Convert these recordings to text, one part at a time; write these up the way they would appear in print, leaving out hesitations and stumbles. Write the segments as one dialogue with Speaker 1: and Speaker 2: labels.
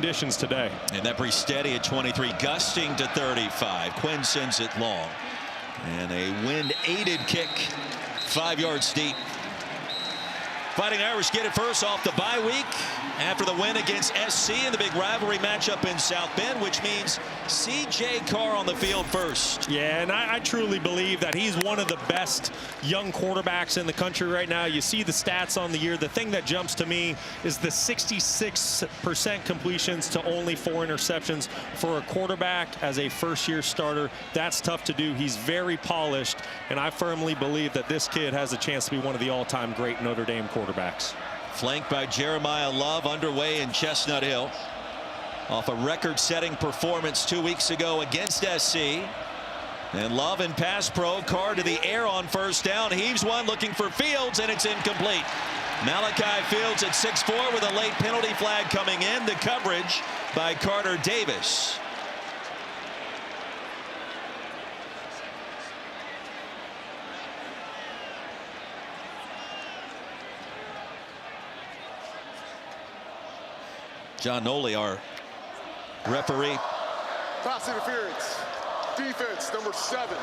Speaker 1: conditions today.
Speaker 2: And that pretty steady at 23, gusting to 35. Quinn sends it long. And a wind-aided kick, 5 yards deep. Fighting Irish get it first off the bye week after the win against SC in the big rivalry matchup in South Bend, which means C.J. Carr on the field first.
Speaker 1: Yeah, and I truly believe that he's one of the best young quarterbacks in the country right now. You see the stats on the year. The thing that jumps to me is the 66% completions to only 4 interceptions for a quarterback as a first-year starter. That's tough to do. He's very polished, and I firmly believe that this kid has a chance to be one of the all-time great Notre Dame quarterbacks.
Speaker 2: Flanked by Jeremiyah Love, underway in Chestnut Hill off a record-setting performance 2 weeks ago against SC. And Love in pass pro. Carr to the air on first down, heaves one looking for Fields, and it's incomplete. Malachi Fields at 6'4" with a late penalty flag coming in. The coverage by Carter Davis. John Noley, our referee.
Speaker 3: Pass interference. Defense, number 7.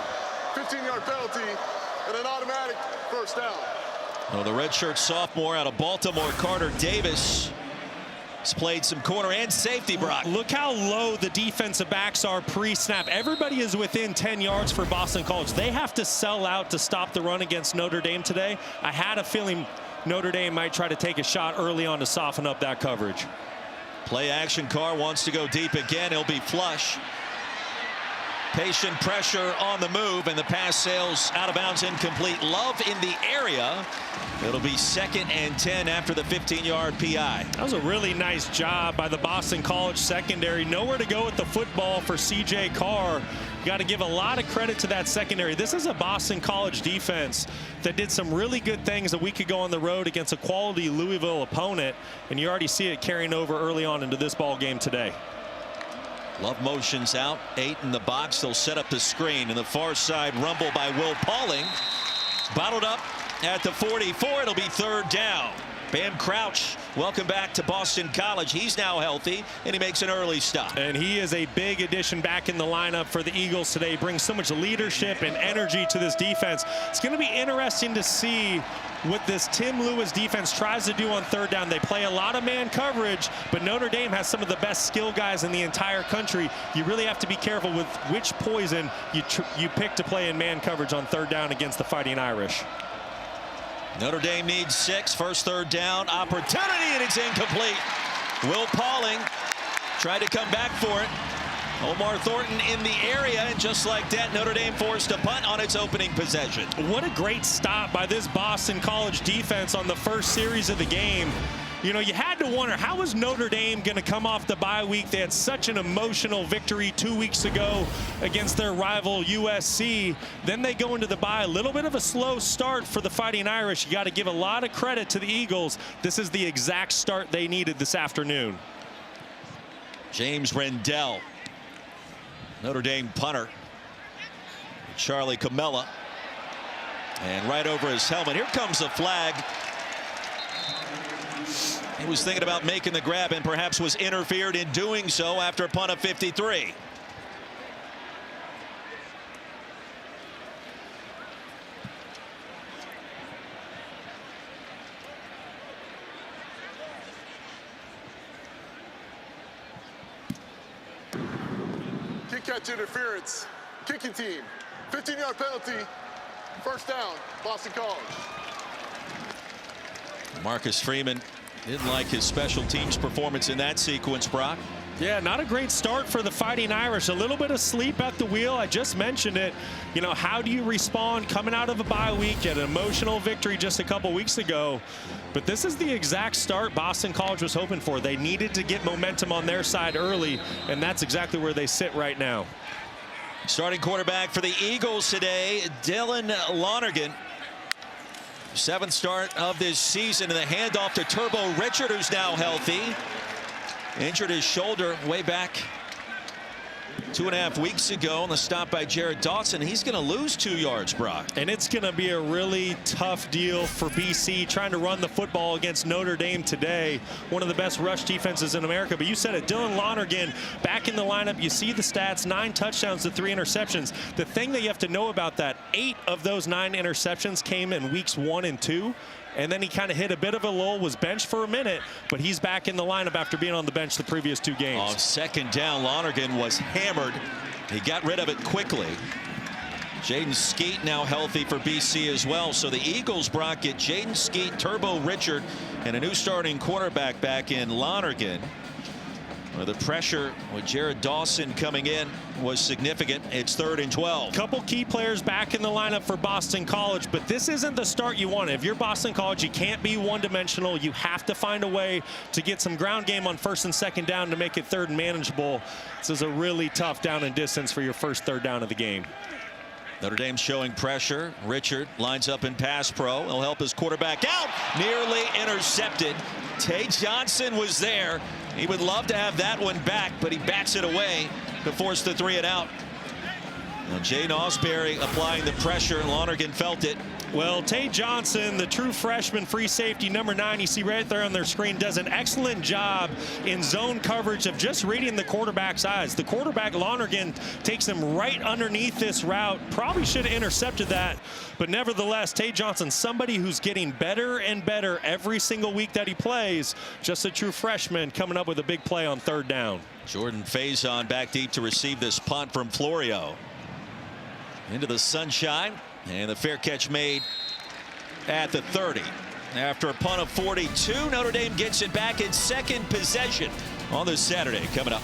Speaker 3: 15-yard penalty and an automatic first down.
Speaker 2: Well, the redshirt sophomore out of Baltimore, Carter Davis, has played some corner and safety, Brock.
Speaker 1: Look how low the defensive backs are pre-snap. Everybody is within 10 yards for Boston College. They have to sell out to stop the run against Notre Dame today. I had a feeling Notre Dame might try to take a shot early on to soften up that coverage.
Speaker 2: Play action. Carr wants to go deep again. He'll be flush. Patient pressure on the move, and the pass sails out of bounds, incomplete. Love in the area. It'll be 2nd and 10 after the 15-yard PI.
Speaker 1: That was a really nice job by the Boston College secondary. Nowhere to go with the football for C.J. Carr. You got to give a lot of credit to that secondary. This is a Boston College defense that did some really good things a week ago on the road against a quality Louisville opponent, and you already see it carrying over early on into this ball game today.
Speaker 2: Love motions out, 8 in the box. They'll set up the screen. In the far side, rumble by Will Pauling. Bottled up at the 44. It'll be 3rd down. Bam Crouch, welcome back to Boston College. He's now healthy, and he makes an early stop.
Speaker 1: And he is a big addition back in the lineup for the Eagles today. Brings so much leadership and energy to this defense. It's going to be interesting to see what this Tim Lewis defense tries to do on 3rd down. They play a lot of man coverage, but Notre Dame has some of the best skill guys in the entire country. You really have to be careful with which poison you pick to play in man coverage on 3rd down against the Fighting Irish.
Speaker 2: Notre Dame needs 6. First 3rd down opportunity, and it's incomplete. Will Pauling tried to come back for it. Omar Thornton in the area, and just like that, Notre Dame forced a punt on its opening possession.
Speaker 1: What a great stop by this Boston College defense on the first series of the game. You know, you had to wonder, how was Notre Dame going to come off the bye week? They had such an emotional victory 2 weeks ago against their rival USC. Then they go into the bye. A little bit of a slow start for the Fighting Irish. You got to give a lot of credit to the Eagles. This is the exact start they needed this afternoon.
Speaker 2: James Rendell, Notre Dame punter. Charlie Camella. And right over his helmet. Here comes the flag. He was thinking about making the grab and perhaps was interfered in doing so after a punt of 53.
Speaker 3: Kick catch interference. Kicking team. 15-yard penalty. First down. Boston College.
Speaker 2: Marcus Freeman didn't like his special teams performance in that sequence, Brock.
Speaker 1: Yeah, not a great start for the Fighting Irish. A little bit of sleep at the wheel. I just mentioned it. You know, how do you respond coming out of a bye week? You had an emotional victory just a couple weeks ago. But this is the exact start Boston College was hoping for. They needed to get momentum on their side early, and that's exactly where they sit right now.
Speaker 2: Starting quarterback for the Eagles today, Dylan Lonergan. 7th start of this season, and the handoff to Turbo Richard, who's now healthy. Injured his shoulder way back 2.5 weeks ago on the stop by Jared Dawson. He's going to lose 2 yards, Brock.
Speaker 1: And it's going to be a really tough deal for BC trying to run the football against Notre Dame today. One of the best rush defenses in America. But you said it, Dylan Lonergan back in the lineup. You see the stats, 9 touchdowns to 3 interceptions. The thing that you have to know about that, 8 of those 9 interceptions came in weeks 1 and 2. And then he kind of hit a bit of a lull, was benched for a minute, but he's back in the lineup after being on the bench the previous 2 games.
Speaker 2: On second down, Lonergan was hammered. He got rid of it quickly. Jaden Skeet now healthy for BC as well. So the Eagles, Brock, get Jaden Skeet, Turbo Richard, and a new starting quarterback back in Lonergan. Well, the pressure with Jared Dawson coming in was significant. It's 3rd and 12.
Speaker 1: Couple key players back in the lineup for Boston College, but this isn't the start you want. If you're Boston College, you can't be one-dimensional. You have to find a way to get some ground game on 1st and 2nd down to make it 3rd and manageable. This is a really tough down and distance for your first 3rd down of the game.
Speaker 2: Notre Dame showing pressure. Richard lines up in pass pro. He'll help his quarterback out. Nearly intercepted. Tay Johnson was there. He would love to have that one back, but he bats it away to force the 3 and out. Now Jane Osbury applying the pressure, and Lonergan felt it.
Speaker 1: Well, Tay Johnson, the true freshman free safety, number 9, you see right there on their screen, does an excellent job in zone coverage of just reading the quarterback's eyes. The quarterback, Lonergan, takes him right underneath this route. Probably should have intercepted that, but nevertheless, Tay Johnson, somebody who's getting better and better every single week that he plays. Just a true freshman coming up with a big play on 3rd down.
Speaker 2: Jordan Faison back deep to receive this punt from Florio. Into the sunshine. And the fair catch made at the 30. After a punt of 42, Notre Dame gets it back in 2nd possession on this Saturday. Coming up.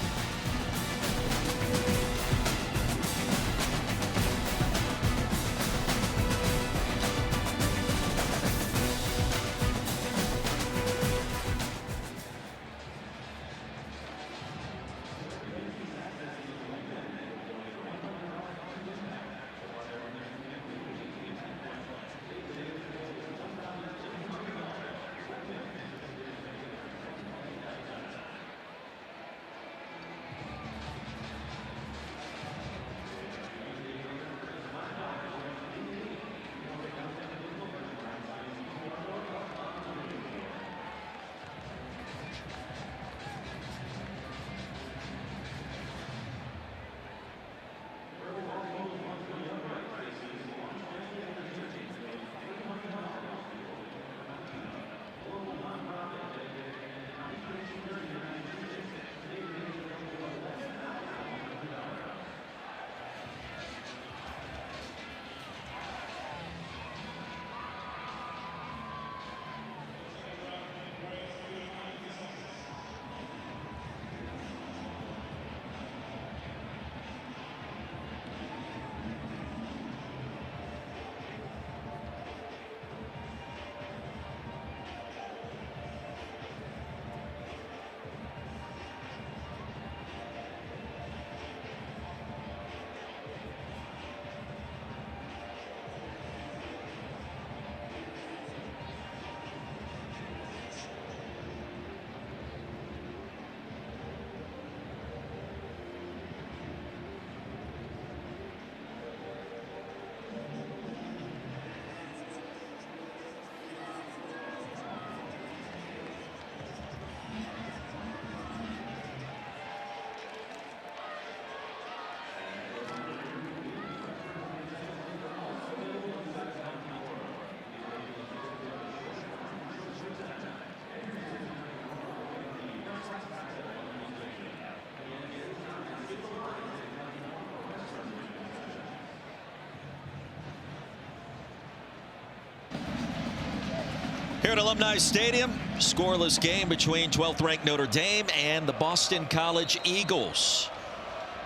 Speaker 2: Here at Alumni Stadium, scoreless game between 12th ranked Notre Dame and the Boston College Eagles.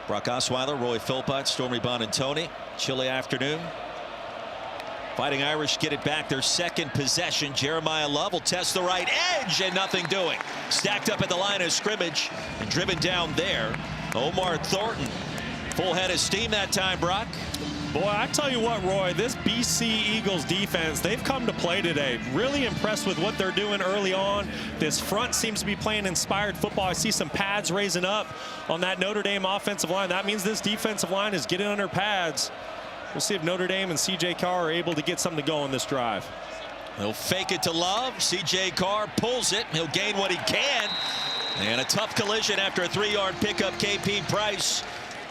Speaker 2: Brock Osweiler, Roy Philpott, Stormy Bonantoni. Chilly afternoon. Fighting Irish get it back, their 2nd possession. Jeremiyah Love will test the right edge, and nothing doing. Stacked up at the line of scrimmage and driven down there. Omar Thornton Full head of steam that time, Brock.
Speaker 1: Boy, I tell you what, Roy, this BC Eagles defense, they've come to play today. Really impressed with what they're doing early on. This front seems to be playing inspired football. I see some pads raising up on that Notre Dame offensive line. That means this defensive line is getting under pads. We'll see if Notre Dame and C.J. Carr are able to get something to go on this drive.
Speaker 2: He'll fake it to Love. C.J. Carr pulls it. He'll gain what he can. And a tough collision after a 3-yard pickup. KP Price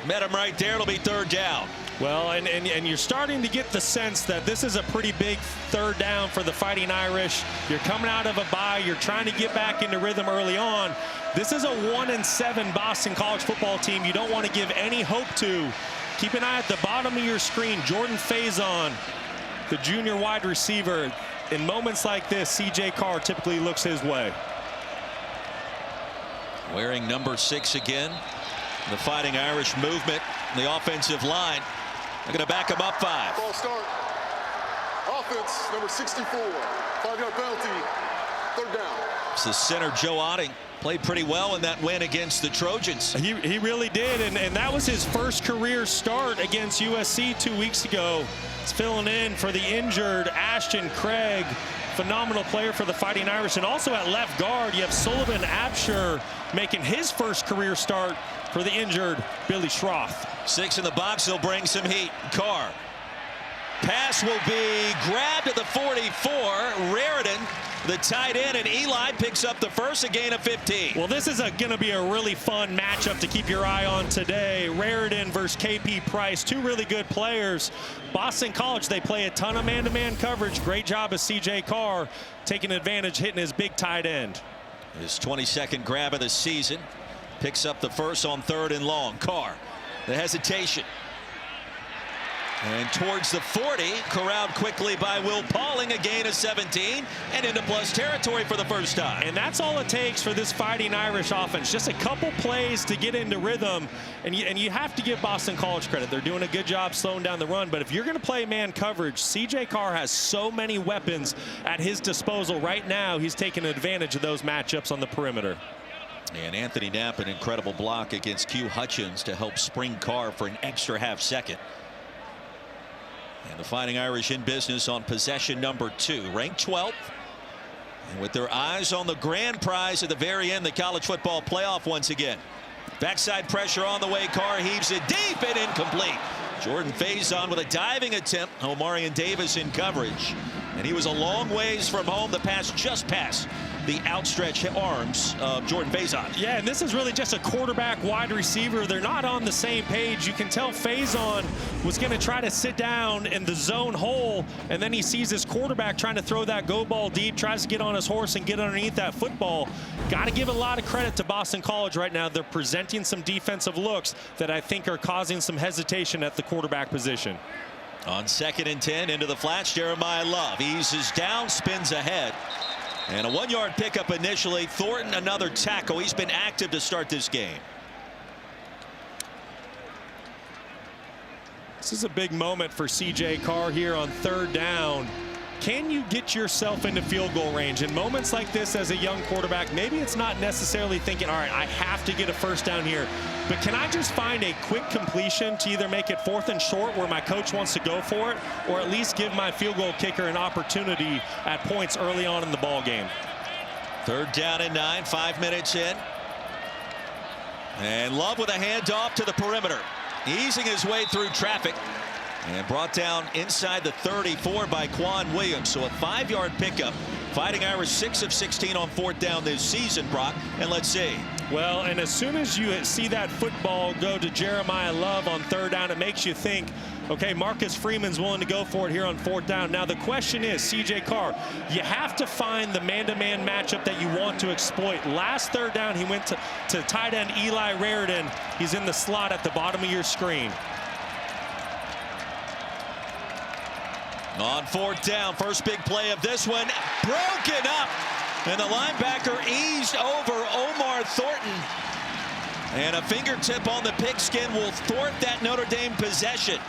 Speaker 2: met him right there. It'll be third down.
Speaker 1: Well, and you're starting to get the sense that this is a pretty big third down for the Fighting Irish. You're coming out of a bye. You're trying to get back into rhythm early on. This is a 1-7 Boston College football team you don't want to give any hope to. Keep an eye at the bottom of your screen. Jordan Faison, the junior wide receiver. In moments like this, C.J. Carr typically looks his way.
Speaker 2: Wearing number 6 again. The Fighting Irish movement. The offensive line. They're going to back him up 5.
Speaker 3: Ball start. Offense, number 64. 5-yard penalty. Third down.
Speaker 2: It's the center, Joe Otting. Played pretty well in that win against the Trojans.
Speaker 1: He really did, and that was his first career start against USC 2 weeks ago. He's filling in for the injured Ashton Craig. Phenomenal player for the Fighting Irish. And also at left guard, you have Sullivan Absher making his first career start for the injured Billy Schroth.
Speaker 2: 6 in the box. He'll bring some heat. Carr. Pass will be grabbed at the 44. Raritan, the tight end, and Eli picks up the first, a gain of 15.
Speaker 1: Well, this is going to be a really fun matchup to keep your eye on today. Raritan versus KP Price, 2 really good players. Boston College, they play a ton of man-to-man coverage. Great job of C.J. Carr taking advantage, hitting his big tight end.
Speaker 2: His 22nd grab of the season. Picks up the first on 3rd and long. Carr, the hesitation. And towards the 40, corralled quickly by Will Pauling, a gain of 17, and into plus territory for the first time.
Speaker 1: And that's all it takes for this Fighting Irish offense. Just a couple plays to get into rhythm, and you have to give Boston College credit. They're doing a good job slowing down the run, but if you're going to play man coverage, C.J. Carr has so many weapons at his disposal. Right now, he's taking advantage of those matchups on the perimeter.
Speaker 2: And Anthony Knapp, an incredible block against Q Hutchins to help spring Carr for an extra half second. And the Fighting Irish in business on possession number 2, ranked 12th. And with their eyes on the grand prize at the very end, the college football playoff once again. Backside pressure on the way. Carr heaves it deep and incomplete. Jordan Faison with a diving attempt. Omarion Davis in coverage. And he was a long ways from home. The pass just past the outstretched arms of Jordan Faison.
Speaker 1: Yeah, and this is really just a quarterback wide receiver. They're not on the same page. You can tell Faison was going to try to sit down in the zone hole, and then he sees his quarterback trying to throw that go ball deep, tries to get on his horse and get underneath that football. Got to give a lot of credit to Boston College right now. They're presenting some defensive looks that I think are causing some hesitation at the quarterback position.
Speaker 2: On 2nd and 10, into the flats, Jeremiyah Love eases down, spins ahead. And a 1-yard pickup initially. Thornton, another tackle. He's been active to start this game.
Speaker 1: This is a big moment for C.J. Carr here on 3rd down. Can you get yourself into field goal range? In moments like this as a young quarterback, maybe it's not necessarily thinking, all right, I have to get a first down here. But can I just find a quick completion to either make it 4th and short where my coach wants to go for it, or at least give my field goal kicker an opportunity at points early on in the ball game?
Speaker 2: 3rd down and 9, 5 minutes in. And Love with a handoff to the perimeter. Easing his way through traffic. And brought down inside the 34 by Quan Williams. So a 5-yard pickup. Fighting Irish 6 of 16 on 4th down this season, Brock. And let's see.
Speaker 1: Well, and as soon as you see that football go to Jeremiyah Love on 3rd down, it makes you think, okay, Marcus Freeman's willing to go for it here on 4th down. Now the question is, C.J. Carr, you have to find the man-to-man matchup that you want to exploit. Last 3rd down, he went to tight end Eli Raritan. He's in the slot at the bottom of your screen.
Speaker 2: On 4th down, first big play of this one, broken up, and the linebacker eased over Omar Thornton, and a fingertip on the pigskin will thwart that Notre Dame possession.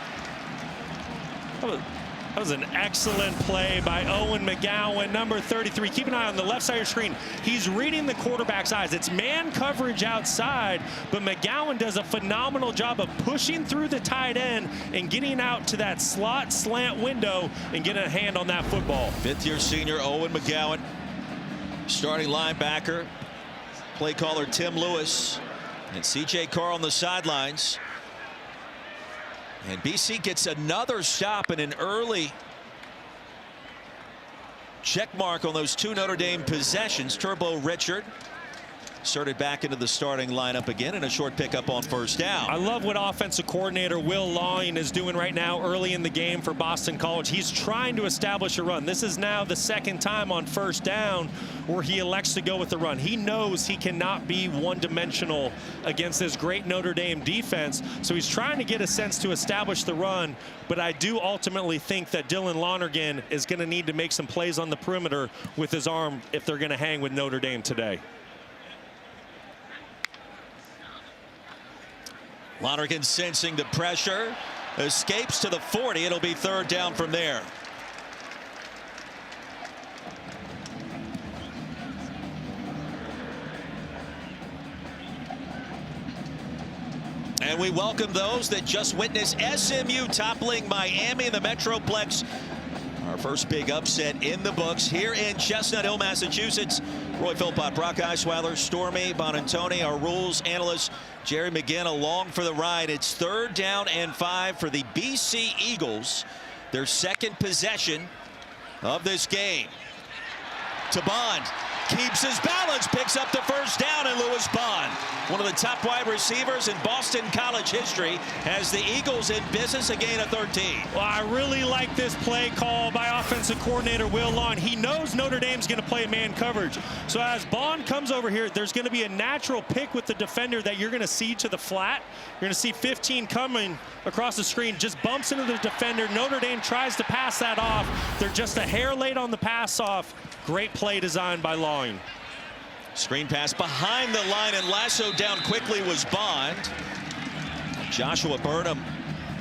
Speaker 1: That was an excellent play by Owen McGowan, number 33. Keep an eye on the left side of your screen. He's reading the quarterback's eyes. It's man coverage outside, but McGowan does a phenomenal job of pushing through the tight end and getting out to that slot slant window and getting a hand on that football.
Speaker 2: Fifth-year senior Owen McGowan, starting linebacker, play caller Tim Lewis, and C.J. Carr on the sidelines. And BC gets another stop and an early check mark on those two Notre Dame possessions. Turbo Richard inserted back into the starting lineup again, and a short pickup on first down.
Speaker 1: I love what offensive coordinator Will Lawing is doing right now early in the game for Boston College. He's trying to establish a run. This is now the second time on first down where he elects to go with the run. He knows he cannot be one-dimensional against this great Notre Dame defense, so he's trying to get a sense to establish the run. But I do ultimately think that Dylan Lonergan is going to need to make some plays on the perimeter with his arm if they're going to hang with Notre Dame today.
Speaker 2: Lonergan sensing the pressure, escapes to the 40. It'll be third down from there. And we welcome those that just witnessed SMU toppling Miami in the Metroplex. Our first big upset in the books here in Chestnut Hill, Massachusetts. Roy Philpott, Brock Eisweiler, Stormy Bonantoni, our rules analyst, Jerry McGinn along for the ride. It's third down and 5 for the BC Eagles. Their second possession of this game. To Bond. Keeps his balance, picks up the first down, and Lewis Bond, one of the top wide receivers in Boston College history, has the Eagles in business, a gain of 13.
Speaker 1: Well, I really like this play call by offensive coordinator Will Lawing. He knows Notre Dame's going to play man coverage. So as Bond comes over here, there's going to be a natural pick with the defender that you're going to see to the flat. You're going to see 15 coming across the screen, just bumps into the defender. Notre Dame tries to pass that off. They're just a hair late on the pass off. Great play designed by Lawing.
Speaker 2: Screen pass behind the line, and lassoed down quickly was Bond. Joshua Burnham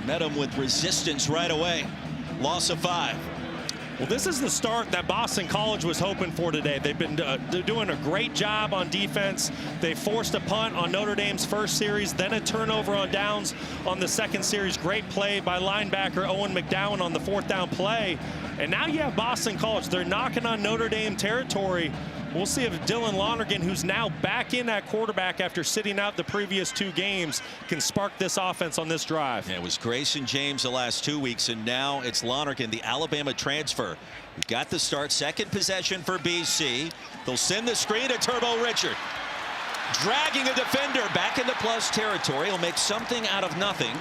Speaker 2: met him with resistance right away. Loss of 5.
Speaker 1: Well, this is the start that Boston College was hoping for today. They've been they're doing a great job on defense. They forced a punt on Notre Dame's first series, then a turnover on downs on the second series. Great play by linebacker Owen McGowan on the fourth down play. And now you have Boston College. They're knocking on Notre Dame territory. We'll see if Dylan Lonergan, who's now back in at quarterback after sitting out the previous 2 games, can spark this offense on this drive.
Speaker 2: Yeah, it was Grayson James the last 2 weeks, and now it's Lonergan, the Alabama transfer, who got the start. Second possession for BC. They'll send the screen to Turbo Richard. Dragging a defender back into plus territory. He'll make something out of nothing.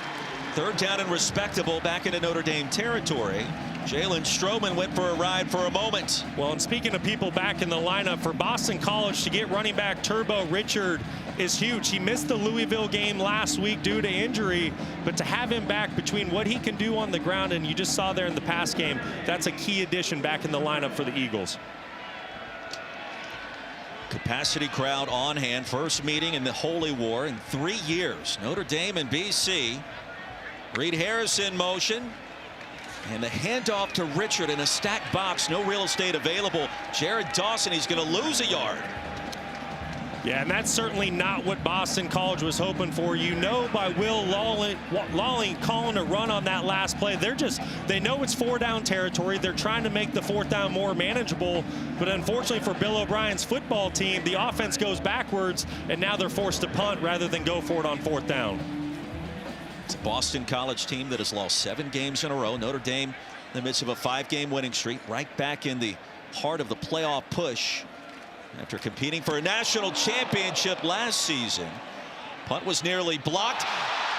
Speaker 2: Third down and respectable back into Notre Dame territory. Jalen Stroman went for a ride for a moment.
Speaker 1: Well, and speaking of people back in the lineup, for Boston College to get running back Turbo Richard is huge. He missed the Louisville game last week due to injury, but to have him back between what he can do on the ground, and you just saw there in the pass game, that's a key addition back in the lineup for the Eagles.
Speaker 2: Capacity crowd on hand. First meeting in the Holy War in 3 years. Notre Dame and BC. Reed Harris in motion. And the handoff to Richard in a stacked box. No real estate available. Jared Dawson, he's going to lose a yard.
Speaker 1: Yeah, and that's certainly not what Boston College was hoping for. You know, by Will Lawing calling a run on that last play. They know it's 4 down territory. They're trying to make the 4th down more manageable. But unfortunately for Bill O'Brien's football team, the offense goes backwards, and now they're forced to punt rather than go for it on 4th down.
Speaker 2: It's a Boston College team that has lost 7 games in a row. Notre Dame in the midst of a 5-game winning streak, right back in the heart of the playoff push after competing for a national championship last season. Punt was nearly blocked.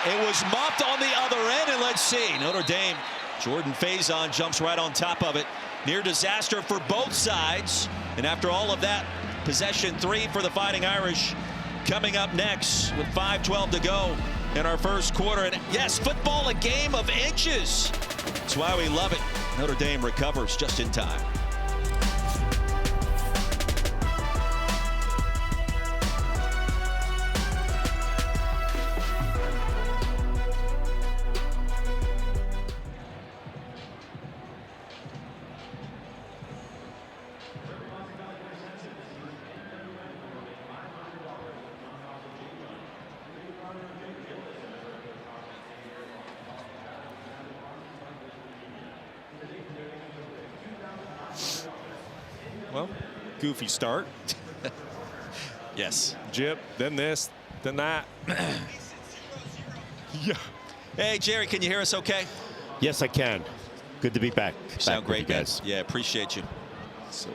Speaker 2: It was muffed on the other end, and let's see. Notre Dame, Jordan Faison jumps right on top of it. Near disaster for both sides. And after all of that, possession 3 for the Fighting Irish coming up next with 5:12 to go in our first quarter. And yes, football, a game of inches. That's why we love it. Notre Dame recovers just in time.
Speaker 1: Well, goofy start.
Speaker 2: Yes.
Speaker 1: Jip, then this, then that. Yeah.
Speaker 2: Hey, Jerry, can you hear us okay?
Speaker 4: Yes, I can. Good to be back.
Speaker 2: Sound great,
Speaker 4: guys.
Speaker 2: Yeah, appreciate you.
Speaker 1: So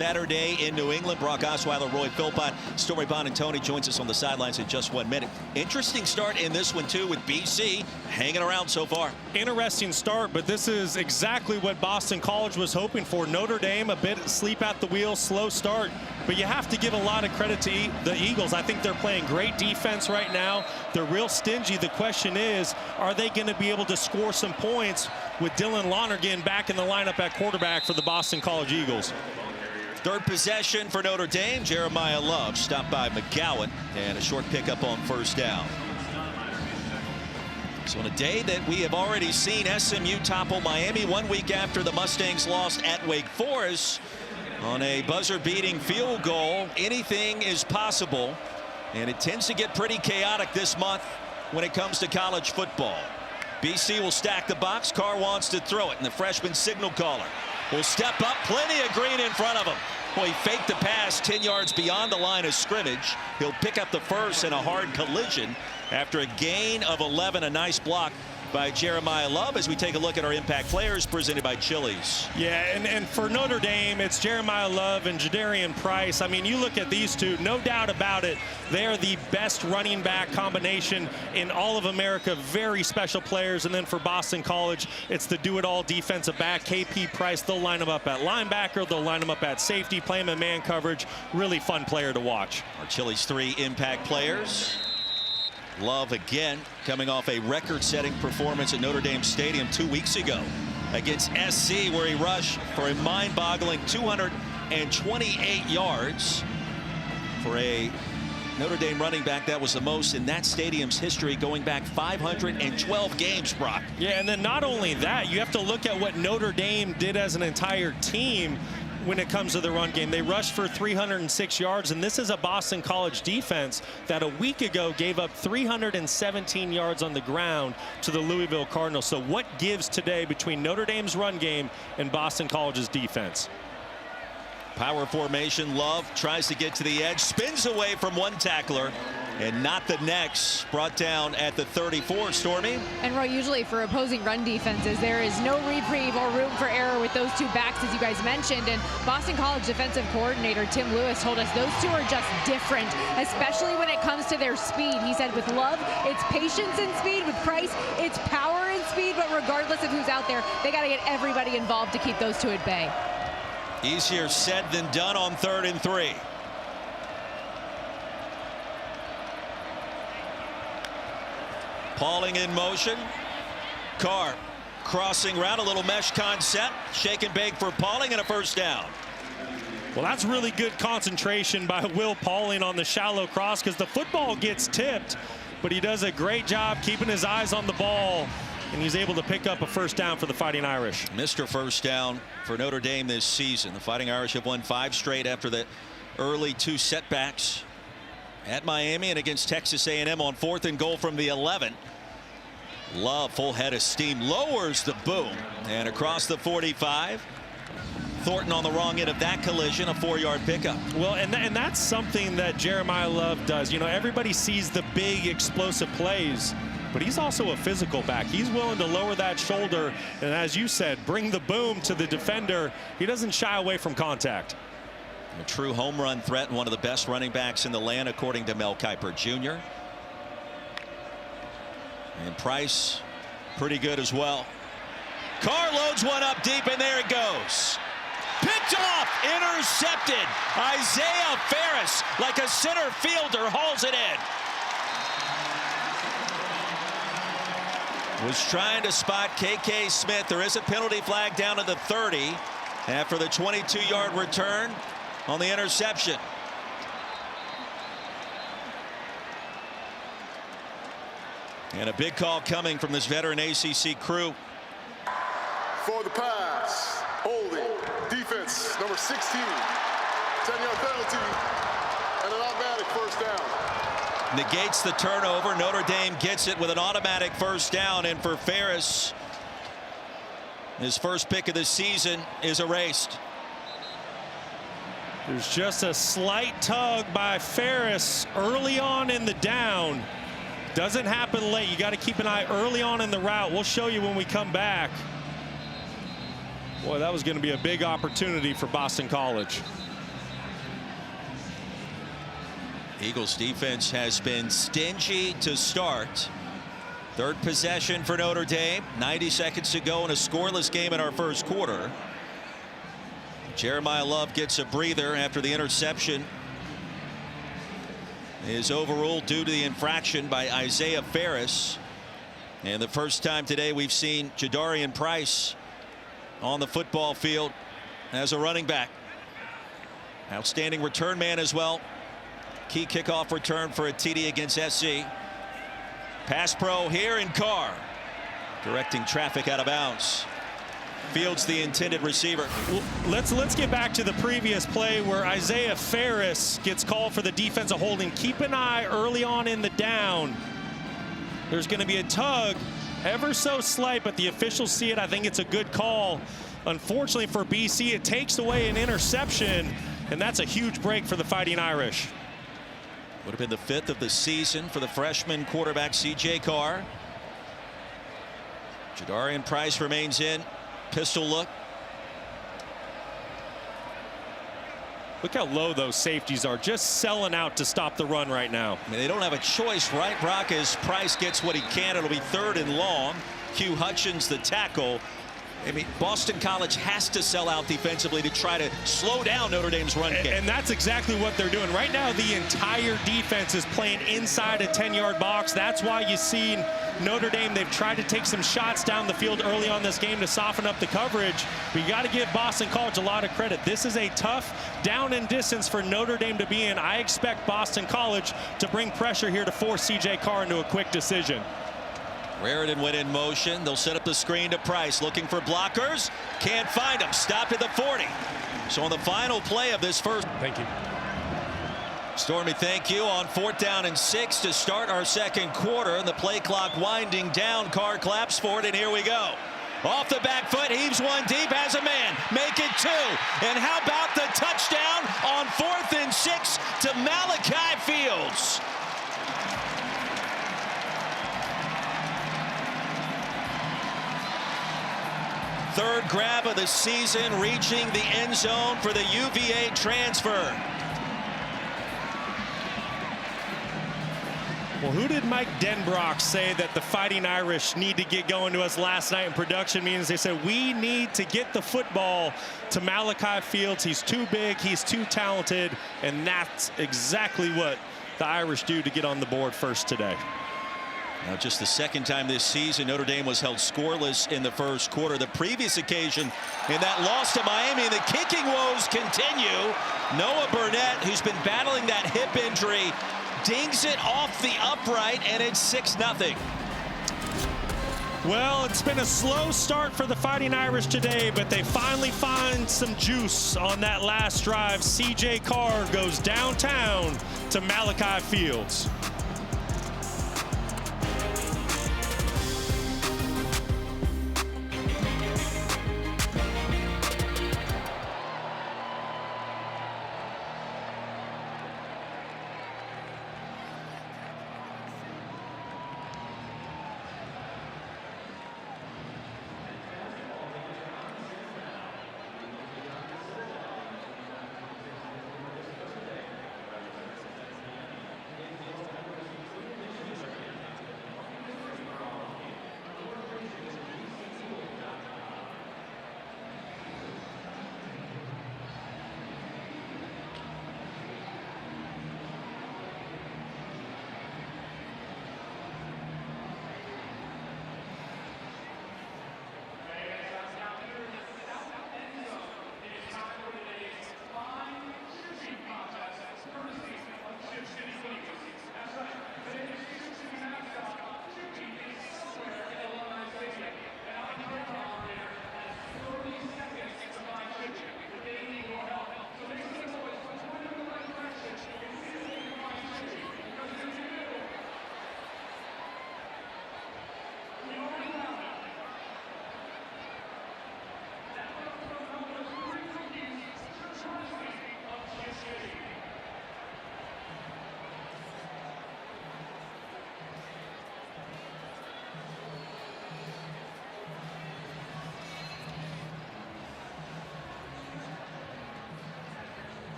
Speaker 2: Saturday in New England. Brock Osweiler, Roy Philpott, Story Bonantoni joins us on the sidelines in just 1 minute. Interesting start in this one, too, with BC hanging around so far.
Speaker 1: interesting start, but this is exactly what Boston College was hoping for. Notre Dame, a bit sleep at the wheel, slow start. But you have to give a lot of credit to the Eagles. I think they're playing great defense right now. They're real stingy. The question is, are they going to be able to score some points with Dylan Lonergan back in the lineup at quarterback for the Boston College Eagles?
Speaker 2: Third possession for Notre Dame. Jeremiyah Love stopped by McGowan, and a short pickup on first down. So on a day that we have already seen SMU topple Miami 1 week after the Mustangs lost at Wake Forest on a buzzer-beating field goal, anything is possible, and it tends to get pretty chaotic this month when it comes to college football. BC will stack the box. Carr wants to throw it, and the freshman signal caller will step up. Plenty of green in front of him. Well, he faked the pass 10 yards beyond the line of scrimmage. He'll pick up the first in a hard collision after a gain of 11. A nice block by Jeremiyah Love as we take a look at our impact players presented by Chili's.
Speaker 1: Yeah, and for Notre Dame, it's Jeremiyah Love and Jadarian Price. I mean, you look at these two, no doubt about it, they are the best running back combination in all of America. Very special players. And then for Boston College, it's the do-it-all defensive back, KP Price. They'll line him up at linebacker. They'll line him up at safety, play him in man coverage. Really fun player to watch.
Speaker 2: Our Chili's 3 impact players. Love again coming off a record-setting performance at Notre Dame Stadium 2 weeks ago against SC, where he rushed for a mind-boggling 228 yards. For a Notre Dame running back, that was the most in that stadium's history, going back 512 games, Brock.
Speaker 1: Yeah, and then not only that, you have to look at what Notre Dame did as an entire team when it comes to the run game. They rushed for 306 yards, and this is a Boston College defense that a week ago gave up 317 yards on the ground to the Louisville Cardinals. So what gives today between Notre Dame's run game and Boston College's defense?
Speaker 2: Power formation. Love tries to get to the edge, spins away from one tackler, and not the next. Brought down at the 34. Stormy.
Speaker 5: And Roy, usually for opposing run defenses, there is no reprieve or room for error with those two backs, as you guys mentioned. And Boston College defensive coordinator Tim Lewis told us those two are just different, especially when it comes to their speed. He said with Love, it's patience and speed. With Price, it's power and speed. But regardless of who's out there, they got to get everybody involved to keep those two at bay.
Speaker 2: Easier said than done on 3rd and 3. Pauling in motion. Carr crossing route, a little mesh concept. Shake and bake for Pauling, and a first down.
Speaker 1: Well, that's really good concentration by Will Pauling on the shallow cross, because the football gets tipped, but he does a great job keeping his eyes on the ball, and he's able to pick up a first down for the Fighting Irish.
Speaker 2: Mr. First down for Notre Dame this season. The Fighting Irish have won 5 straight after the early 2 setbacks. at Miami and against Texas A&M on 4th and goal from the 11. Love, full head of steam, lowers the boom and across the 45. Thornton on the wrong end of that collision, a 4-yard pickup.
Speaker 1: Well, and that's something that Jeremiyah Love does. You know, everybody sees the big explosive plays, but he's also a physical back. He's willing to lower that shoulder and, as you said, bring the boom to the defender. He doesn't shy away from contact.
Speaker 2: A true home run threat, one of the best running backs in the land, according to Mel Kiper Jr. And Price pretty good as well. Carr loads one up deep, and there it goes. Picked off, intercepted. Isaiah Ferris, like a center fielder, hauls it in. Was trying to spot KK Smith. There is a penalty flag down to the 30 after the 22-yard return on the interception. And a big call coming from this veteran ACC crew.
Speaker 3: For the pass, holding, defense, number 16, 10-yard penalty, and an automatic first down.
Speaker 2: Negates the turnover. Notre Dame gets it with an automatic first down, and for Ferris, his first pick of the season is erased.
Speaker 1: There's just a slight tug by Ferris early on in the down. Doesn't happen late. You got to keep an eye early on in the route. We'll show you when we come back. Boy, that was going to be a big opportunity for Boston College.
Speaker 2: Eagles defense has been stingy to start. Third possession for Notre Dame. 90 seconds to go in a scoreless game in our first quarter. Jeremiyah Love gets a breather after the interception is overruled due to the infraction by Isaiah Ferris. And the first time today we've seen Jadarian Price on the football field as a running back. Outstanding return man as well. Key kickoff return for a TD against SC. Pass pro here in Carr, directing traffic out of bounds. Fields the intended receiver.
Speaker 1: Let's get back to the previous play where Isaiah Ferris gets called for the defensive holding. Keep an eye early on in the down. There's going to be a tug, ever so slight, but the officials see it. I think it's a good call. Unfortunately for BC, it takes away an interception, and that's a huge break for the Fighting Irish.
Speaker 2: Would have been the 5th of the season for the freshman quarterback CJ Carr. Jadarian Price remains in. Pistol look.
Speaker 1: Look how low those safeties are, just selling out to stop the run right now.
Speaker 2: I mean, they don't have a choice, right, Brock? As Price gets what he can, it'll be 3rd and long. Q Hutchins the tackle. I mean, Boston College has to sell out defensively to try to slow down Notre Dame's run game.
Speaker 1: And that's exactly what they're doing. Right now, the entire defense is playing inside a 10-yard box. That's why you see Notre Dame, they've tried to take some shots down the field early on this game to soften up the coverage. But you got to give Boston College a lot of credit. This is a tough down and distance for Notre Dame to be in. I expect Boston College to bring pressure here to force CJ Carr into a quick decision.
Speaker 2: Raritan went in motion. They'll set up the screen to Price, looking for blockers. Can't find him. Stopped at the 40. So on the final play of this first.
Speaker 1: Thank you.
Speaker 2: Stormy, thank you. On 4th down and 6 to start our second quarter. And the play clock winding down. Carr claps for it, and here we go. Off the back foot, heaves one deep, has a man. Make it 2. And how about the touchdown on 4th and 6 to Malachi Fields? Third grab of the season, reaching the end zone for the UVA transfer.
Speaker 1: Well, who did Mike Denbrock say that the Fighting Irish need to get going to us last night in production meetings? They said, we need to get the football to Malachi Fields. He's too big, he's too talented, and that's exactly what the Irish do to get on the board first today.
Speaker 2: Now, just the second time this season Notre Dame was held scoreless in the first quarter. The previous occasion in that loss to Miami, and the kicking woes continue. Noah Burnett, who's been battling that hip injury, dings it off the upright, and it's 6-0.
Speaker 1: Well, it's been a slow start for the Fighting Irish today, but they finally find some juice on that last drive. CJ Carr goes downtown to Malachi Fields.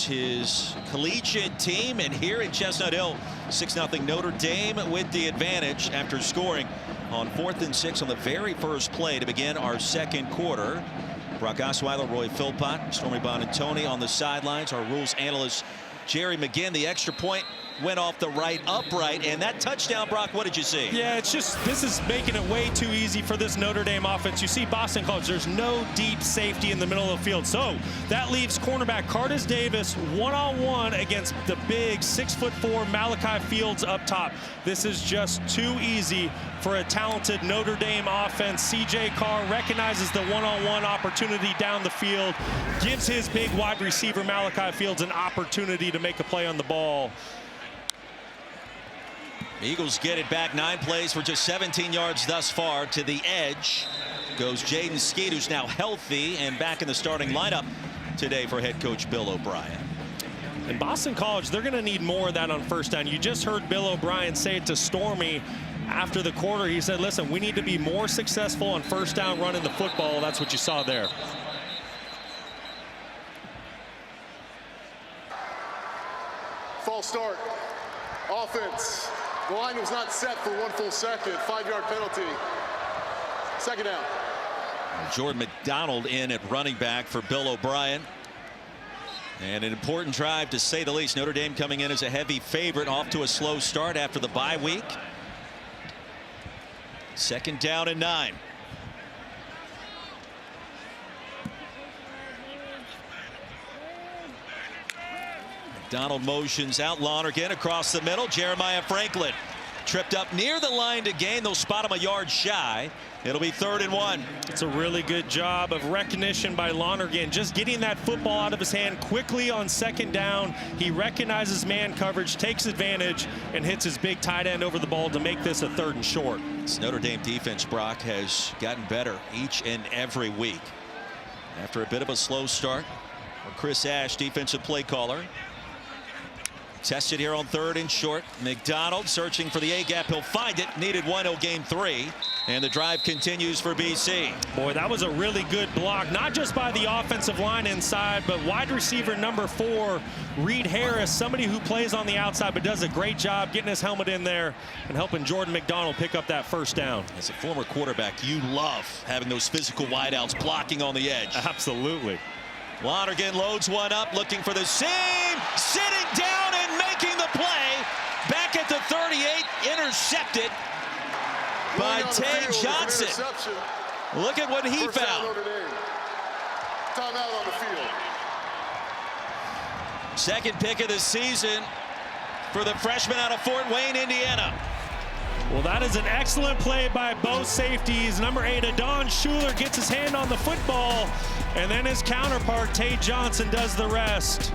Speaker 2: His collegiate team, and here in Chestnut Hill, 6-0 Notre Dame with the advantage after scoring on 4th and 6 on the very first play to begin our second quarter. Brock Osweiler, Roy Philpott, Stormy Bonantoni on the sidelines. Our rules analyst Jerry McGinn. The extra point went off the right upright, and that touchdown, Brock, what did you see?
Speaker 1: Yeah, it's just, this is making it way too easy for this Notre Dame offense. You see Boston College, there's no deep safety in the middle of the field. So that leaves cornerback Curtis Davis one-on-one against the big 6'4" Malachi Fields up top. This is just too easy for a talented Notre Dame offense. CJ Carr recognizes the one-on-one opportunity down the field, gives his big wide receiver Malachi Fields an opportunity to make a play on the ball.
Speaker 2: Eagles get it back, 9 plays for just 17 yards thus far. To the edge goes Jaden Skeet, who's now healthy and back in the starting lineup today for head coach Bill O'Brien.
Speaker 1: In Boston College, they're going to need more of that on first down. You just heard Bill O'Brien say it to Stormy after the quarter. He said, listen, we need to be more successful on first down running the football. That's what you saw there.
Speaker 3: False start. Offense. The line was not set for 1 full second. 5-yard penalty. Second down.
Speaker 2: Jordan McDonald in at running back for Bill O'Brien. And an important drive, to say the least. Notre Dame coming in as a heavy favorite, off to a slow start after the bye week. 2nd down and 9. McDonald motions out Lonergan across the middle. Jeremiah Franklin tripped up near the line to gain. They'll spot him a yard shy. It'll be 3rd and 1.
Speaker 1: It's a really good job of recognition by Lonergan, just getting that football out of his hand quickly on 2nd down. He recognizes man coverage, takes advantage, and hits his big tight end over the ball to make this a 3rd and short.
Speaker 2: This Notre Dame defense, Brock, has gotten better each and every week. After a bit of a slow start, Chris Ash, defensive play caller. Tested here on 3rd and short. McDonald searching for the A-gap. He'll find it. Needed one. He'll gain 3. And the drive continues for BC.
Speaker 1: Boy, that was a really good block, not just by the offensive line inside, but wide receiver number 4, Reed Harris, somebody who plays on the outside but does a great job getting his helmet in there and helping Jordan McDonald pick up that first down.
Speaker 2: As a former quarterback, you love having those physical wideouts blocking on the edge.
Speaker 1: Absolutely.
Speaker 2: Lonergan loads one up, looking for the seam, sitting down and making the play. Back at the 38, intercepted by Tay Johnson. Look at what he found.
Speaker 3: Timeout on the field.
Speaker 2: Second pick of the season for the freshman out of Fort Wayne, Indiana.
Speaker 1: Well, that is an excellent play by both safeties. Number 8, Adon Shuler gets his hand on the football, and then his counterpart, Tay Johnson, does the rest.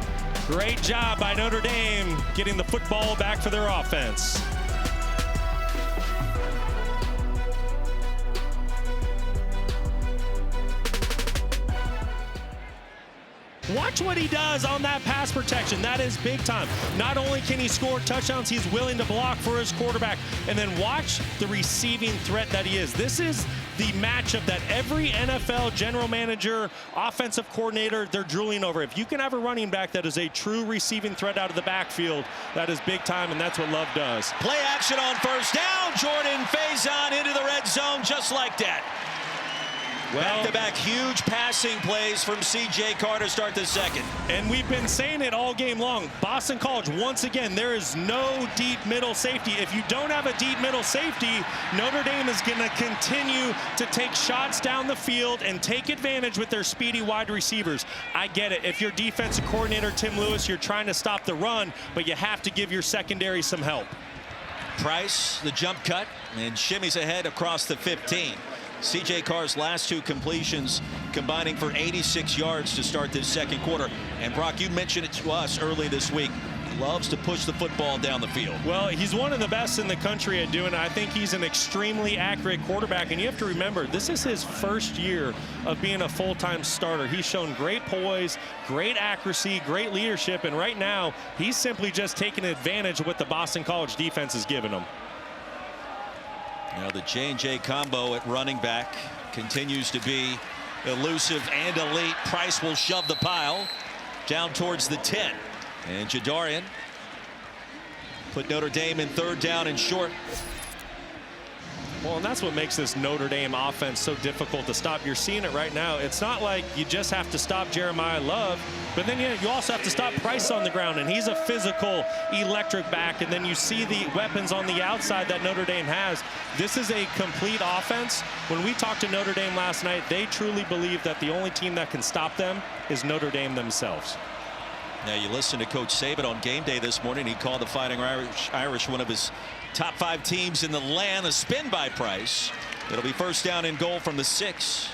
Speaker 1: Great job by Notre Dame getting the football back for their offense. Watch what he does on that pass protection. That is big time. Not only can he score touchdowns, he's willing to block for his quarterback. And then watch the receiving threat that he is. This is the matchup that every NFL general manager, offensive coordinator, they're drooling over. If you can have a running back that is a true receiving threat out of the backfield, that is big time, and that's what Love does.
Speaker 2: Play action on first down. Jordan Faison into the red zone just like that. Back-to-back huge passing plays from C.J. Carr to start the second.
Speaker 1: And we've been saying it all game long. Boston College, once again, there is no deep middle safety. If you don't have a deep middle safety, Notre Dame is going to continue to take shots down the field and take advantage with their speedy wide receivers. I get it. If you're defensive coordinator Tim Lewis, you're trying to stop the run, but you have to give your secondary some help.
Speaker 2: Price, the jump cut, and shimmies ahead across the 15. C.J. Carr's last 2 completions combining for 86 yards to start this second quarter. And Brock, you mentioned it to us early this week. He loves to push the football down the field.
Speaker 1: Well, he's one of the best in the country at doing it. I think he's an extremely accurate quarterback. And you have to remember, this is his first year of being a full-time starter. He's shown great poise, great accuracy, great leadership. And right now, he's simply just taking advantage of what the Boston College defense is giving him.
Speaker 2: Now the J&J combo at running back continues to be elusive and elite. Price will shove the pile down towards the 10. And Jadarian put Notre Dame in 3rd down and short.
Speaker 1: Well, and that's what makes this Notre Dame offense so difficult to stop. You're seeing it right now. It's not like you just have to stop Jeremiyah Love, but then you also have to stop Price on the ground, and he's a physical, electric back. And then you see the weapons on the outside that Notre Dame has. This is a complete offense. When we talked to Notre Dame last night, they truly believe that the only team that can stop them is Notre Dame themselves.
Speaker 2: Now you listen to Coach Saban on game day this morning. He called the Fighting Irish one of his top 5 teams in the land. A spin by Price. It'll be 1st down and goal from the 6.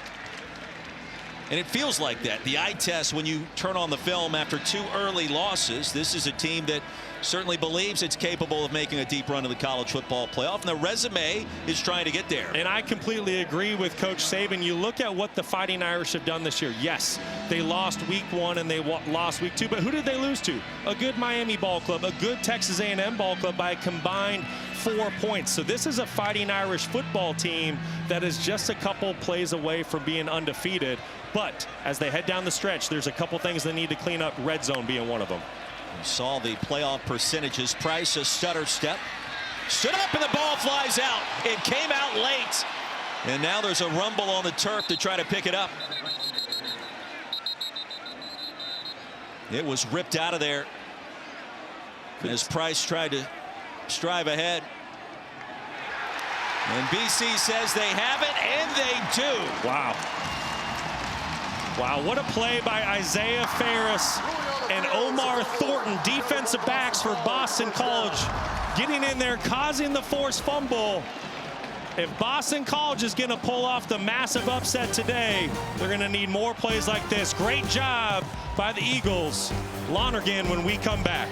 Speaker 2: And it feels like that. The eye test when you turn on the film after 2 early losses. This is a team that certainly believes it's capable of making a deep run to the college football playoff. And the resume is trying to get there.
Speaker 1: And I completely agree with Coach Saban. You look at what the Fighting Irish have done this year. Yes, they lost week 1 and they lost week 2. But who did they lose to? A good Miami ball club, a good Texas A&M ball club by a combined 4 points. So this is a Fighting Irish football team that is just a couple plays away from being undefeated. But as they head down the stretch, there's a couple things they need to clean up, red zone being one of them.
Speaker 2: We saw the playoff percentages. Price a stutter step. Stood up and the ball flies out. It came out late. And now there's a rumble on the turf to try to pick it up. It was ripped out of there as Price tried to strive ahead. And BC says they have it, and they do.
Speaker 1: Wow. Wow, what a play by Isaiah Ferris and Omar Thornton, defensive backs for Boston College, getting in there, causing the forced fumble. If Boston College is going to pull off the massive upset today, they're going to need more plays like this. Great job by the Eagles. Lonergan when we come back.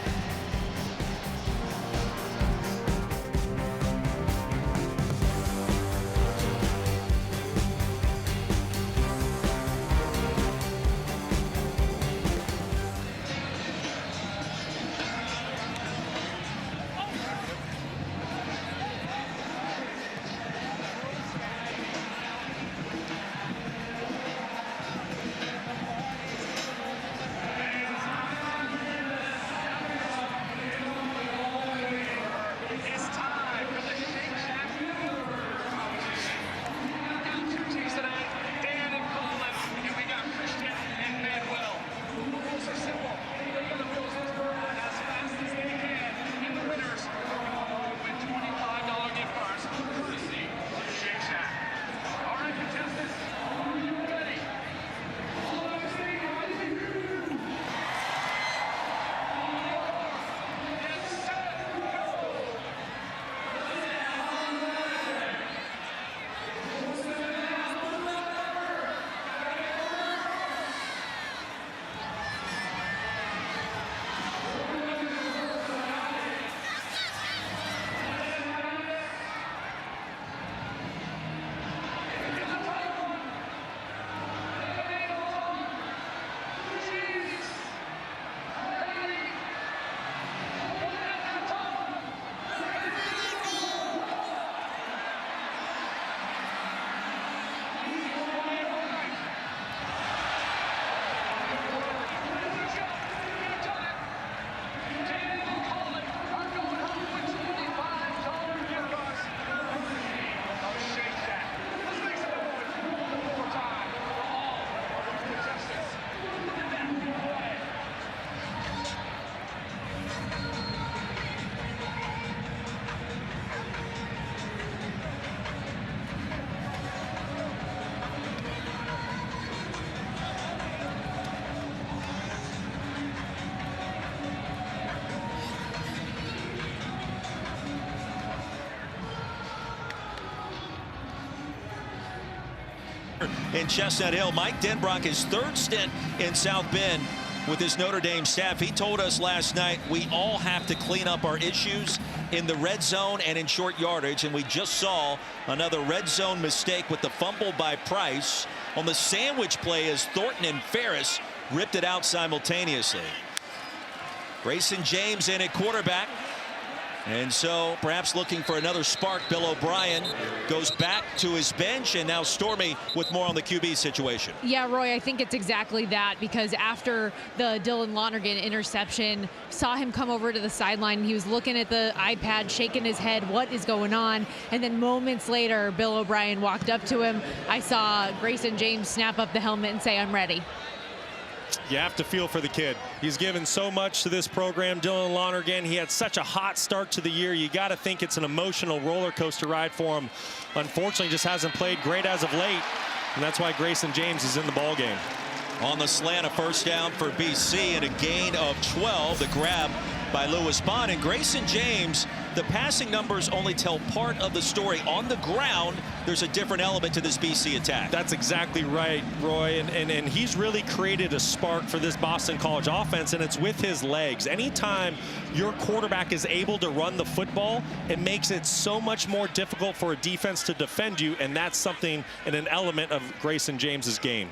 Speaker 2: in Chestnut Hill. Mike Denbrock, his third stint in South Bend with his Notre Dame staff. He told us last night we all have to clean up our issues in the red zone and in short yardage, and we just saw another red zone mistake with the fumble by Price on the sandwich play as Thornton and Ferris ripped it out simultaneously. Grayson James in at quarterback. And so perhaps looking for another spark. Bill O'Brien goes back to his bench, and now Stormy with more on the QB situation.
Speaker 5: Yeah, Roy, I think it's exactly that, because after the Dylan Lonergan interception, saw him come over to the sideline. He was looking at the iPad, shaking his head, what is going on? And then moments later, Bill O'Brien walked up to him. I saw Grayson James snap up the helmet and say, "I'm ready."
Speaker 1: You have to feel for the kid. He's given so much to this program. Dylan Lonergan, he had such a hot start to the year. You got to think it's an emotional roller coaster ride for him. Unfortunately, just hasn't played great as of late, and that's why Grayson James is in the ball game.
Speaker 2: On the slant, a first down for BC and a gain of 12. The grab by Lewis Bond. And Grayson James, the passing numbers only tell part of the story. On the ground, there's a different element to this BC attack.
Speaker 1: That's exactly right, Roy. And he's really created a spark for this Boston College offense, and it's with his legs. Anytime your quarterback is able to run the football, it makes it so much more difficult for a defense to defend you, and that's something and an element of Grayson James's game.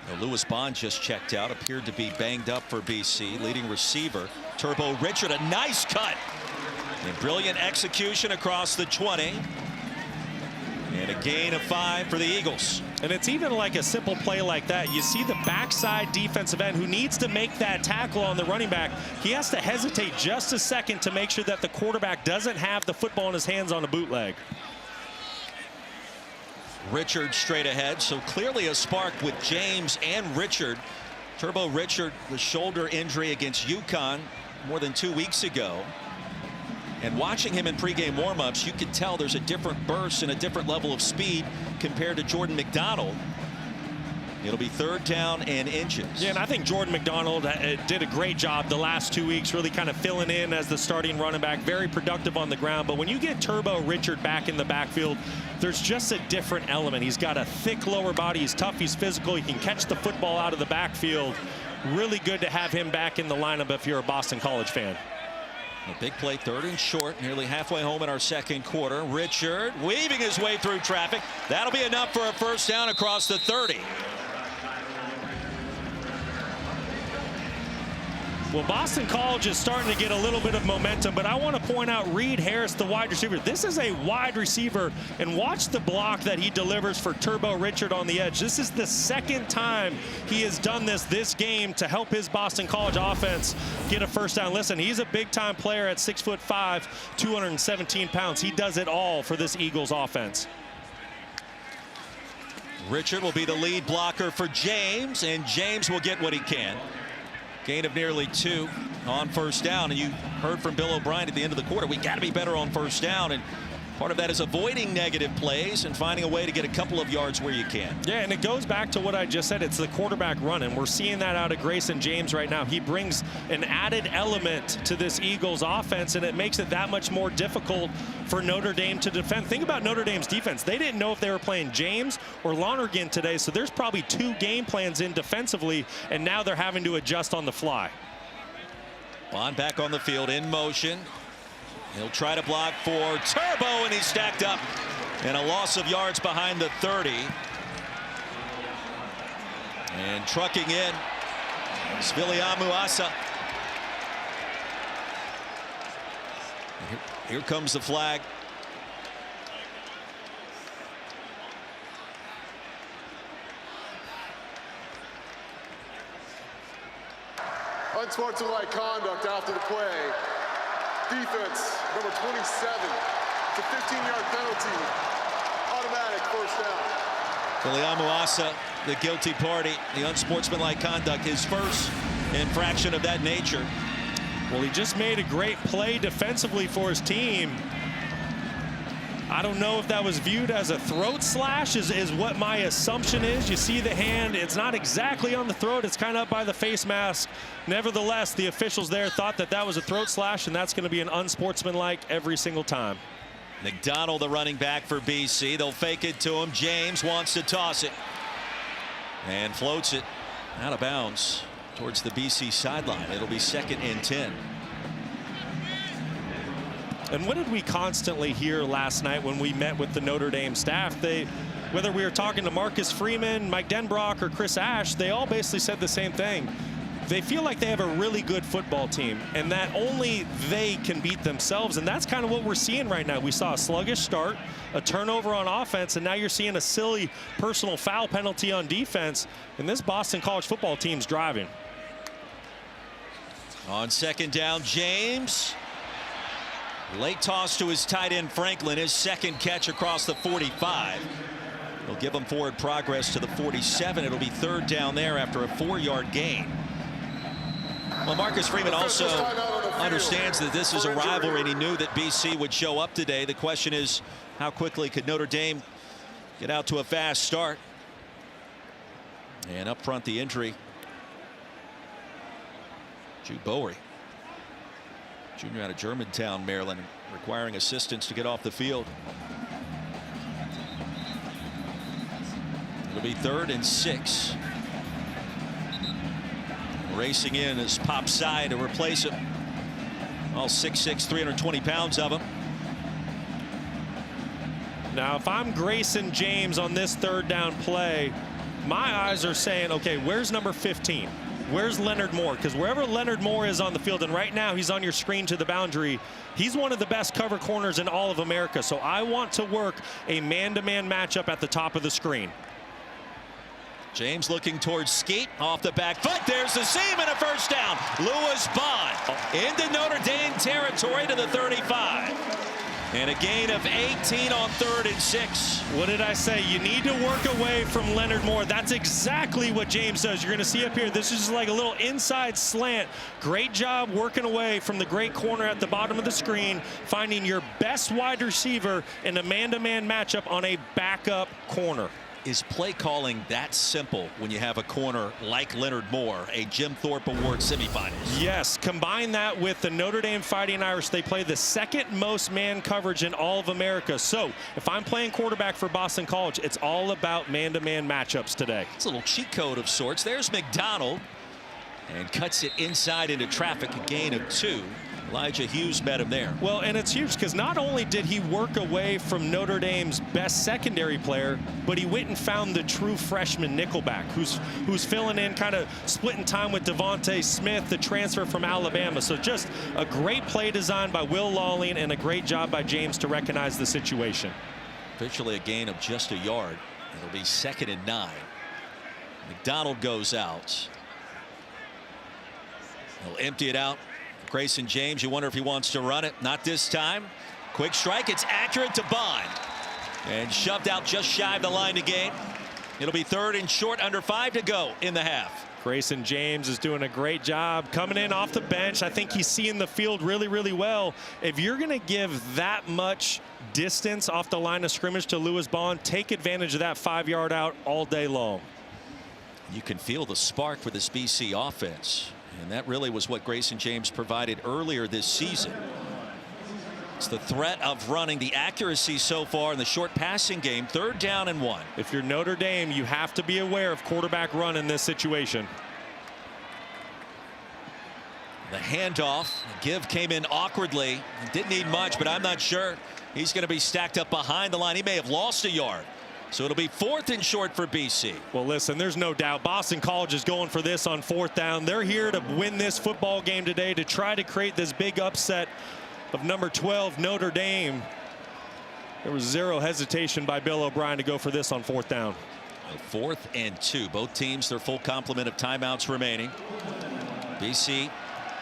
Speaker 2: Now, Lewis Bond just checked out, appeared to be banged up for BC. Leading receiver, Turbo Richard, a nice cut. And brilliant execution across the 20. And a gain of 5 for the Eagles.
Speaker 1: And it's even like a simple play like that. You see the backside defensive end who needs to make that tackle on the running back. He has to hesitate just a second to make sure that the quarterback doesn't have the football in his hands on a bootleg.
Speaker 2: Richard straight ahead, so clearly a spark with James and Richard. Turbo Richard, the shoulder injury against UConn more than 2 weeks ago. And watching him in pregame warmups, you could tell there's a different burst and a different level of speed compared to Jordan McDonald. It'll be third down and inches.
Speaker 1: Yeah, and I think Jordan McDonald did a great job the last 2 weeks, really kind of filling in as the starting running back. Very productive on the ground. But when you get Turbo Richard back in the backfield, there's just a different element. He's got a thick lower body. He's tough. He's physical. He can catch the football out of the backfield. Really good to have him back in the lineup if you're a Boston College fan.
Speaker 2: A big play, third and short, nearly halfway home in our second quarter. Richard weaving his way through traffic. That'll be enough for a first down across the 30.
Speaker 1: Well, Boston College is starting to get a little bit of momentum, but I want to point out Reed Harris, the wide receiver. This is a wide receiver, and watch the block that he delivers for Turbo Richard on the edge. This is the second time he has done this game to help his Boston College offense get a first down. Listen, he's a big-time player at 6'5", 217 pounds. He does it all for this Eagles offense.
Speaker 2: Richard will be the lead blocker for James, and James will get what he can. Gain of nearly 2 on first down. And you heard from Bill O'Brien at the end of the quarter, we got to be better on first down. And part of that is avoiding negative plays and finding a way to get a couple of yards where you can.
Speaker 1: Yeah, and it goes back to what I just said. It's the quarterback run, and we're seeing that out of Grayson James right now. He brings an added element to this Eagles offense, and it makes it that much more difficult for Notre Dame to defend. Think about Notre Dame's defense. They didn't know if they were playing James or Lonergan today, so there's probably 2 game plans in defensively, and now they're having to adjust on the fly.
Speaker 2: Bond back on the field in motion. He'll try to block for Turbo, and he's stacked up. And a loss of yards behind the 30. And trucking in is Viliamu-Asa. Here comes the flag.
Speaker 3: Unsportsmanlike conduct after the play. Defense, number 27. It's a 15-yard penalty. Automatic first down.
Speaker 2: Viliamu-Asa, the guilty party, the unsportsmanlike conduct, his first infraction of that nature.
Speaker 1: Well, he just made a great play defensively for his team. I don't know if that was viewed as a throat slash is what my assumption is. You see the hand, it's not exactly on the throat, it's kind of up by the face mask. Nevertheless, the officials there thought that that was a throat slash, and that's going to be an unsportsmanlike every single time.
Speaker 2: McDonald, the running back for BC. They'll fake it to him. James wants to toss it. And floats it out of bounds towards the BC sideline. It'll be 2nd and 10.
Speaker 1: And what did we constantly hear last night when we met with the Notre Dame staff? Whether we were talking to Marcus Freeman, Mike Denbrock, or Chris Ash, they all basically said the same thing. They feel like they have a really good football team and that only they can beat themselves. And that's kind of what we're seeing right now. We saw a sluggish start, a turnover on offense, and now you're seeing a silly personal foul penalty on defense. And this Boston College football team's driving.
Speaker 2: On 2nd down, James. Late toss to his tight end Franklin, his 2nd catch across the 45. He'll give him forward progress to the 47. It'll be 3rd down there after a 4-yard gain. Well, Marcus Freeman also understands that this is a rivalry, and he knew that BC would show up today. The question is, how quickly could Notre Dame get out to a fast start? And up front, the injury. Jude Bowery, junior out of Germantown, Maryland, requiring assistance to get off the field. It'll be 3rd and 6. Racing in is Pop Side to replace him. All 6'6", 320 pounds of him.
Speaker 1: Now, if I'm Grayson James on this 3rd down play, my eyes are saying, okay, where's number 15? Where's Leonard Moore? Because wherever Leonard Moore is on the field, and right now he's on your screen to the boundary, he's one of the best cover corners in all of America. So I want to work a man-to-man matchup at the top of the screen.
Speaker 2: James looking towards Skeet off the back foot. There's the seam and a 1st down. Lewis Bond into Notre Dame territory to the 35. And a gain of 18 on 3rd and 6.
Speaker 1: What did I say? You need to work away from Leonard Moore. That's exactly what James does. You're going to see up here, this is just like a little inside slant. Great job working away from the great corner at the bottom of the screen, finding your best wide receiver in a man-to-man matchup on a backup corner.
Speaker 2: Is play calling that simple when you have a corner like Leonard Moore, a Jim Thorpe Award semifinalist?
Speaker 1: Yes, combine that with the Notre Dame Fighting Irish. They play the 2nd most man coverage in all of America. So if I'm playing quarterback for Boston College, it's all about man-to-man matchups today.
Speaker 2: It's a little cheat code of sorts. There's McDonald and cuts it inside into traffic, a gain of 2. Elijah Hughes met him there.
Speaker 1: Well, and it's huge because not only did he work away from Notre Dame's best secondary player, but he went and found the true freshman nickelback who's filling in, kind of splitting time with Devontae Smith, the transfer from Alabama. So just a great play design by Will Lawling and a great job by James to recognize the situation.
Speaker 2: Officially a gain of just a yard. It'll be 2nd and 9. McDonald goes out. He'll empty it out. Grayson James, you wonder if he wants to run it. Not this time. Quick strike. It's accurate to Bond. And shoved out just shy of the line to gain. It'll be 3rd and short, under 5 to go in the half.
Speaker 1: Grayson James is doing a great job coming in off the bench. I think he's seeing the field really, really well. If you're going to give that much distance off the line of scrimmage to Lewis Bond, take advantage of that 5-yard out all day long.
Speaker 2: You can feel the spark for this BC offense. And that really was what Grayson James provided earlier this season. It's the threat of running, the accuracy so far in the short passing game. 3rd down and 1.
Speaker 1: If you're Notre Dame, you have to be aware of quarterback run in this situation.
Speaker 2: The handoff, the give came in awkwardly. Didn't need much, but I'm not sure he's going to be stacked up behind the line. He may have lost a yard. So it'll be 4th and short for BC.
Speaker 1: Well, listen, there's no doubt Boston College is going for this on 4th down. They're here to win this football game today, to try to create this big upset of number 12 Notre Dame. There was zero hesitation by Bill O'Brien to go for this on 4th down.
Speaker 2: 4th and 2. Both teams their full complement of timeouts remaining. BC.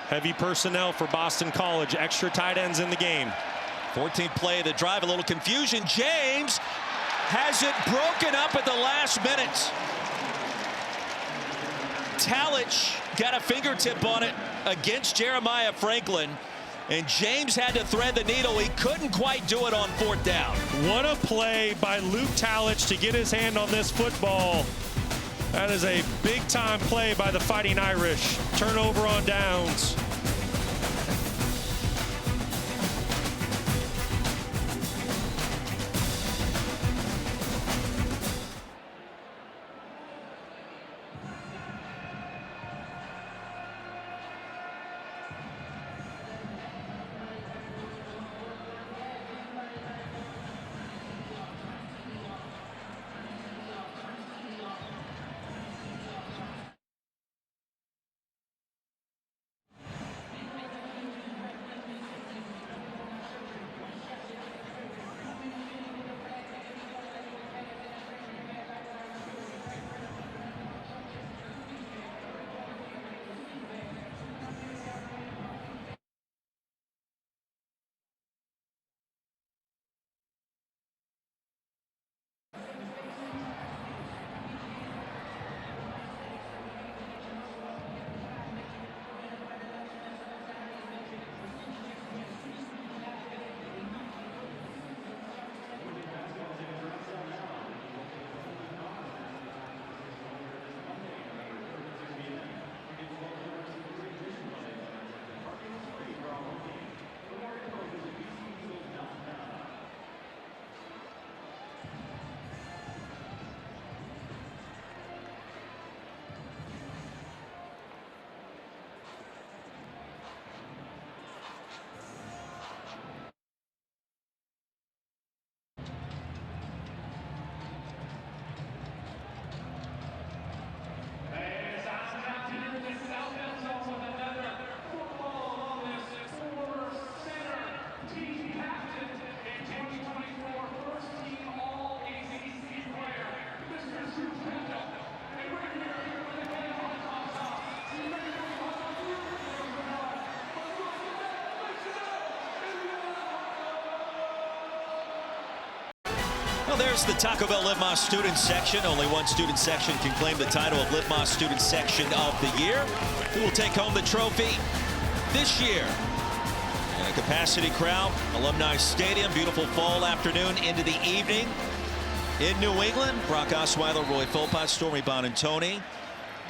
Speaker 1: Heavy personnel for Boston College. Extra tight ends in the game.
Speaker 2: 14th play of the drive. A little confusion. James has it broken up at the last minute. Talich got a fingertip on it against Jeremiah Franklin, and James had to thread the needle. He couldn't quite do it on 4th down.
Speaker 1: What a play by Luke Talich to get his hand on this football. That is a big-time play by the Fighting Irish. Turnover on downs.
Speaker 2: there's the Taco Bell Live Más student section. Only one student section can claim the title of Live Más student section of the year. Who will take home the trophy this year? In a capacity crowd, Alumni Stadium, beautiful fall afternoon into the evening in New England. Brock Osweiler, Roy Philpott, Stormy Bonantoni.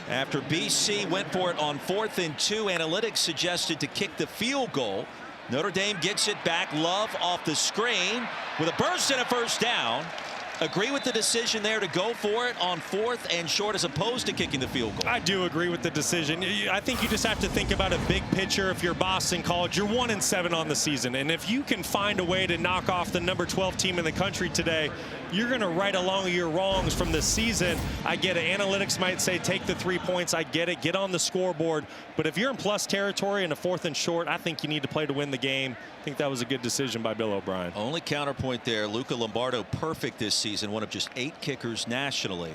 Speaker 2: After BC went for it on 4th and 2, analytics suggested to kick the field goal. Notre Dame gets it back. Love off the screen with a burst and a first down. Agree with the decision there to go for it on 4th and short as opposed to kicking the field goal.
Speaker 1: I do agree with the decision. I think you just have to think about a big picture. If you're Boston College, you're 1-7 on the season. And if you can find a way to knock off the number 12 team in the country today, you're going to right along your wrongs from the season. I get it. Analytics might say take the 3 points. I get it. Get on the scoreboard. But if you're in plus territory in a 4th and short, I think you need to play to win the game. I think that was a good decision by Bill O'Brien.
Speaker 2: Only counterpoint there, Luca Lombardo perfect this season, one of just 8 kickers nationally.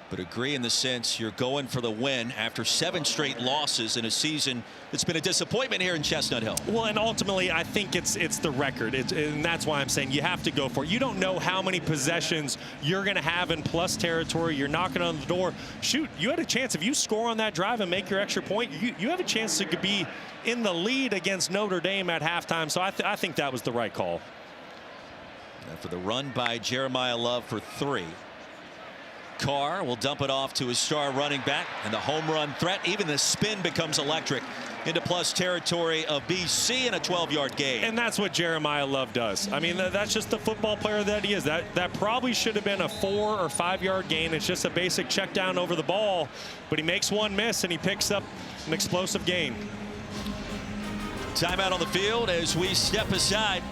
Speaker 2: But agree in the sense you're going for the win after 7 straight losses in a season that's been a disappointment here in Chestnut Hill.
Speaker 1: Well, and ultimately I think it's the record, and that's why I'm saying you have to go for it. You don't know how many possessions you're going to have in plus territory. You're knocking on the door. Shoot, you had a chance if you score on that drive and make your extra point, you have a chance to be in the lead against Notre Dame at halftime. So I think that was the right call.
Speaker 2: And for the run by Jeremiyah Love for 3. Carr will dump it off to his star running back, and the home run threat, even the spin, becomes electric into plus territory of BC in a 12-yard gain.
Speaker 1: And that's what Jeremiyah Love does. I mean, that's just the football player that he is. That probably should have been a 4 or 5-yard gain. It's just a basic check down over the ball, but he makes one miss and he picks up an explosive gain.
Speaker 2: Timeout on the field as we step aside.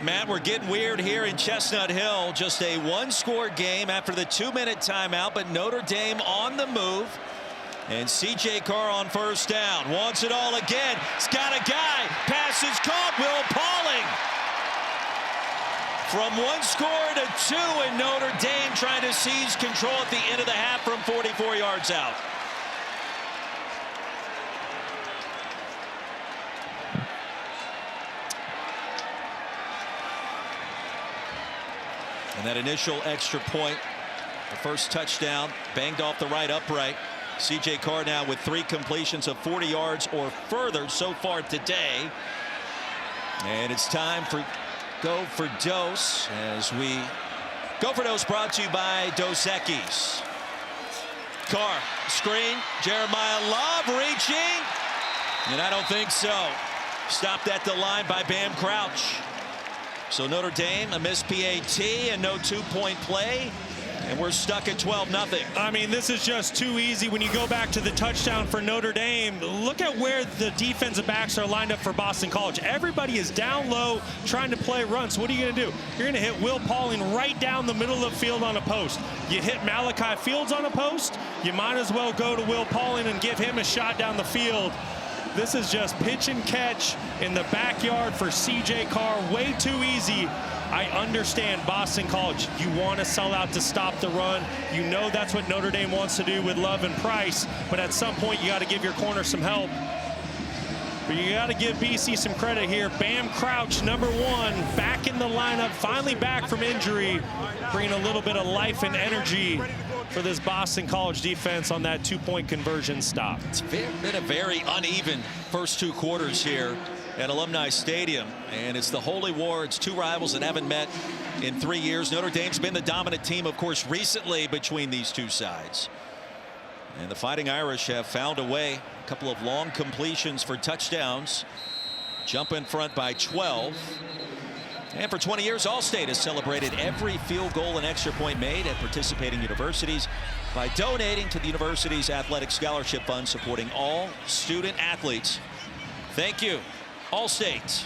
Speaker 2: Matt, we're getting weird here in Chestnut Hill. Just a one-score game after the 2-minute timeout, but Notre Dame on the move. And C.J. Carr on first down. Wants it all again. He's got a guy. Pass is caught. Will Pauling. From one score to two, and Notre Dame trying to seize control at the end of the half from 44 yards out. And that initial extra point, the first touchdown, banged off the right upright. C.J. Carr now with 3 completions of 40 yards or further so far today. And it's time for Go for Dose as we Go for Dose brought to you by Dos Equis. Carr, screen, Jeremiyah Love reaching, and I don't think so. Stopped at the line by Bam Crouch. So Notre Dame, a missed PAT and no 2-point play, and we're stuck at 12-0.
Speaker 1: I mean, this is just too easy. When you go back to the touchdown for Notre Dame, look at where the defensive backs are lined up for Boston College. Everybody is down low trying to play runs. What are you going to do? You're going to hit Will Pauling right down the middle of the field on a post. You hit Malachi Fields on a post, you might as well go to Will Pauling and give him a shot down the field. This is just pitch and catch in the backyard for C.J. Carr. Way too easy. I understand Boston College. You want to sell out to stop the run. You know that's what Notre Dame wants to do with Love and Price. But at some point, you got to give your corner some help. But you got to give BC some credit here. Bam Crouch, #1, back in the lineup, finally back from injury, bringing a little bit of life and energy for this Boston College defense on that 2-point conversion stop.
Speaker 2: It's been a very uneven first 2 quarters here at Alumni Stadium, and it's the Holy War. It's 2 rivals that haven't met in 3 years. Notre Dame's been the dominant team, of course, recently between these 2 sides. And the Fighting Irish have found a way. A couple of long completions for touchdowns. Jump in front by 12. And for 20 years, Allstate has celebrated every field goal and extra point made at participating universities by donating to the university's athletic scholarship fund, supporting all student athletes. Thank you, Allstate.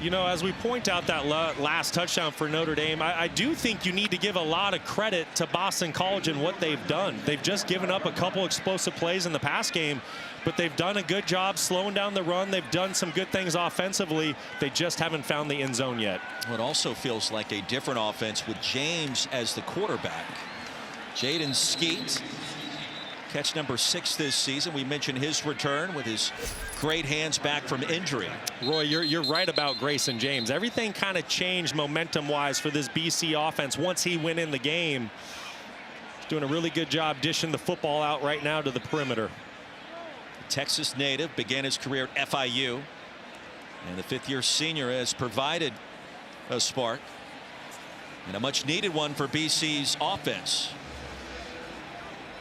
Speaker 1: You know, as we point out that last touchdown for Notre Dame, I do think you need to give a lot of credit to Boston College and what they've done. They've just given up a couple explosive plays in the pass game, but they've done a good job slowing down the run. They've done some good things offensively. They just haven't found the end zone yet.
Speaker 2: Well, it also feels like a different offense with James as the quarterback. Jaden Skeet, catch #6 this season. We mentioned his return with his great hands back from injury.
Speaker 1: Roy, you're right about Grayson James. Everything kind of changed momentum-wise for this BC offense once he went in the game. He's doing a really good job dishing the football out right now to the perimeter.
Speaker 2: Texas native, began his career at FIU, and the 5th-year senior has provided a spark, and a much-needed one for BC's offense.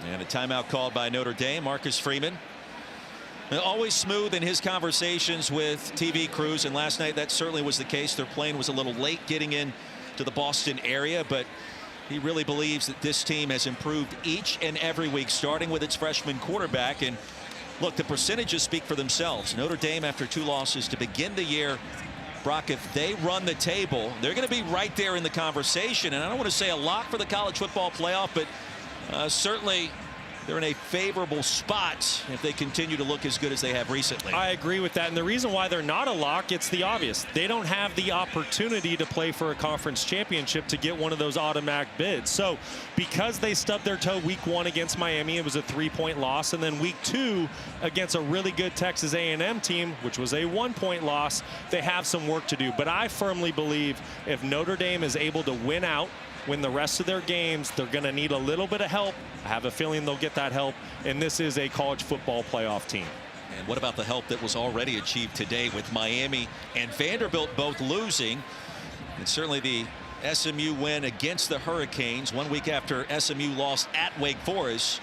Speaker 2: And a timeout called by Notre Dame. Marcus Freeman, always smooth in his conversations with TV crews, and last night that certainly was the case. Their plane was a little late getting in to the Boston area, but he really believes that this team has improved each and every week, starting with its freshman quarterback. And look, the percentages speak for themselves. Notre Dame, after 2 losses to begin the year, Brock, if they run the table, they're going to be right there in the conversation. And I don't want to say a lock for the college football playoff, but certainly they're in a favorable spot if they continue to look as good as they have recently.
Speaker 1: I agree with that, and the reason why they're not a lock, it's the obvious. They don't have the opportunity to play for a conference championship to get one of those automatic bids. So because they stubbed their toe week 1 against Miami, it was a 3-point loss, and then week 2 against a really good Texas A&M team, which was a 1-point loss, they have some work to do. But I firmly believe if Notre Dame is able to win the rest of their games, they're going to need a little bit of help. I have a feeling they'll get that help, and this is a college football playoff team.
Speaker 2: And what about the help that was already achieved today with Miami and Vanderbilt both losing? And certainly the SMU win against the Hurricanes 1 week after SMU lost at Wake Forest.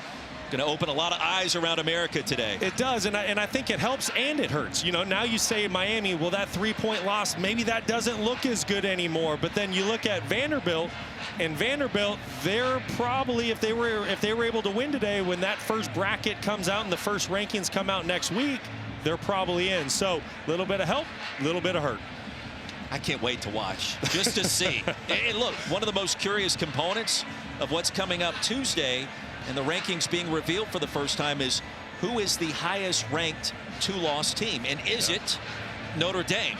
Speaker 2: Going to open a lot of eyes around America today.
Speaker 1: It does, and I think it helps and it hurts. You know, now you say Miami, well, that 3-point loss, maybe that doesn't look as good anymore. But then you look at Vanderbilt, and Vanderbilt, they're probably, if they were able to win today, when that first bracket comes out and the first rankings come out next week, they're probably in. So a little bit of help, a little bit of hurt.
Speaker 2: I can't wait to watch just to see. And look, one of the most curious components of what's coming up Tuesday and the rankings being revealed for the first time is who is the highest ranked 2-loss team, and is it Notre Dame?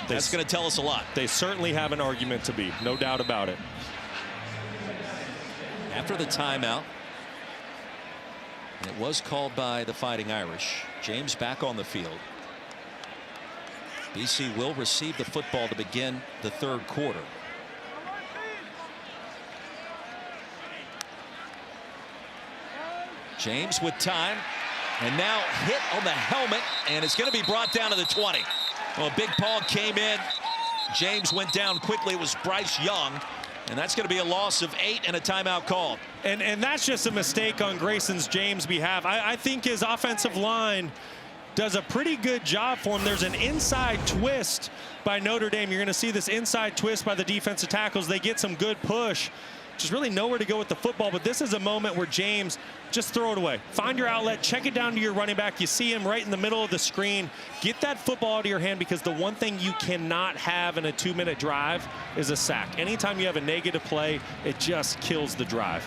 Speaker 2: That's going to tell us a lot.
Speaker 1: They certainly have an argument to be, no doubt about it.
Speaker 2: After the timeout, and it was called by the Fighting Irish. James back on the field. BC will receive the football to begin the third quarter. James with time, and now hit on the helmet, and it's going to be brought down to the 20. Well, Big Paul came in. James went down quickly. It was Bryce Young. And that's going to be a loss of 8 and a timeout called.
Speaker 1: And that's just a mistake on Grayson James' behalf. I think his offensive line does a pretty good job for him. There's an inside twist by Notre Dame. You're going to see this inside twist by the defensive tackles. They get some good push. Just really nowhere to go with the football. But this is a moment where James, just throw it away. Find your outlet, check it down to your running back. You see him right in the middle of the screen. Get that football out of your hand, because the one thing you cannot have in a 2-minute drive is a sack. Anytime you have a negative play, it just kills the drive.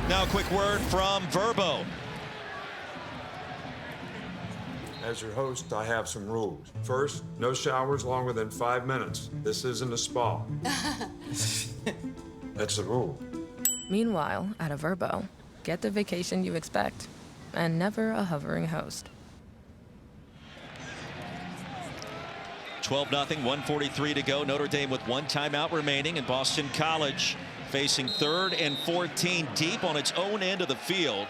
Speaker 2: Now a quick word from Verbo.
Speaker 6: As your host, I have some rules. First, no showers longer than 5 minutes. This isn't a spa. That's the rule.
Speaker 7: Meanwhile, at a Verbo, get the vacation you expect, and never a hovering host.
Speaker 2: 12-0, 1:43 to go. Notre Dame with 1 timeout remaining, and Boston College facing 3rd and 14 deep on its own end of the field.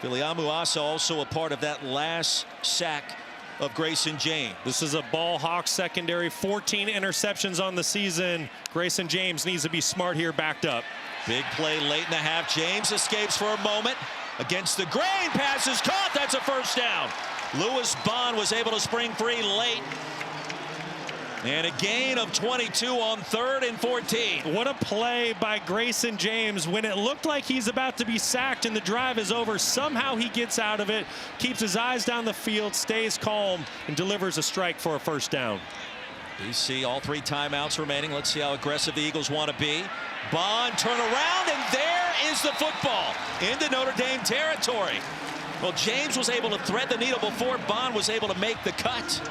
Speaker 2: Filiamu-Asa also a part of that last sack of Grayson James.
Speaker 1: This is a ball hawk secondary, 14 interceptions on the season. Grayson James needs to be smart here, backed up.
Speaker 2: Big play late in the half. James escapes for a moment against the grain. Pass is caught. That's a first down. Lewis Bond was able to spring free late. And a gain of 22 on 3rd and 14.
Speaker 1: What a play by Grayson James. When it looked like he's about to be sacked and the drive is over, somehow he gets out of it, keeps his eyes down the field, stays calm, and delivers a strike for a first down.
Speaker 2: BC, all 3 timeouts remaining. Let's see how aggressive the Eagles want to be. Bond, turn around, and there is the football into Notre Dame territory. Well, James was able to thread the needle before Bond was able to make the cut.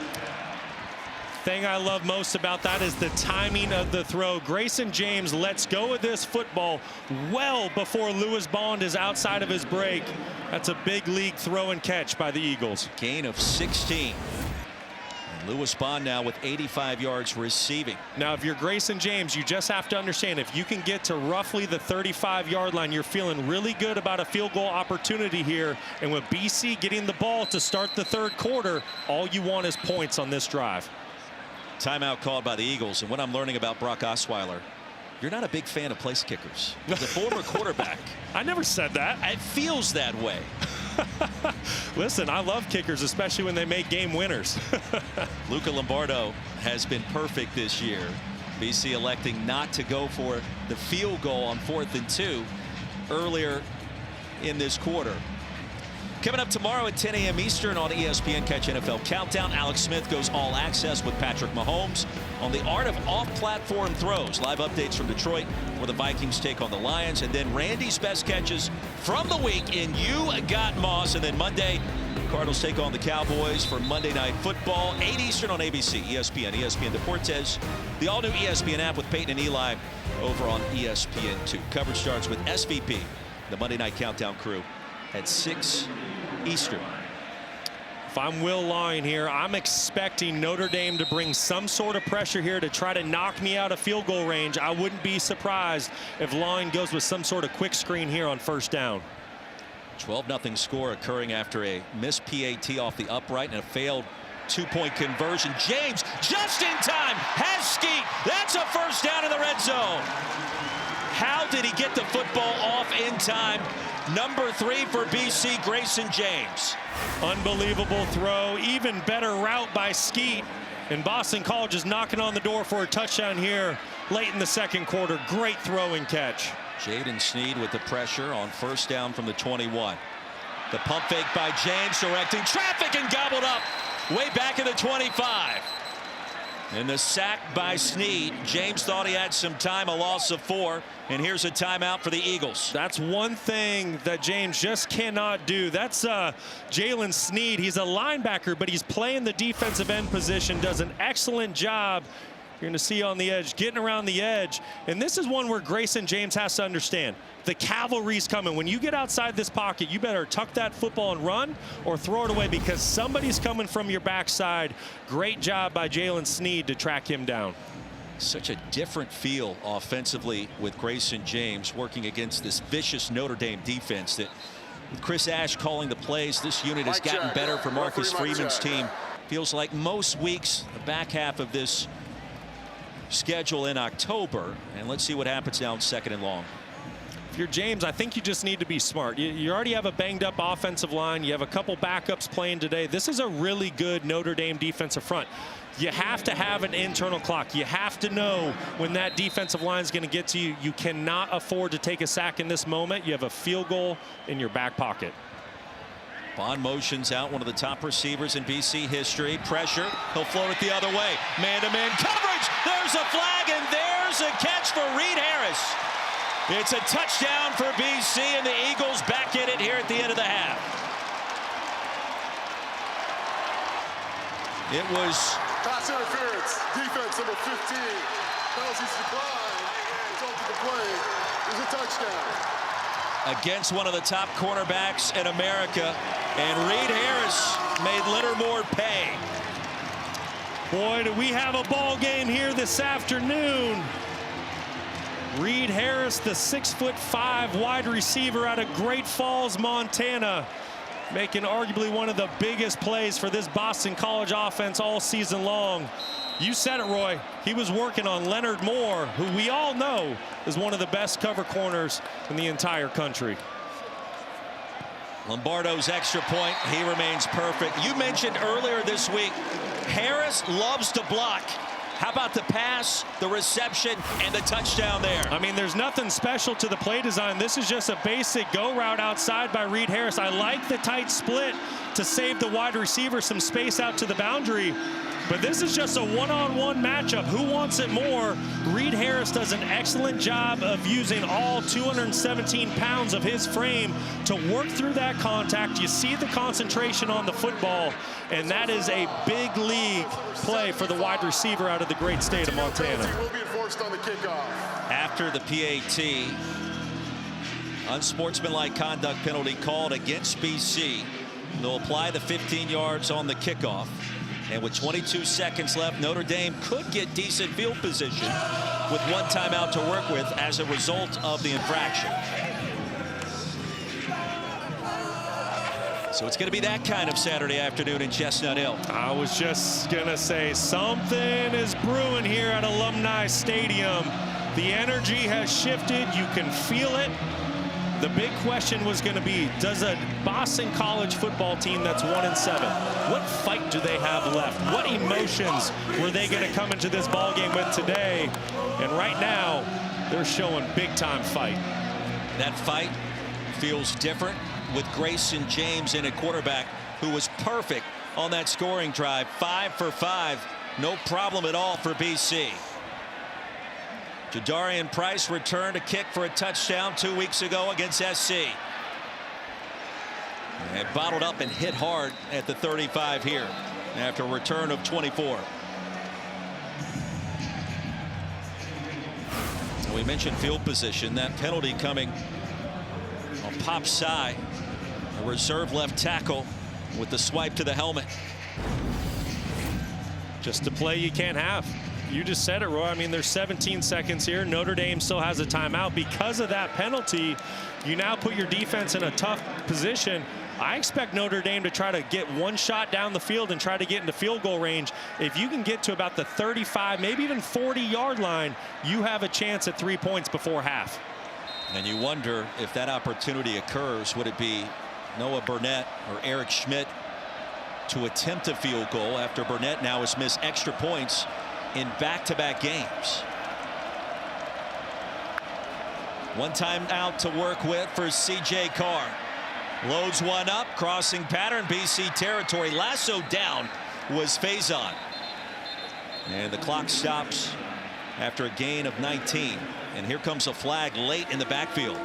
Speaker 1: Thing I love most about that is the timing of the throw. Grayson James lets go of this football well before Lewis Bond is outside of his break. That's a big league throw and catch by the Eagles.
Speaker 2: Gain of 16. And Lewis Bond now with 85 yards receiving.
Speaker 1: Now, if you're Grayson James, you just have to understand, if you can get to roughly the 35-yard line, you're feeling really good about a field goal opportunity here. And with BC getting the ball to start the third quarter, all you want is points on this drive.
Speaker 2: Timeout called by the Eagles. And what I'm learning about Brock Osweiler, you're not a big fan of place kickers. The former quarterback.
Speaker 1: I never said that.
Speaker 2: It feels that way.
Speaker 1: Listen, I love kickers, especially when they make game winners.
Speaker 2: Luca Lombardo has been perfect this year. BC electing not to go for the field goal on 4th and 2 earlier in this quarter. Coming up tomorrow at 10 a.m. Eastern on ESPN, catch NFL Countdown. Alex Smith goes all access with Patrick Mahomes on the art of off-platform throws. Live updates from Detroit, where the Vikings take on the Lions. And then Randy's best catches from the week in You Got Moss. And then Monday, Cardinals take on the Cowboys for Monday Night Football, 8 Eastern on ABC, ESPN, ESPN Deportes, the all-new ESPN app with Peyton and Eli over on ESPN2. Coverage starts with SVP, the Monday Night Countdown crew, at 6 Eastern.
Speaker 1: If I'm Will Line here, I'm expecting Notre Dame to bring some sort of pressure here to try to knock me out of field goal range. I wouldn't be surprised if Line goes with some sort of quick screen here on first down.
Speaker 2: 12-0 score occurring after a missed PAT off the upright and a failed 2-point conversion. James just in time has Skeet. That's a first down in the red zone. How did he get the football off in time? Number 3 for BC, Grayson James.
Speaker 1: Unbelievable throw. Even better route by Skeet. And Boston College is knocking on the door for a touchdown here late in the second quarter. Great throw and catch.
Speaker 2: Jaden Sneed with the pressure on first down from the 21. The pump fake by James, directing traffic and gobbled up way back in the 25. And the sack by Snead. James thought he had some time, a loss of 4. And here's a timeout for the Eagles.
Speaker 1: That's one thing that James just cannot do. That's Jalen Snead. He's a linebacker, but he's playing the defensive end position, does an excellent job. You're going to see on the edge, getting around the edge. And this is one where Grayson James has to understand. The cavalry's coming. When you get outside this pocket, you better tuck that football and run or throw it away because somebody's coming from your backside. Great job by Jalen Snead to track him down.
Speaker 2: Such a different feel offensively with Grayson James working against this vicious Notre Dame defense that with Chris Ash calling the plays, this unit has gotten better for Marcus Freeman's team. Feels like most weeks, the back half of this schedule in October. And let's see what happens now in 2nd and long.
Speaker 1: If you're James, I think you just need to be smart. You already have a banged up offensive line. You have a couple backups playing today. This is a really good Notre Dame defensive front. You have to have an internal clock. You have to know when that defensive line is going to get to you. You cannot afford to take a sack in this moment. You have a field goal in your back pocket.
Speaker 2: Bond motions out one of the top receivers in BC history. Pressure. He'll float it the other way. Man-to-man coverage. There's a flag, and there's a catch for Reed Harris. It's a touchdown for BC, and the Eagles back in it here at the end of the half. It was
Speaker 3: pass interference. Defense number 15. Penalties decline. Result of the play is a touchdown.
Speaker 2: Against one of the top cornerbacks in America, and Reed Harris made Leonard Moore pay.
Speaker 1: Boy, do we have a ball game here this afternoon. Reed Harris, the 6'5" wide receiver out of Great Falls, Montana, making arguably one of the biggest plays for this Boston College offense all season long. You said it, Roy. He was working on Leonard Moore, who we all know is one of the best cover corners in the entire country.
Speaker 2: Lombardo's extra point. He remains perfect. You mentioned earlier this week, Harris loves to block. How about the pass, the reception, and the touchdown there?
Speaker 1: I mean, there's nothing special to the play design. This is just a basic go route outside by Reed Harris. I like the tight split to save the wide receiver some space out to the boundary. But this is just a one-on-one matchup. Who wants it more? Reed Harris does an excellent job of using all 217 pounds of his frame to work through that contact. You see the concentration on the football, and that is a big league play for the wide receiver out of the great state of Montana.
Speaker 3: Will be enforced on the kickoff.
Speaker 2: After the PAT, unsportsmanlike conduct penalty called against BC. They'll apply the 15 yards on the kickoff. And with 22 seconds left, Notre Dame could get decent field position with one timeout to work with as a result of the infraction. So it's going to be that kind of Saturday afternoon in Chestnut Hill.
Speaker 1: I was just going to say something is brewing here at Alumni Stadium. The energy has shifted. You can feel it. The big question was going to be, does a Boston College football team that's 1-7, what fight do they have left? What emotions were they going to come into this ball game with today? And right now, they're showing big-time fight.
Speaker 2: That fight feels different with Grayson James in at quarterback, who was perfect on that scoring drive. 5 for 5, no problem at all for BC. Jadarian Price returned a kick for a touchdown 2 weeks ago against SC. And bottled up and hit hard at the 35 here after a return of 24. We mentioned field position. That penalty coming on Pop Sy, a reserve left tackle, with the swipe to the helmet.
Speaker 1: Just a play you can't have. You just said it, Roy. I mean, there's 17 seconds here. Notre Dame still has a timeout. Because of that penalty, you now put your defense in a tough position. I expect Notre Dame to try to get one shot down the field and try to get into field goal range. If you can get to about the 35, maybe even 40-yard line, you have a chance at 3 points before half.
Speaker 2: And you wonder if that opportunity occurs, would it be Noah Burnett or Eric Schmidt to attempt a field goal after Burnett now has missed extra points in back-to-back games. One time out to work with for C.J. Carr. Loads one up, crossing pattern, BC territory. Lasso down was Faison. And the clock stops after a gain of 19. And here comes a flag late in the backfield.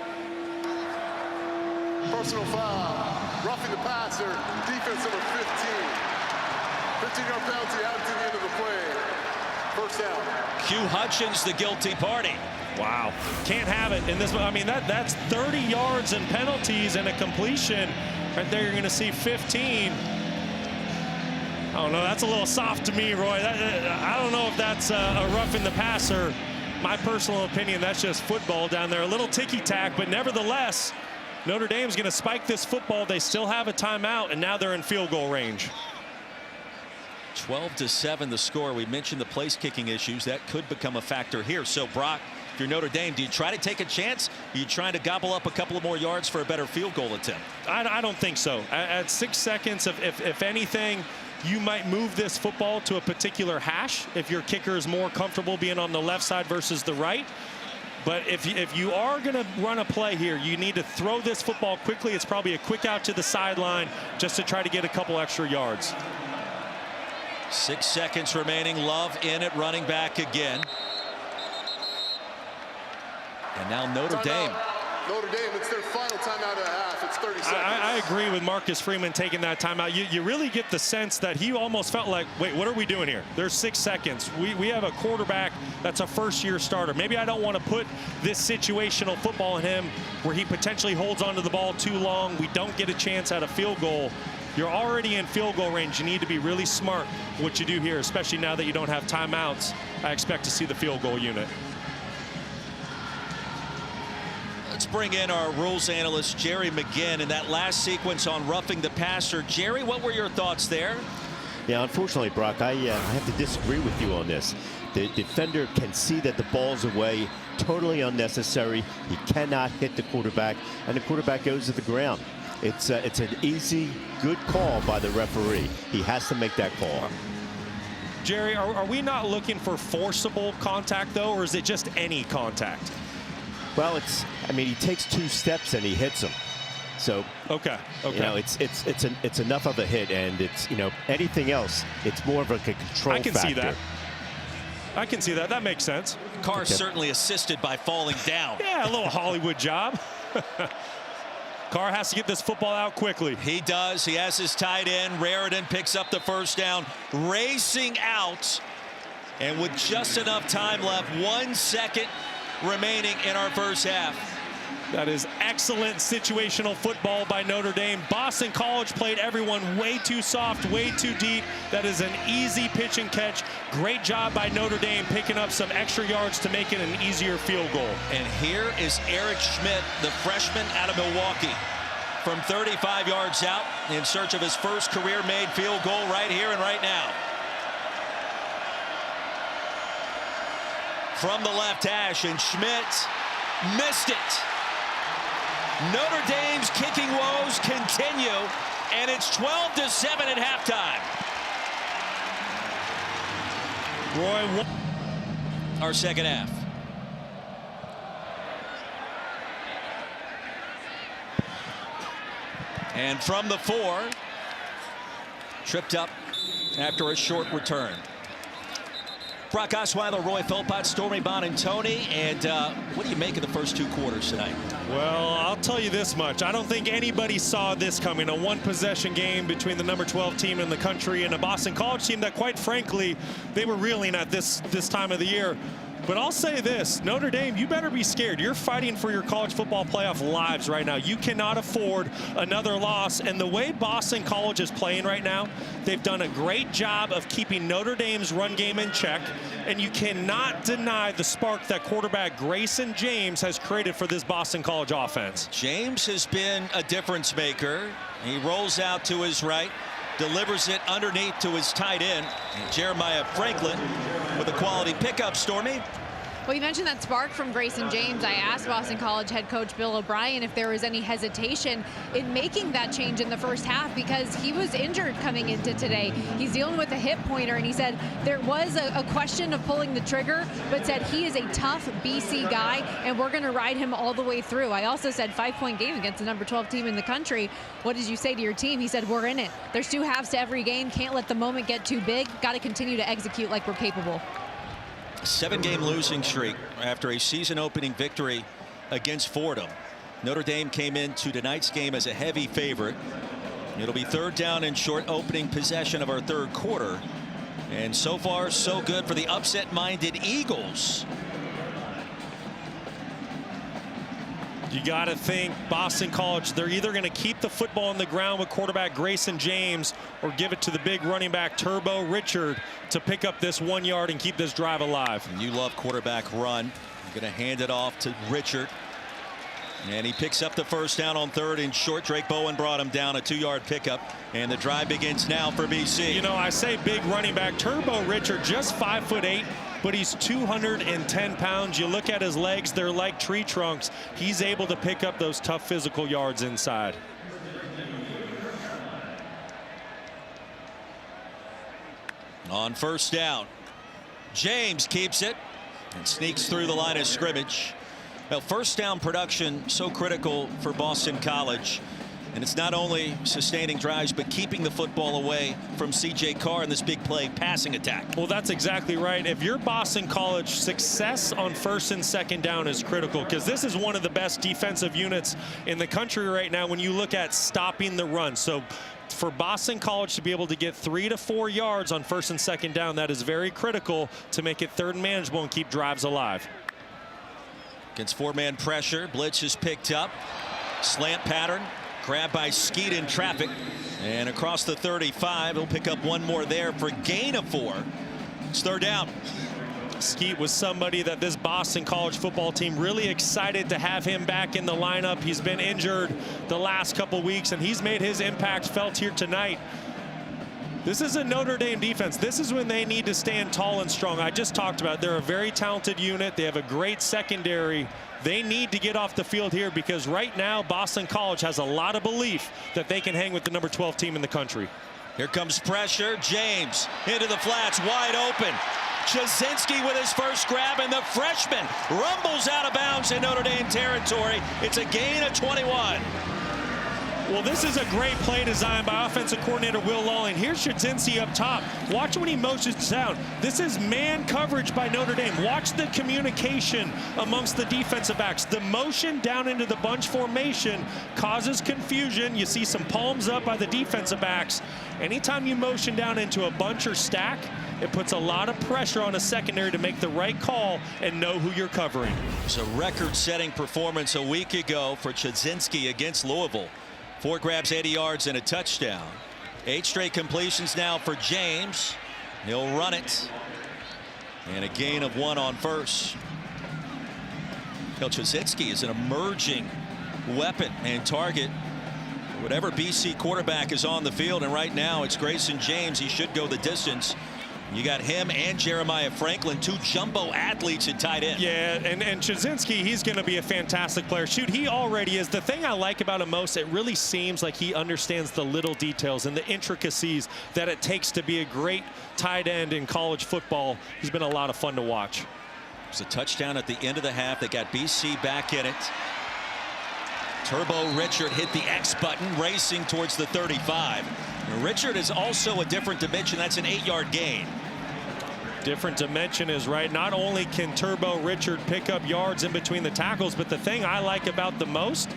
Speaker 3: Personal foul. Roughing the passer. Defense number 15. 15-yard penalty added to the end of the play. First down.
Speaker 2: Q Hutchins, the guilty party.
Speaker 1: Wow. Can't have it in this. I mean, that's 30 yards and penalties and a completion. Right there, you're going to see 15. Oh, no, that's a little soft to me, Roy. I don't know if that's a roughing the passer. My personal opinion, that's just football down there. A little ticky-tack, but nevertheless, Notre Dame's going to spike this football. They still have a timeout, and now they're in field goal range.
Speaker 2: 12-7 the score. We mentioned the place kicking issues. That could become a factor here. So, Brock, if you're Notre Dame, do you try to take a chance? Are you trying to gobble up a couple of more yards for a better field goal attempt?
Speaker 1: I don't think so. At 6 seconds, if anything, you might move this football to a particular hash if your kicker is more comfortable being on the left side versus the right. But if you are going to run a play here, you need to throw this football quickly. It's probably a quick out to the sideline just to try to get a couple extra yards.
Speaker 2: 6 seconds remaining. Love in at running back again. And now Notre Dame.
Speaker 3: Notre Dame, it's their final timeout at half. It's 30 seconds.
Speaker 1: I agree with Marcus Freeman taking that timeout. You really get the sense that he almost felt like, wait, what are we doing here? There's 6 seconds. We have a quarterback that's a first-year starter. Maybe I don't want to put this situational football in him where he potentially holds onto the ball too long. We don't get a chance at a field goal. You're already in field goal range. You need to be really smart what you do here, especially now that you don't have timeouts. I expect to see the field goal unit.
Speaker 2: Let's bring in our rules analyst, Jerry McGinn, in that last sequence on roughing the passer. Jerry, what were your thoughts there?
Speaker 4: Yeah, unfortunately, Brock, I have to disagree with you on this. The defender can see that the ball's away, totally unnecessary. He cannot hit the quarterback, and the quarterback goes to the ground. It's an easy, good call by the referee. He has to make that call.
Speaker 1: Jerry, are we not looking for forcible contact, though, or is it just any contact?
Speaker 4: Well, I mean, he takes 2 steps and he hits him. So,
Speaker 1: okay.
Speaker 4: You know, it's enough of a hit, and it's, you know, anything else, it's more of a control factor.
Speaker 1: I can see that. I can see that. That makes sense.
Speaker 2: Carr certainly assisted by falling down.
Speaker 1: Yeah, a little Hollywood job. Carr has to get this football out quickly.
Speaker 2: He does. He has his tight end. Raritan picks up the first down, racing out. And with just enough time left, 1 second remaining in our first half.
Speaker 1: That is excellent situational football by Notre Dame. Boston College played everyone way too soft, way too deep. That is an easy pitch and catch. Great job by Notre Dame picking up some extra yards to make it an easier field goal.
Speaker 2: And here is Eric Schmidt, the freshman out of Milwaukee, from 35 yards out in search of his first career-made field goal right here and right now. From the left hash, and Schmidt missed it. Notre Dame's kicking woes continue, and it's 12-7 at halftime. Roy, our second half. And from the 4, tripped up after a short return. Brock Osweiler, Roy Philpott, Stormy Bonantoni, and what do you make of the first 2 quarters tonight?
Speaker 1: Well, I'll tell you this much. I don't think anybody saw this coming. A 1-possession game between the number 12 team in the country and a Boston College team that, quite frankly, they were reeling at this time of the year. But I'll say this, Notre Dame, you better be scared. You're fighting for your college football playoff lives right now. You cannot afford another loss. And the way Boston College is playing right now, they've done a great job of keeping Notre Dame's run game in check. And you cannot deny the spark that quarterback Grayson James has created for this Boston College offense.
Speaker 2: James has been a difference maker. He rolls out to his right, delivers it underneath to his tight end, Jeremiah Franklin, with a quality pickup. Stormy?
Speaker 5: Well, you mentioned that spark from Grayson James. I asked Boston College head coach Bill O'Brien if there was any hesitation in making that change in the first half, because he was injured coming into today. He's dealing with a hip pointer, and he said there was a question of pulling the trigger, but said he is a tough BC guy, and we're going to ride him all the way through. I also said 5-point game against the number 12 team in the country. What did you say to your team? He said, we're in it. There's 2 halves to every game. Can't let the moment get too big. Got to continue to execute like we're capable.
Speaker 2: 7-game losing streak after a season-opening victory against Fordham. Notre Dame came into tonight's game as a heavy favorite. It'll be 3rd down and short, opening possession of our 3rd quarter. And so far, so good for the upset-minded Eagles.
Speaker 1: You got to think Boston College, they're either going to keep the football on the ground with quarterback Grayson James or give it to the big running back Turbo Richard to pick up this 1 yard and keep this drive alive.
Speaker 2: And you love quarterback run. You're going to hand it off to Richard. And he picks up the 1st down on 3rd and short. Drake Bowen brought him down, a 2-yard pickup. And the drive begins now for BC.
Speaker 1: You know, I say big running back Turbo Richard, just 5'8", but he's 210 pounds. You look at his legs, they're like tree trunks. He's able to pick up those tough physical yards inside.
Speaker 2: On 1st down, James keeps it and sneaks through the line of scrimmage. Well, 1st down production so critical for Boston College. And it's not only sustaining drives, but keeping the football away from C.J. Carr in this big play passing attack.
Speaker 1: Well, that's exactly right. If you're Boston College, success on 1st and 2nd down is critical, because this is one of the best defensive units in the country right now when you look at stopping the run. So for Boston College to be able to get 3 to 4 yards on 1st and 2nd down, that is very critical to make it 3rd and manageable and keep drives alive.
Speaker 2: Against 4-man pressure, blitz is picked up. Slant pattern. Grabbed by Skeet in traffic, and across the 35. He'll pick up 1 more there for gain of 4. It's 3rd down.
Speaker 1: Skeet was somebody that this Boston College football team really excited to have him back in the lineup. He's been injured the last couple weeks, and he's made his impact felt here tonight. This is a Notre Dame defense. This is when they need to stand tall and strong. I just talked about it. They're a very talented unit. They have a great secondary. They need to get off the field here, because right now Boston College has a lot of belief that they can hang with the number 12 team in the country.
Speaker 2: Here comes pressure. James into the flats, wide open. Chazinski with his first grab, and the freshman rumbles out of bounds in Notre Dame territory. It's a gain of 21.
Speaker 1: Well, this is a great play design by offensive coordinator Will Lawling. Here's Chazinski up top. Watch when he motions down. This is man coverage by Notre Dame. Watch the communication amongst the defensive backs. The motion down into the bunch formation causes confusion. You see some palms up by the defensive backs. Anytime you motion down into a bunch or stack, it puts a lot of pressure on a secondary to make the right call and know who you're covering.
Speaker 2: It's a record-setting performance a week ago for Chazinski against Louisville. 4 grabs, 80 yards, and a touchdown. 8 straight completions now for James. He'll run it. And a gain of 1 on 1st. Chazinski is an emerging weapon and target. Whatever BC quarterback is on the field, and right now it's Grayson James. He should go the distance. You got him and Jeremiah Franklin, 2 jumbo athletes at tight end.
Speaker 1: Yeah, and Chazinski, he's going to be a fantastic player. Shoot, he already is. The thing I like about him most, it really seems like he understands the little details and the intricacies that it takes to be a great tight end in college football. He's been a lot of fun to watch.
Speaker 2: It's a touchdown at the end of the half. They got BC back in it. Turbo Richard hit the X button, racing towards the 35. Richard is also a different dimension. That's an 8-yard gain.
Speaker 1: Different dimension is right. Not only can Turbo Richard pick up yards in between the tackles, but the thing I like about the most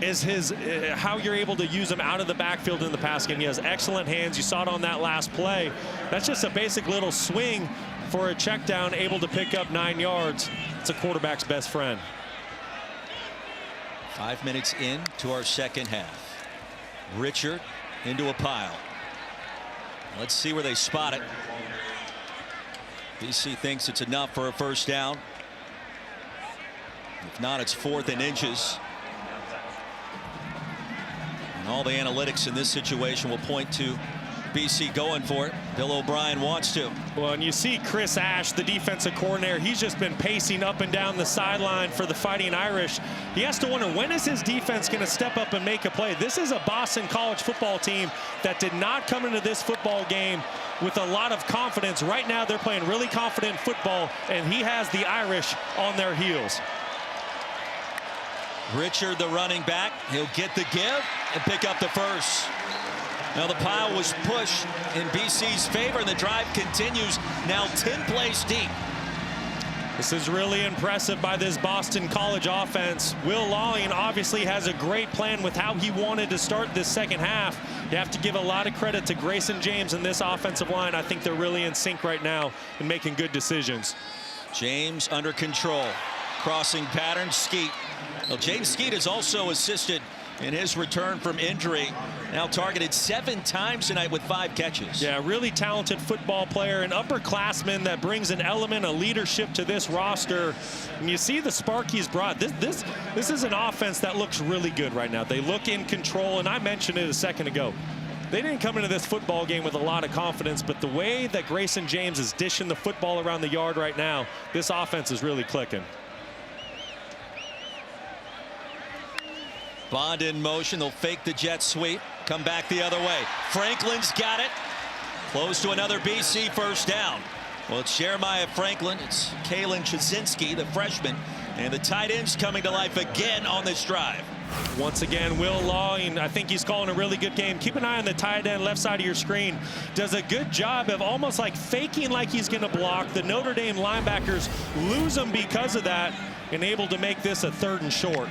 Speaker 1: is his how you're able to use him out of the backfield in the pass game. He has excellent hands. You saw it on that last play. That's just a basic little swing for a check down, able to pick up 9 yards. It's a quarterback's best friend.
Speaker 2: 5 minutes in to our 2nd half. Richard into a pile. Let's see where they spot it. BC thinks it's enough for a 1st down. If not, it's 4th and inches. And all the analytics in this situation will point to BC going for it. Bill O'Brien wants to.
Speaker 1: Well, and you see Chris Ash, the defensive coordinator, he's just been pacing up and down the sideline for the Fighting Irish. He has to wonder, when is his defense going to step up and make a play? This is a Boston College football team that did not come into this football game with a lot of confidence. Right now, they're playing really confident football, and he has the Irish on their heels.
Speaker 2: Richard, the running back, he'll get the give and pick up the first. Now the pile was pushed in BC's favor, and the drive continues, now 10 plays deep.
Speaker 1: This is really impressive by this Boston College offense. Will Lawing obviously has a great plan with how he wanted to start this second half. You have to give a lot of credit to Grayson James and this offensive line. I think they're really in sync right now and making good decisions.
Speaker 2: James under control. Crossing pattern, Skeet. Well, James Skeet has also assisted in his return from injury. Now targeted 7 times tonight with 5 catches.
Speaker 1: Yeah, really talented football player, an upperclassman that brings an element of leadership to this roster. And you see the spark he's brought. This is an offense that looks really good right now. They look in control, and I mentioned it a second ago. They didn't come into this football game with a lot of confidence, but the way that Grayson James is dishing the football around the yard right now, this offense is really clicking.
Speaker 2: Bond in motion. They'll fake the jet sweep. Come back the other way. Franklin's got it. Close to another BC first down. Well, it's Jeremiah Franklin. It's Kalen Chazinski, the freshman. And the tight end's coming to life again on this drive.
Speaker 1: Once again, Will Lawing, I think he's calling a really good game. Keep an eye on the tight end left side of your screen. Does a good job of almost like faking like he's going to block. The Notre Dame linebackers lose him because of that, and able to make this a 3rd and short.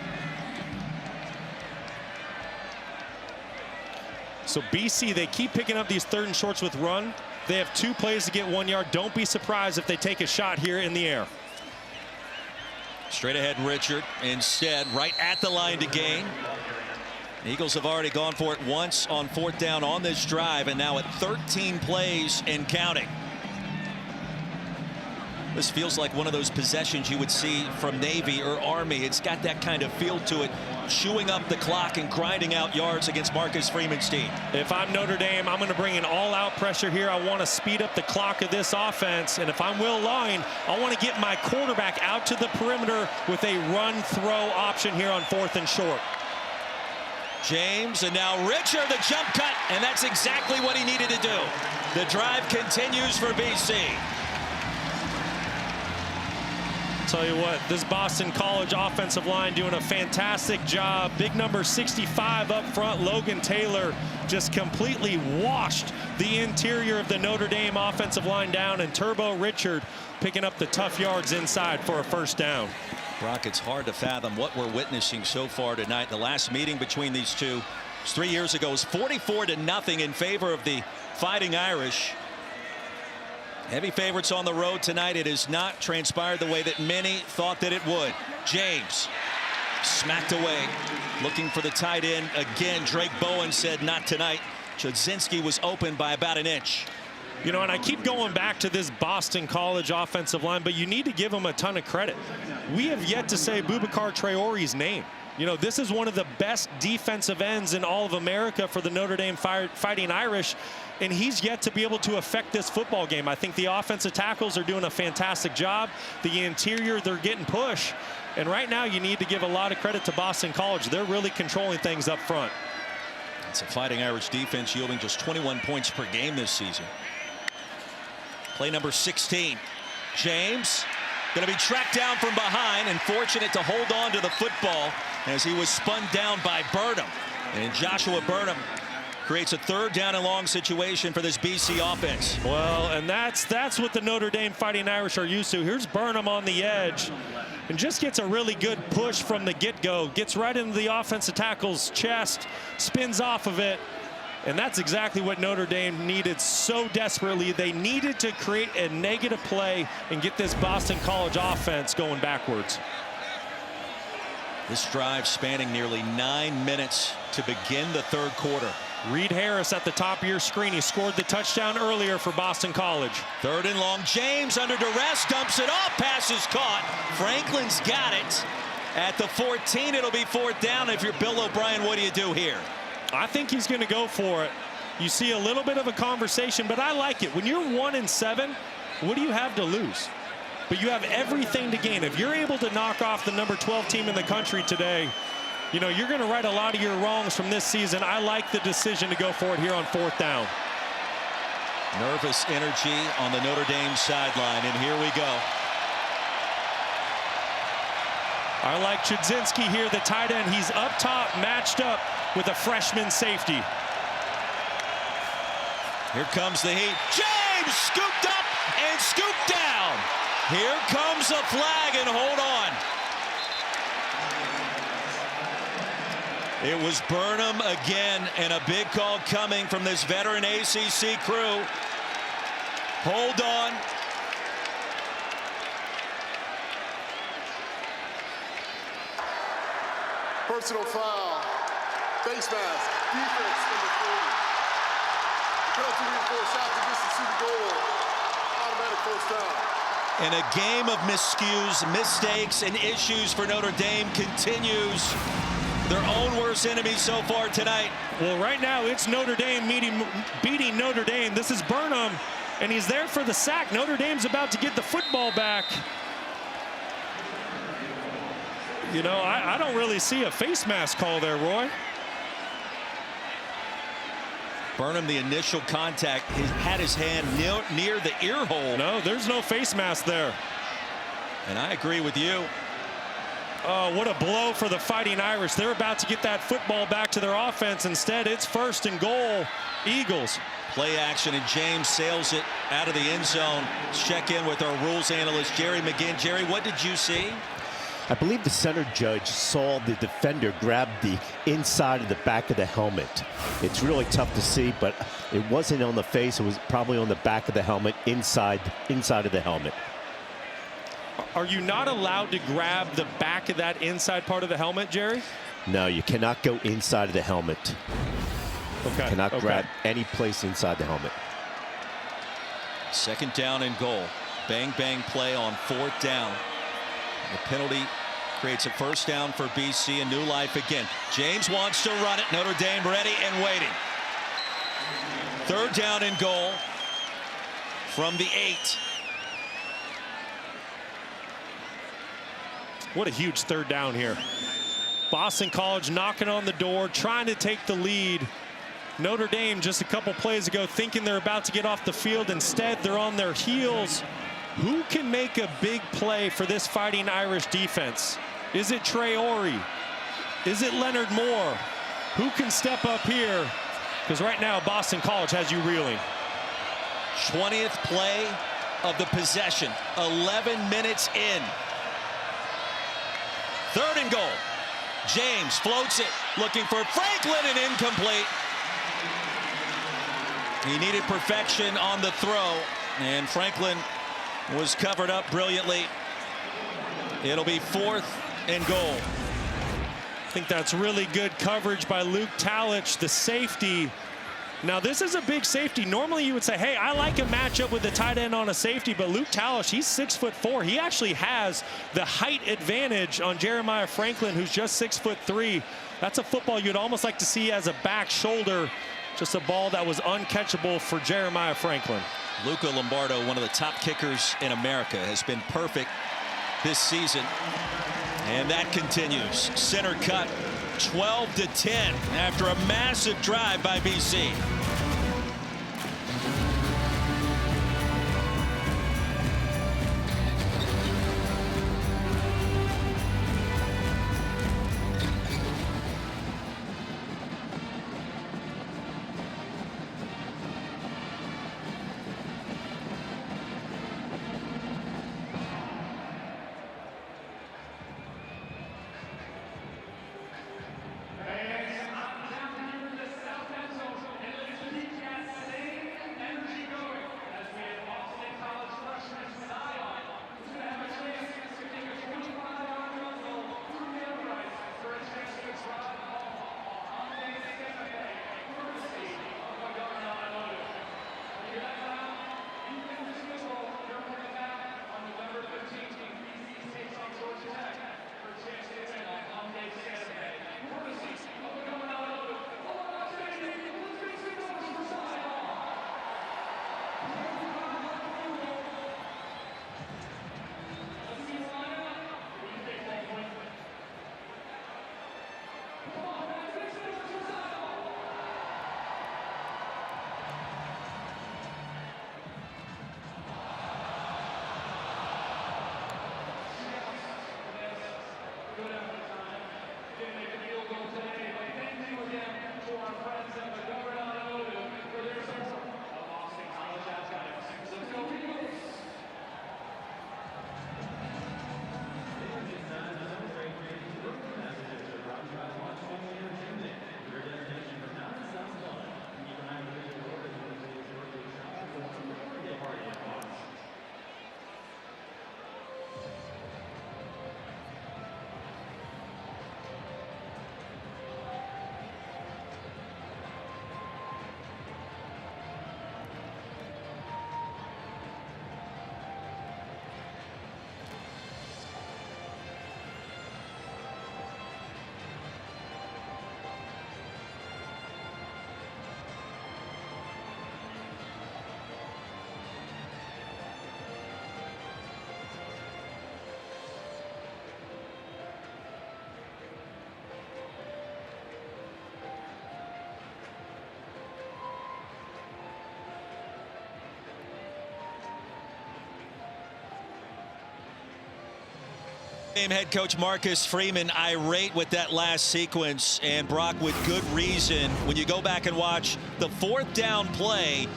Speaker 1: So BC, they keep picking up these 3rd and shorts with run. They have 2 plays to get 1 yard. Don't be surprised if they take a shot here in the air.
Speaker 2: Straight ahead, Richard. Instead, right at the line to gain. The Eagles have already gone for it once on 4th down on this drive, and now at 13 plays and counting. This feels like one of those possessions you would see from Navy or Army. It's got that kind of feel to it, chewing up the clock and grinding out yards against Marcus Freeman's team.
Speaker 1: If I'm Notre Dame, I'm going to bring an all-out pressure here. I want to speed up the clock of this offense. And if I'm Will Lawing, I want to get my quarterback out to the perimeter with a run-throw option here on 4th and short.
Speaker 2: James, and now Richard, the jump cut, and that's exactly what he needed to do. The drive continues for BC.
Speaker 1: Tell you what, this Boston College offensive line doing a fantastic job. Big number 65 up front, Logan Taylor, just completely washed the interior of the Notre Dame offensive line down, and Turbo Richard picking up the tough yards inside for a 1st down.
Speaker 2: Brock, it's hard to fathom what we're witnessing so far tonight. The last meeting between these two was 3 years ago. It was 44-0 in favor of the Fighting Irish. Heavy favorites on the road tonight. It has not transpired the way that many thought that it would. James smacked away, looking for the tight end again. Drake Bowen said not tonight. Chazinski was open by about an inch.
Speaker 1: You know, and I keep going back to this Boston College offensive line, but you need to give them a ton of credit. We have yet to say Boubacar Traore's name. You know, this is one of the best defensive ends in all of America for the Notre Dame Fighting Irish, and he's yet to be able to affect this football game. I think the offensive tackles are doing a fantastic job. The interior, they're getting push. And right now, you need to give a lot of credit to Boston College. They're really controlling things up front.
Speaker 2: It's a Fighting Irish defense yielding just 21 points per game this season. Play number 16. James going to be tracked down from behind and fortunate to hold on to the football as he was spun down by Burnham. And Joshua Burnham creates a 3rd down and long situation for this BC offense.
Speaker 1: Well, and that's what the Notre Dame Fighting Irish are used to. Here's Burnham on the edge and just gets a really good push from the get-go. Gets right into the offensive tackle's chest, spins off of it. And that's exactly what Notre Dame needed so desperately. They needed to create a negative play and get this Boston College offense going backwards.
Speaker 2: This drive spanning nearly 9 minutes to begin the 3rd quarter.
Speaker 1: Reed Harris at the top of your screen. He scored the touchdown earlier for Boston College.
Speaker 2: 3rd and long. James under duress dumps it off. Pass is caught. Franklin's got it. At the 14, it'll be 4th down. If you're Bill O'Brien, what do you do here?
Speaker 1: I think he's going to go for it. You see a little bit of a conversation, but I like it. When you're 1-7, what do you have to lose? But you have everything to gain. If you're able to knock off the number 12 team in the country today, you know, you're going to right a lot of your wrongs from this season. I like the decision to go for it here on 4th down.
Speaker 2: Nervous energy on the Notre Dame sideline, and here we go.
Speaker 1: I like Chudzinski here, the tight end. He's up top, matched up with a freshman safety.
Speaker 2: Here comes the heat. James scooped up and scooped down. Here comes a flag, and hold on. It was Burnham again, and a big call coming from this veteran ACC crew. Hold on.
Speaker 3: Personal foul. Face mask. Defense number 40. Penalty reinforced shot to distance to the goal. Automatic first down.
Speaker 2: And a game of miscues, mistakes, and issues for Notre Dame continues. Their own worst enemy so far tonight.
Speaker 1: Well, right now it's Notre Dame beating Notre Dame. This is Burnham, and he's there for the sack. Notre Dame's about to get the football back. You know, I don't really see a face mask call there, Roy.
Speaker 2: Burnham, the initial contact, had his hand near the ear hole.
Speaker 1: No, there's no face mask there.
Speaker 2: And I agree with you.
Speaker 1: Oh, what a blow for the Fighting Irish. They're about to get that football back to their offense. Instead, it's 1st and goal, Eagles.
Speaker 2: Play action, and James sails it out of the end zone. Let's check in with our rules analyst, Jerry McGinn. Jerry, what did you see?
Speaker 4: I believe the center judge saw the defender grab the inside of the back of the helmet. It's really tough to see, but it wasn't on the face. It was probably on the back of the helmet, inside of the helmet.
Speaker 1: Are you not allowed to grab the back of that inside part of the helmet, Jerry?
Speaker 4: No, you cannot go inside of the helmet.
Speaker 1: Okay.
Speaker 4: Cannot grab any place inside the helmet.
Speaker 2: 2nd down and goal. Bang, bang play on 4th down. The penalty creates a 1st down for BC, and new life again. James wants to run it. Notre Dame ready and waiting. 3rd down and goal from the 8.
Speaker 1: What a huge 3rd down here. Boston College knocking on the door, trying to take the lead. Notre Dame just a couple plays ago thinking they're about to get off the field. Instead, they're on their heels. Who can make a big play for this Fighting Irish defense? Is it Trey Orey? Is it Leonard Moore? Who can step up here? Because right now, Boston College has you reeling.
Speaker 2: 20th play of the possession. 11 minutes in. 3rd and goal. James floats it, looking for Franklin, and incomplete. He needed perfection on the throw, and Franklin was covered up brilliantly. It'll be 4th and goal.
Speaker 1: I think that's really good coverage by Luke Talich, the safety. Now, this is a big safety. Normally, you would say, hey, I like a matchup with the tight end on a safety, but Luke Talich, he's 6'4". He actually has the height advantage on Jeremiah Franklin, who's just 6'3". That's a football you'd almost like to see as a back shoulder. Just a ball that was uncatchable for Jeremiah Franklin.
Speaker 2: Luca Lombardo, one of the top kickers in America, has been perfect this season. And that continues. Center cut, 12-10 after a massive drive by BC. Head coach Marcus Freeman irate with that last sequence, and Brock with good reason. When you go back and watch the 4th down play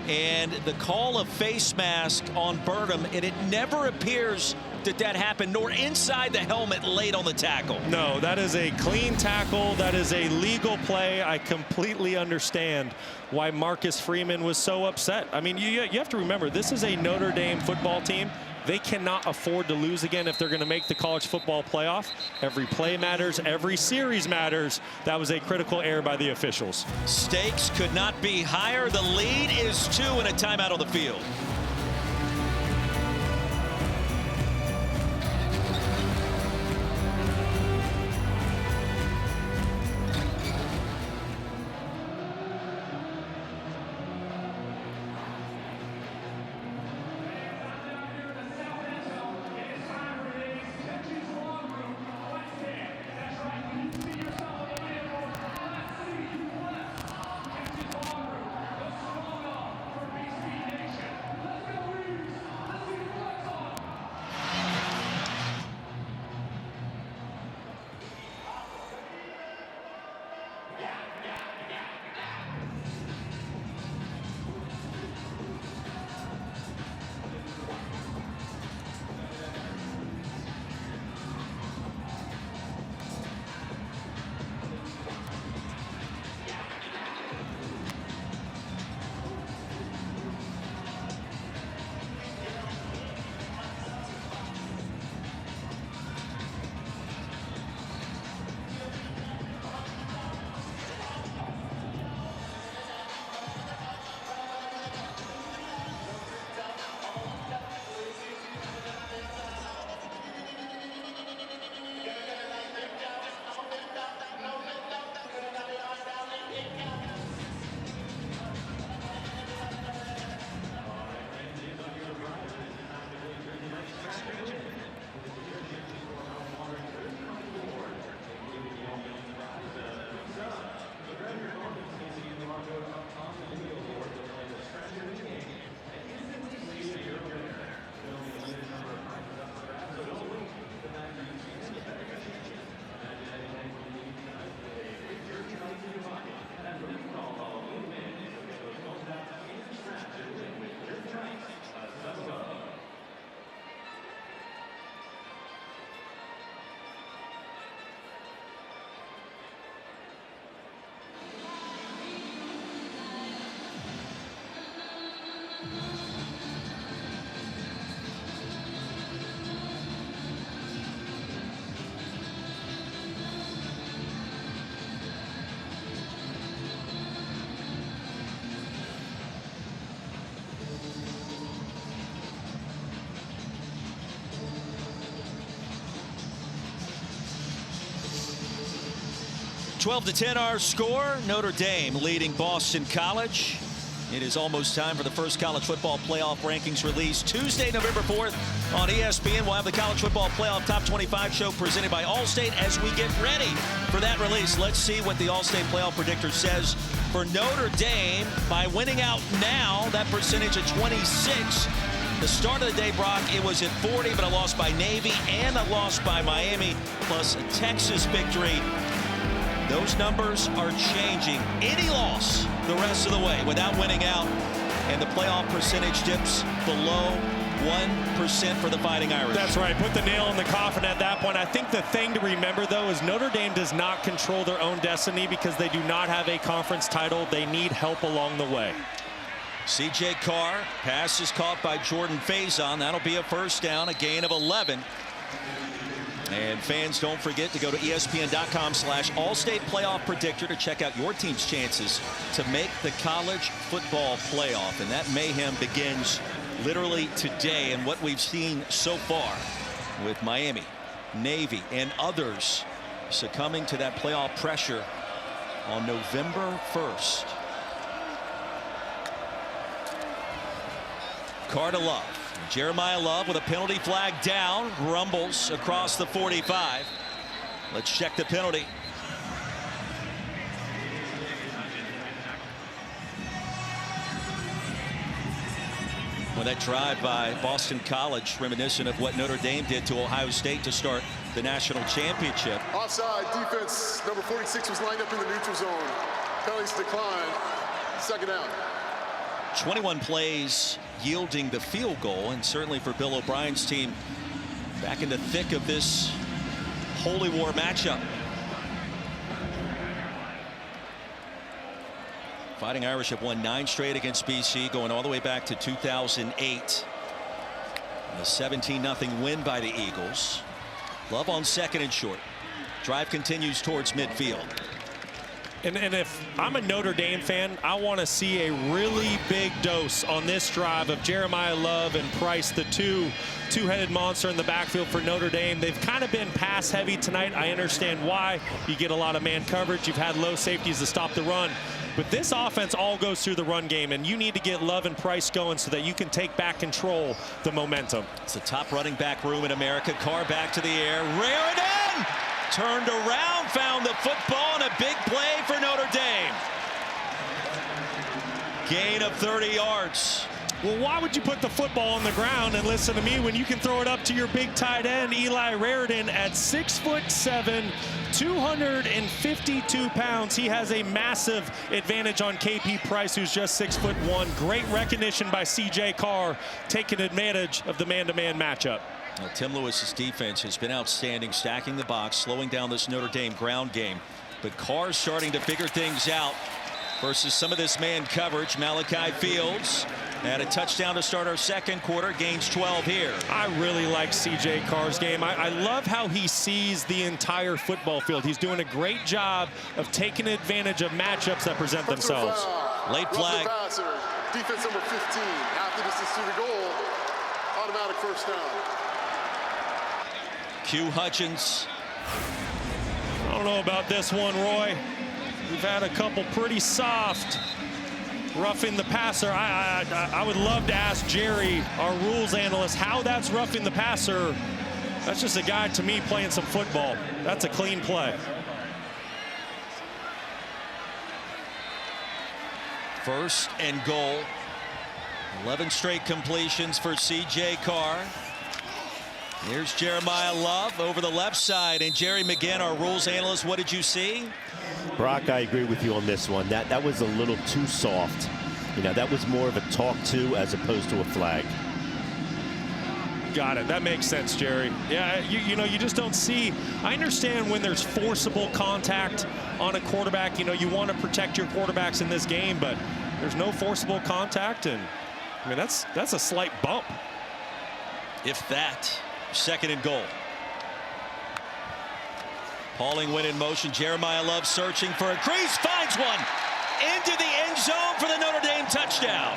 Speaker 2: and the call of face mask on Burnham, and it never appears that happened, nor inside the helmet late on the tackle.
Speaker 1: No, that is a clean tackle. That is a legal play. I completely understand why Marcus Freeman was so upset. I mean, you have to remember, this is a Notre Dame football team. They cannot afford to lose again if they're going to make the college football playoff. Every play matters. Every series matters. That was a critical error by the officials.
Speaker 2: Stakes could not be higher. The lead is 2 and a timeout on the field. Twelve to 10 our score. Notre Dame leading Boston College. It is almost time for the first college football playoff rankings release Tuesday, November 4th on ESPN. We'll have the college football playoff top 25 show presented by Allstate as we get ready for that release. Let's see what the Allstate playoff predictor says for Notre Dame. By winning out now, that percentage at 26. The start of the day, Brock, it was at 40, but a loss by Navy and a loss by Miami, plus a Texas victory. Those numbers are changing. Any loss the rest of the way without winning out, and the playoff percentage dips below 1% for the Fighting Irish.
Speaker 1: That's right. Put the nail in the coffin at that point. I think the thing to remember, though, is Notre Dame does not control their own destiny because they do not have a conference title. They need help along the way.
Speaker 2: C.J. Carr, pass is caught by Jordan Faison. That'll be a first down, a gain of 11. And fans, don't forget to go to ESPN.com/Allstate Playoff Predictor to check out your team's chances to make the college football playoff. And that mayhem begins literally today. And what we've seen so far with Miami, Navy, and others succumbing to that playoff pressure on November 1st. Carr to Love. Jeremiyah Love with a penalty flag down, rumbles across the 45. Let's check the penalty. Well, that drive by Boston College, reminiscent of what Notre Dame did to Ohio State to start the national championship.
Speaker 3: Offside defense. Number 46 was lined up in the neutral zone. Penalties decline. Second down.
Speaker 2: 21 plays yielding the field goal, and certainly for Bill O'Brien's team back in the thick of this Holy War matchup. Fighting Irish have won 9 straight against BC, going all the way back to 2008. A 17-0 win by the Eagles. Love on second and short. Drive continues towards midfield.
Speaker 1: And if I'm a Notre Dame fan, I want to see a really big dose on this drive of Jeremiyah Love and Price, the two-headed monster in the backfield for Notre Dame. They've kind of been pass heavy tonight. I understand why. You get a lot of man coverage. You've had low safeties to stop the run. But this offense all goes through the run game, and you need to get Love and Price going so that you can take back control the momentum.
Speaker 2: It's the top running back room in America. Carr back to the air. Raridan turned around, found the football, and a big play for Notre Dame. Gain of 30 yards.
Speaker 1: Well, why would you put the football on the ground and listen to me when you can throw it up to your big tight end, Eli Raridan, at 6'7", 252 pounds. He has a massive advantage on KP Price, who's just 6'1". Great recognition by C.J. Carr, taking advantage of the man-to-man matchup.
Speaker 2: Now, Tim Lewis's defense has been outstanding, stacking the box, slowing down this Notre Dame ground game. But Carr's starting to figure things out versus some of this man coverage. Malachi Fields had a touchdown to start our second quarter, gains 12 here.
Speaker 1: I really like C.J. Carr's game. I love how he sees the entire football field. He's doing a great job of taking advantage of matchups that present themselves.
Speaker 2: Late flag.
Speaker 3: Defense number 15. Half the distance to the goal. Automatic first down.
Speaker 2: Q Hutchins.
Speaker 1: I don't know about this one, Roy. We've had a couple pretty soft roughing the passer. I would love to ask Jerry, our rules analyst, how that's roughing the passer. That's just a guy, to me, playing some football. That's a clean play.
Speaker 2: First and goal. 11 straight completions for C.J. Carr. Here's Jeremiyah Love over the left side, and Jerry McGinn, our rules analyst. What did you see?
Speaker 4: Brock, I agree with you on this one. That was a little too soft. You know, that was more of a talk to as opposed to a flag.
Speaker 1: Got it. That makes sense, Jerry. Yeah, you know, you just don't see. I understand when there's forcible contact on a quarterback. You know, you want to protect your quarterbacks in this game, but there's no forcible contact, and I mean that's a slight bump.
Speaker 2: If that. Second and goal. Pauling went in motion. Jeremiyah Love searching for a crease, finds one into the end zone for the Notre Dame touchdown.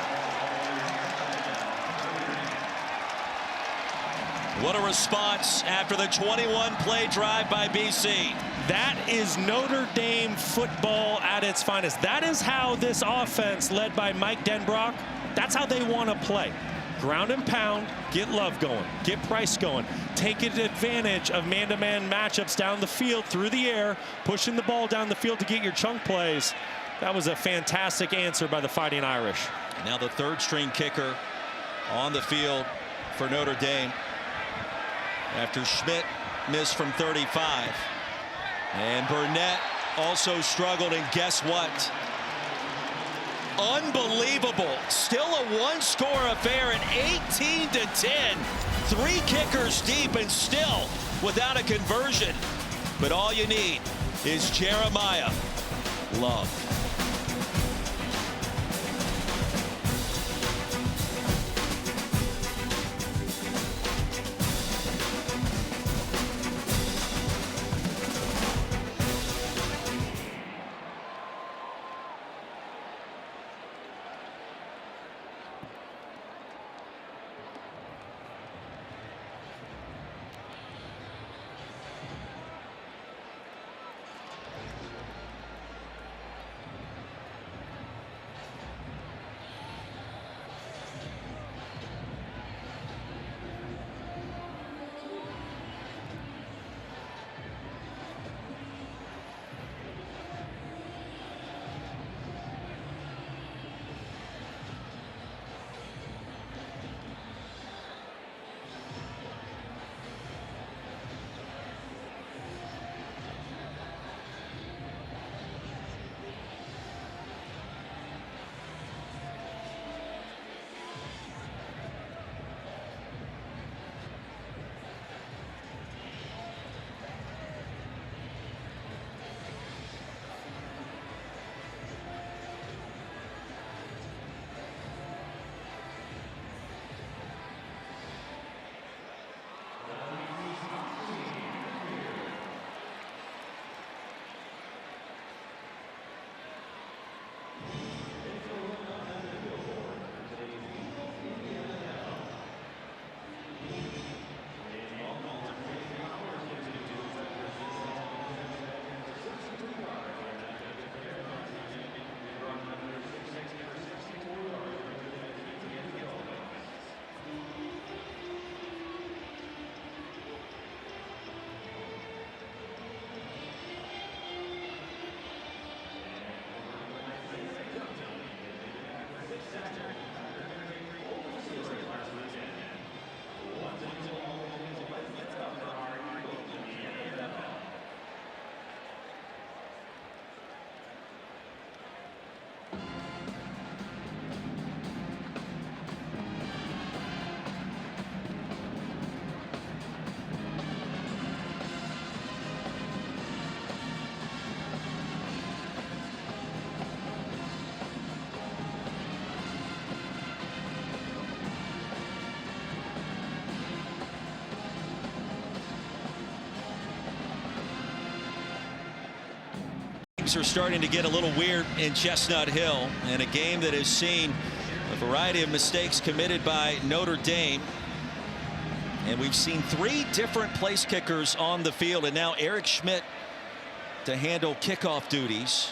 Speaker 2: What a response after the 21-play drive by BC.
Speaker 1: That is Notre Dame football at its finest. That is how this offense, led by Mike Denbrock, that's how they want to play. Ground and pound, get Love going, get Price going, taking advantage of man-to-man matchups down the field, through the air, pushing the ball down the field to get your chunk plays. That was a fantastic answer by the Fighting Irish.
Speaker 2: Now the third-string kicker on the field for Notre Dame after Schmidt missed from 35. And Burnett also struggled, and guess what? Unbelievable. Still a one-score affair at 18-10. 3 kickers deep and still without a conversion. But all you need is Jeremiyah Love. things are starting to get a little weird in Chestnut Hill, and a game that has seen a variety of mistakes committed by Notre Dame. And we've seen 3 different place kickers on the field, and now Eric Schmidt to handle kickoff duties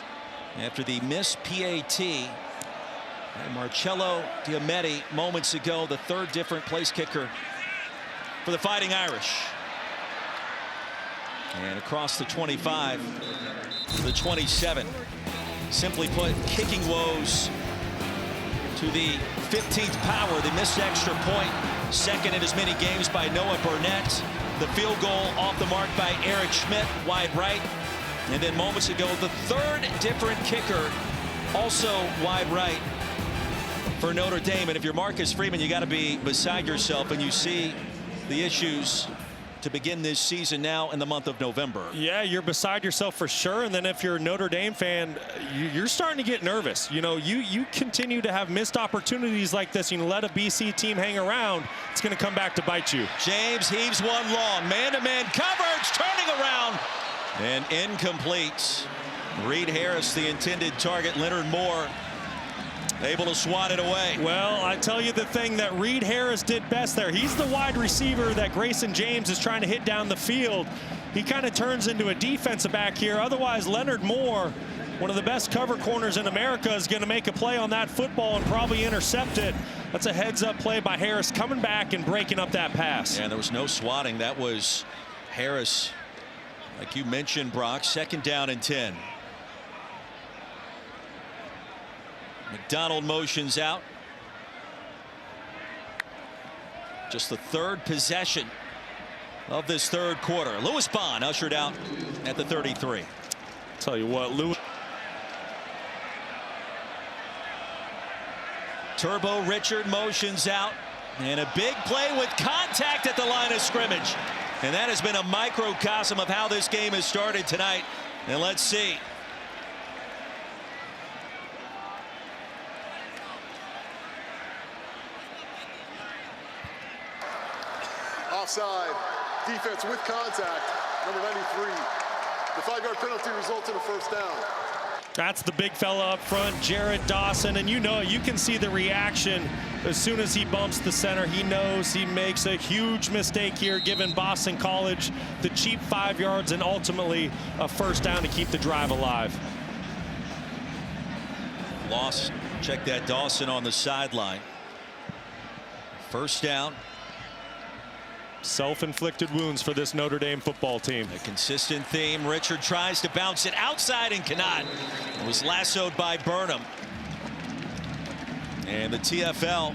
Speaker 2: after the missed PAT. And Marcello Diametti moments ago, the 3rd different place kicker for the Fighting Irish. And across the 25 to the 27. Simply put, kicking woes to the 15th power. The missed extra point, 2nd in as many games by Noah Burnett. The field goal off the mark by Eric Schmidt, wide right. And then moments ago, the 3rd different kicker, also wide right for Notre Dame. And if you're Marcus Freeman, you got to be beside yourself, and you see the issues to begin this season now in the month of November.
Speaker 1: Yeah, you're beside yourself for sure. And then if you're a Notre Dame fan, you're starting to get nervous. You know, you continue to have missed opportunities like this. You let a BC team hang around, it's going to come back to bite you.
Speaker 2: James heaves one long. Man-to-man coverage, turning around. And incomplete. Reed Harris, the intended target. Leonard Moore able to swat it away.
Speaker 1: Well, I tell you the thing that Reed Harris did best there. He's the wide receiver that Grayson James is trying to hit down the field. He kind of turns into a defensive back here. Otherwise, Leonard Moore, one of the best cover corners in America, is going to make a play on that football and probably intercept it. That's a heads-up play by Harris, coming back and breaking up that pass.
Speaker 2: And there was no swatting. That was Harris, like you mentioned, Brock. 2nd down and 10. McDonald motions out. Just the 3rd possession of this 3rd quarter. Lewis Bond ushered out at the 33.
Speaker 1: Tell you what, Lewis.
Speaker 2: Turbo Richard motions out, and a big play with contact at the line of scrimmage. And that has been a microcosm of how this game has started tonight. And let's see.
Speaker 3: Offside, defense with contact, number 93. The 5-yard penalty results in a 1st down.
Speaker 1: That's the big fella up front, Jared Dawson, and you know, you can see the reaction as soon as he bumps the center. He knows he makes a huge mistake here, giving Boston College the cheap 5 yards and ultimately a 1st down to keep the drive alive.
Speaker 2: Loss. Check that, Dawson on the sideline. 1st down.
Speaker 1: Self-inflicted wounds for this Notre Dame football team.
Speaker 2: A consistent theme. Richard tries to bounce it outside and cannot. It was lassoed by Burnham. And the TFL,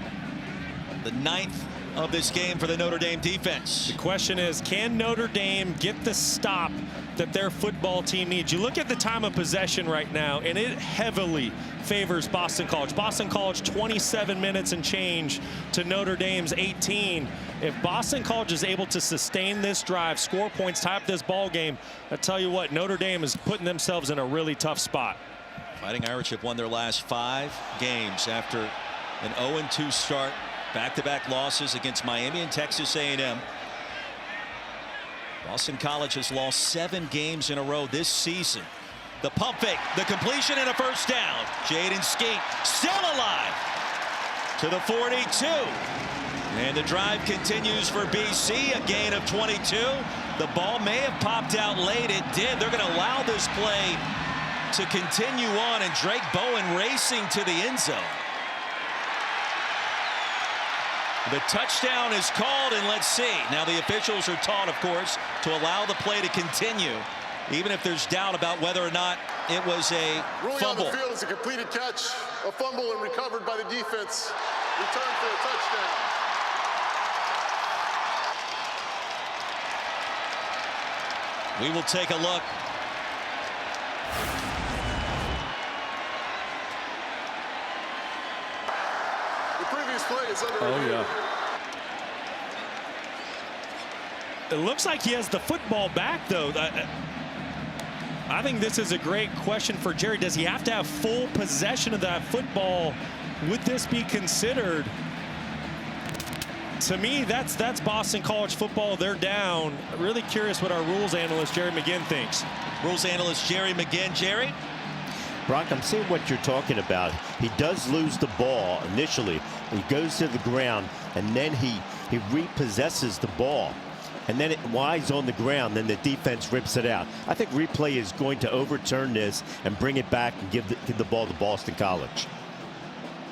Speaker 2: the 9th of this game for the Notre Dame defense.
Speaker 1: The question is, can Notre Dame get the stop that their football team needs? You look at the time of possession right now, and it heavily favors Boston College. Boston College 27 minutes and change to Notre Dame's 18. If Boston College is able to sustain this drive, score points, tie up this ball game, I tell you what, Notre Dame is putting themselves in a really tough spot.
Speaker 2: Fighting Irish have won their last 5 games after an 0-2 start. Back-to-back losses against Miami and Texas A&M. Boston College has lost 7 games in a row this season. The pump fake, the completion, and a 1st down. Jaden Skeet still alive to the 42. And the drive continues for BC, a gain of 22. The ball may have popped out late. It did. They're going to allow this play to continue on, and Drake Bowen racing to the end zone. The touchdown is called, and let's see. Now the officials are taught, of course, to allow the play to continue, even if there's doubt about whether or not it was a
Speaker 3: Ruling
Speaker 2: fumble.
Speaker 3: on the field is a completed catch, a fumble, and recovered by the defense. Return for a touchdown.
Speaker 2: We will take a look.
Speaker 3: The previous play is under review.
Speaker 1: Yeah. It looks like he has the football back, though. I think this is a great question for Jerry. Does he have to have full possession of that football? Would this be considered? To me, that's Boston College football. They're down. Really curious what our rules analyst, Jerry McGinn, thinks.
Speaker 2: Rules analyst Jerry McGinn. Jerry?
Speaker 4: Brock, I'm seeing what you're talking about. He does lose the ball initially. He goes to the ground, and then he repossesses the ball. And then while he's on the ground, then the defense rips it out. I think replay is going to overturn this and bring it back and give the ball to Boston College.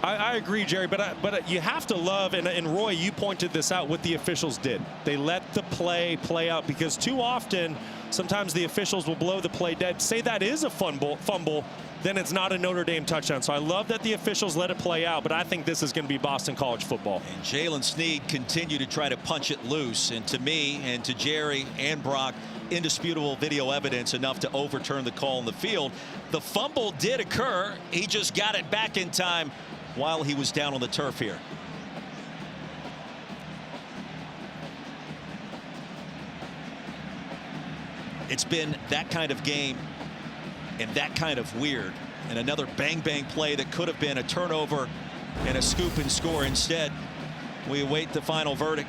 Speaker 1: I agree, Jerry, but you have to love, and Roy, you pointed this out, what the officials did. They let the play out, because too often, sometimes the officials will blow the play dead. Say that is a fumble, then it's not a Notre Dame touchdown. So I love that the officials let it play out, but I think this is going to be Boston College football.
Speaker 2: And Jalen Snead continued to try to punch it loose, and to me and to Jerry and Brock, indisputable video evidence enough to overturn the call in the field. The fumble did occur. He just got it back in time while he was down on the turf here. It's been that kind of game and that kind of weird, and another bang play that could have been a turnover and a scoop and score. Instead, we await the final verdict.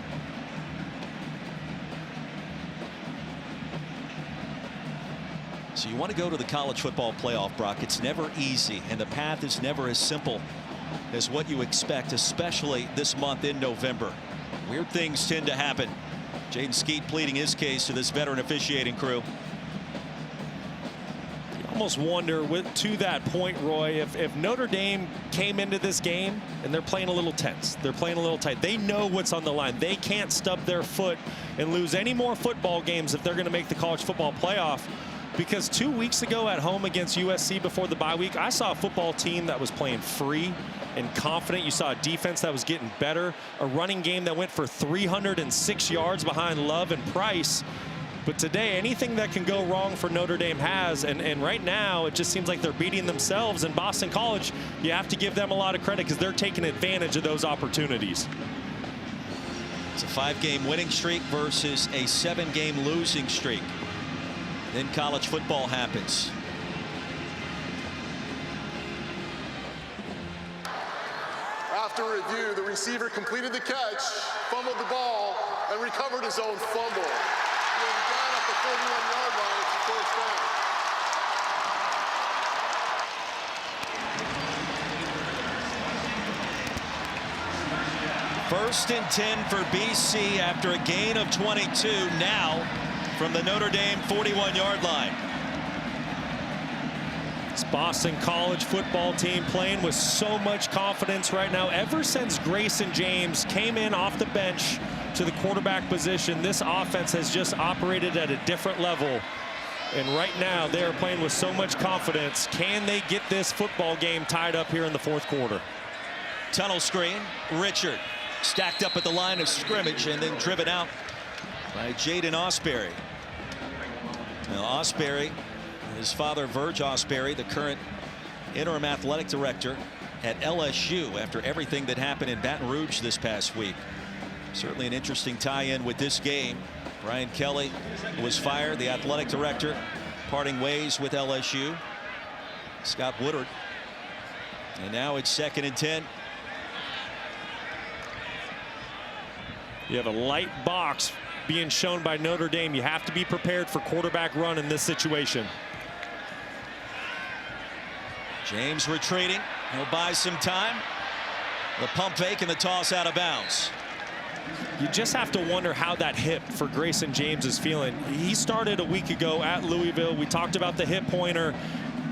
Speaker 2: So you want to go to the college football playoff, Brock. It's never easy, and the path is never as simple as what you expect, especially this month in November. Weird things tend to happen. Jaden Skeet pleading his case to this veteran officiating crew.
Speaker 1: You almost wonder, to that point, Roy, if Notre Dame came into this game and they're playing a little tense, they're playing a little tight, they know what's on the line. They can't stub their foot and lose any more football games if they're going to make the college football playoff. Because 2 weeks ago at home against USC before the bye week, I saw a football team that was playing free and confident. You saw a defense that was getting better, a running game that went for 306 yards behind Love and Price. But today, anything that can go wrong for Notre Dame has, and right now it just seems like they're beating themselves. And Boston College, you have to give them a lot of credit, because they're taking advantage of those opportunities.
Speaker 2: It's a 5-game winning streak versus a 7-game losing streak. Then college football happens.
Speaker 3: After review, the receiver completed the catch, fumbled the ball, and recovered his own fumble. He was down at the 41-yard line. It's a first down.
Speaker 2: First and 10 for BC after a gain of 22 now from the Notre Dame 41-yard line.
Speaker 1: This Boston College football team playing with so much confidence right now. Ever since Grayson James came in off the bench to the quarterback position, this offense has just operated at a different level. And right now they are playing with so much confidence. Can they get this football game tied up here in the fourth quarter?
Speaker 2: Tunnel screen. Richard stacked up at the line of scrimmage and then driven out by Jaden Ausberry. Now Ausberry, his father Verge Ausberry, the current interim athletic director at LSU after everything that happened in Baton Rouge this past week. Certainly an interesting tie-in with this game. Brian Kelly was fired, the athletic director, parting ways with LSU. Scott Woodard. And now it's 2nd and 10.
Speaker 1: You have a light box being shown by Notre Dame. You have to be prepared for quarterback run in this situation.
Speaker 2: James retreating. He'll buy some time. The pump fake and the toss out of bounds.
Speaker 1: You just have to wonder how that hip for Grayson James is feeling. He started a week ago at Louisville. We talked about the hip pointer,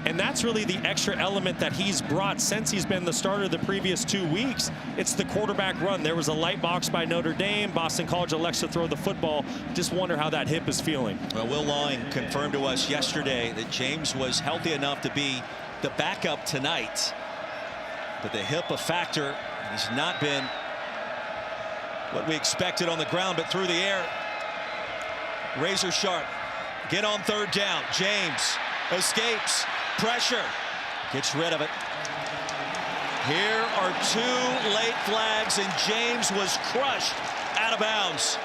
Speaker 1: and that's really the extra element that he's brought since he's been the starter the previous 2 weeks. It's the quarterback run. There was a light box by Notre Dame. Boston College elects to throw the football. Just wonder how that hip is feeling.
Speaker 2: Well, Will Lawing confirmed to us yesterday that James was healthy enough to be the backup tonight, but the hip a factor. He's not been what we expected on the ground, but through the air. Razor sharp. Get on 3rd down. James escapes. Pressure. Gets rid of it. Here are 2 late flags, and James was crushed out of bounds.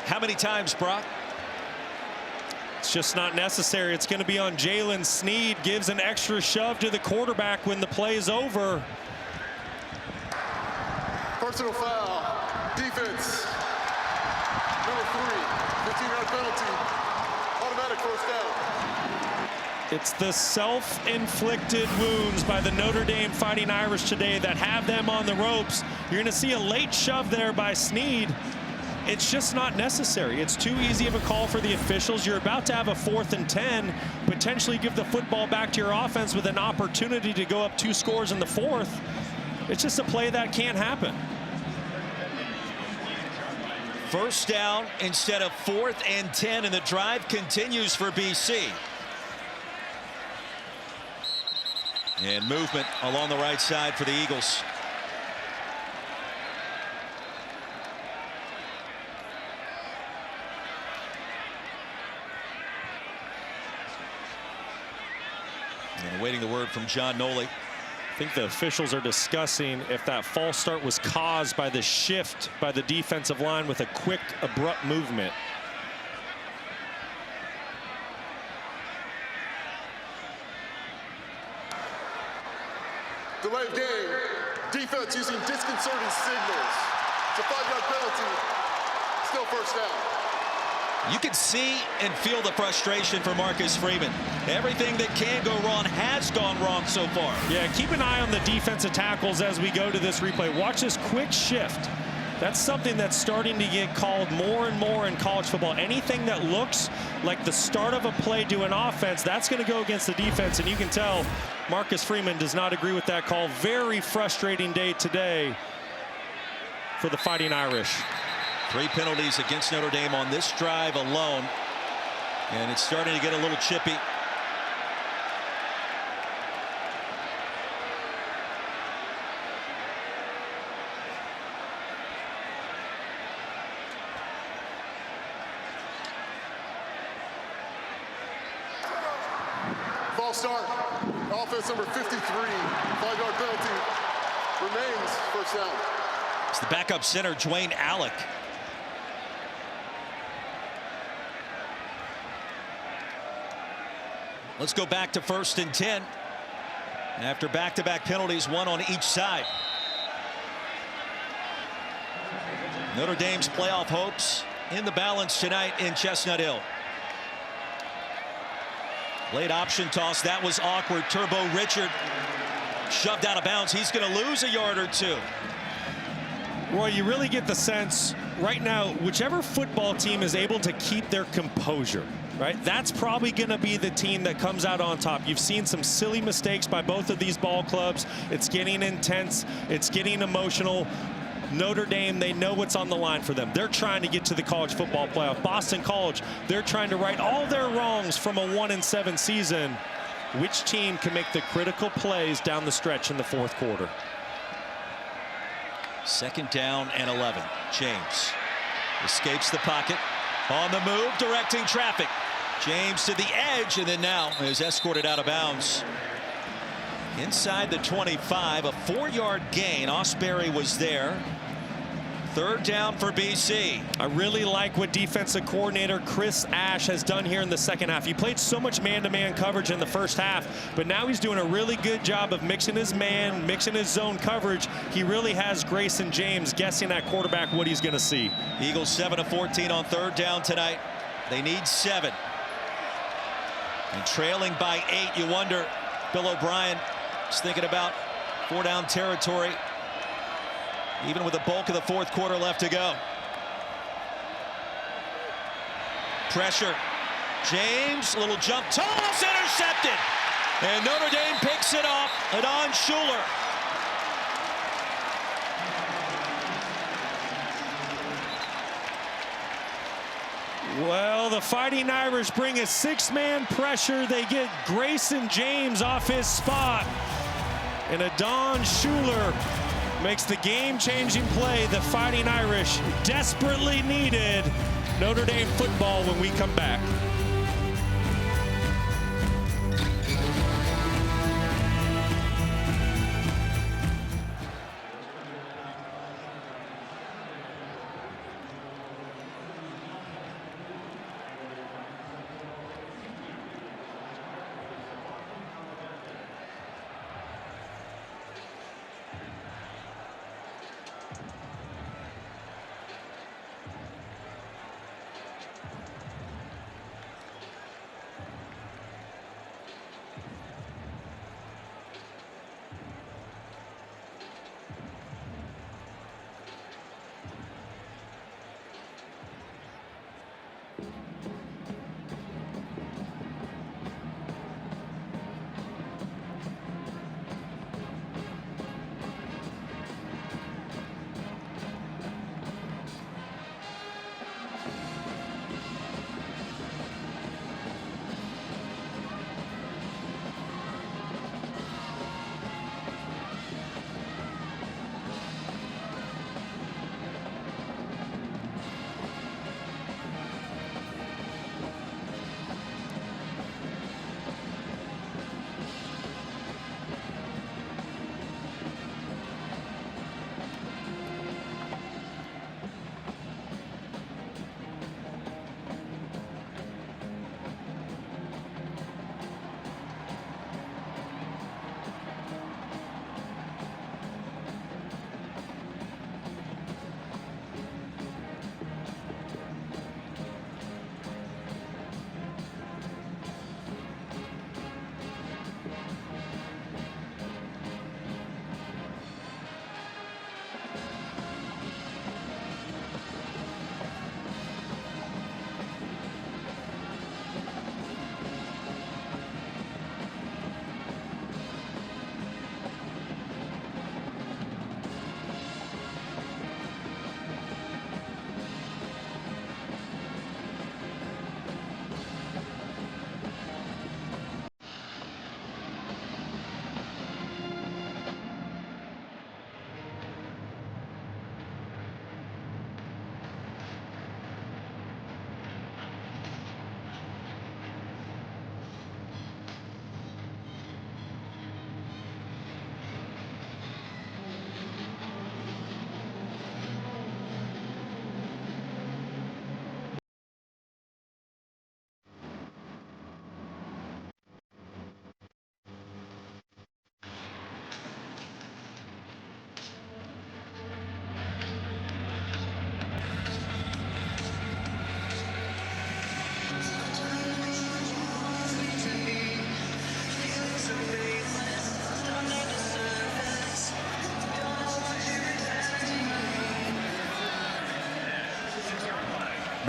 Speaker 2: How many times, Brock?
Speaker 1: It's just not necessary. It's going to be on Jalen Snead. Gives an extra shove to the quarterback when the play is over.
Speaker 3: Personal foul. Defense. Number 3. 15-yard penalty. automatic first down.
Speaker 1: It's the self-inflicted wounds by the Notre Dame Fighting Irish today that have them on the ropes. You're going to see a late shove there by Snead. It's just not necessary. It's too easy of a call for the officials. You're about to have a 4th and 10, potentially give the football back to your offense with an opportunity to go up 2 scores in the 4th. It's just a play that can't happen.
Speaker 2: First down instead of 4th and 10, and the drive continues for BC. And movement along the right side for the Eagles. And awaiting the word from John Noley.
Speaker 1: I think the officials are discussing if that false start was caused by the shift by the defensive line with a quick, abrupt movement.
Speaker 3: Delay of game. Defense using disconcerting signals. It's a 5-yard penalty. Still first down.
Speaker 2: You can see and feel the frustration for Marcus Freeman. Everything that can go wrong has gone wrong so far.
Speaker 1: Yeah, keep an eye on the defensive tackles as we go to this replay. Watch this quick shift. That's something that's starting to get called more and more in college football. Anything that looks like the start of a play to an offense, that's going to go against the defense. And you can tell Marcus Freeman does not agree with that call. Very frustrating day today for the Fighting Irish.
Speaker 2: 3 penalties against Notre Dame on this drive alone. And it's starting to get a little chippy.
Speaker 3: False start. Offense number 53. 5-yard penalty. Remains first down.
Speaker 2: It's the backup center, Dwayne Alec. Let's go back to 1st and 10. After back-to-back penalties, 1 on each side. Notre Dame's playoff hopes in the balance tonight in Chestnut Hill. Late option toss. That was awkward. Turbo Richard shoved out of bounds. He's going to lose a yard or 2.
Speaker 1: Roy, you really get the sense right now, whichever football team is able to keep their composure, right? That's probably going to be the team that comes out on top. You've seen some silly mistakes by both of these ball clubs. It's getting intense. It's getting emotional. Notre Dame, they know what's on the line for them. They're trying to get to the college football playoff. Boston College, they're trying to right all their wrongs from a 1-7 season. Which team can make the critical plays down the stretch in the 4th quarter?
Speaker 2: 2nd down and 11. James escapes the pocket. On the move, directing traffic. James to the edge, and then now is escorted out of bounds. Inside the 25, a 4-yard gain. Osbury was there. 3rd down for BC.
Speaker 1: I really like what defensive coordinator Chris Ash has done here in the 2nd half. He played so much man-to-man coverage in the 1st half, but now he's doing a really good job of mixing his man, mixing his zone coverage. He really has Grayson James guessing at quarterback what he's going to see.
Speaker 2: Eagles 7 of 14 on 3rd down tonight. They need 7. And trailing by 8, you wonder, Bill O'Brien is thinking about 4-down territory, even with the bulk of the 4th quarter left to go. Pressure. James, little jump toss, intercepted. And Notre Dame picks it off. Adon Shuler.
Speaker 1: Well, the Fighting Irish bring a 6-man pressure. They get Grayson James off his spot. And Adon Shuler makes the game-changing play the Fighting Irish desperately needed. Notre Dame football when we come back.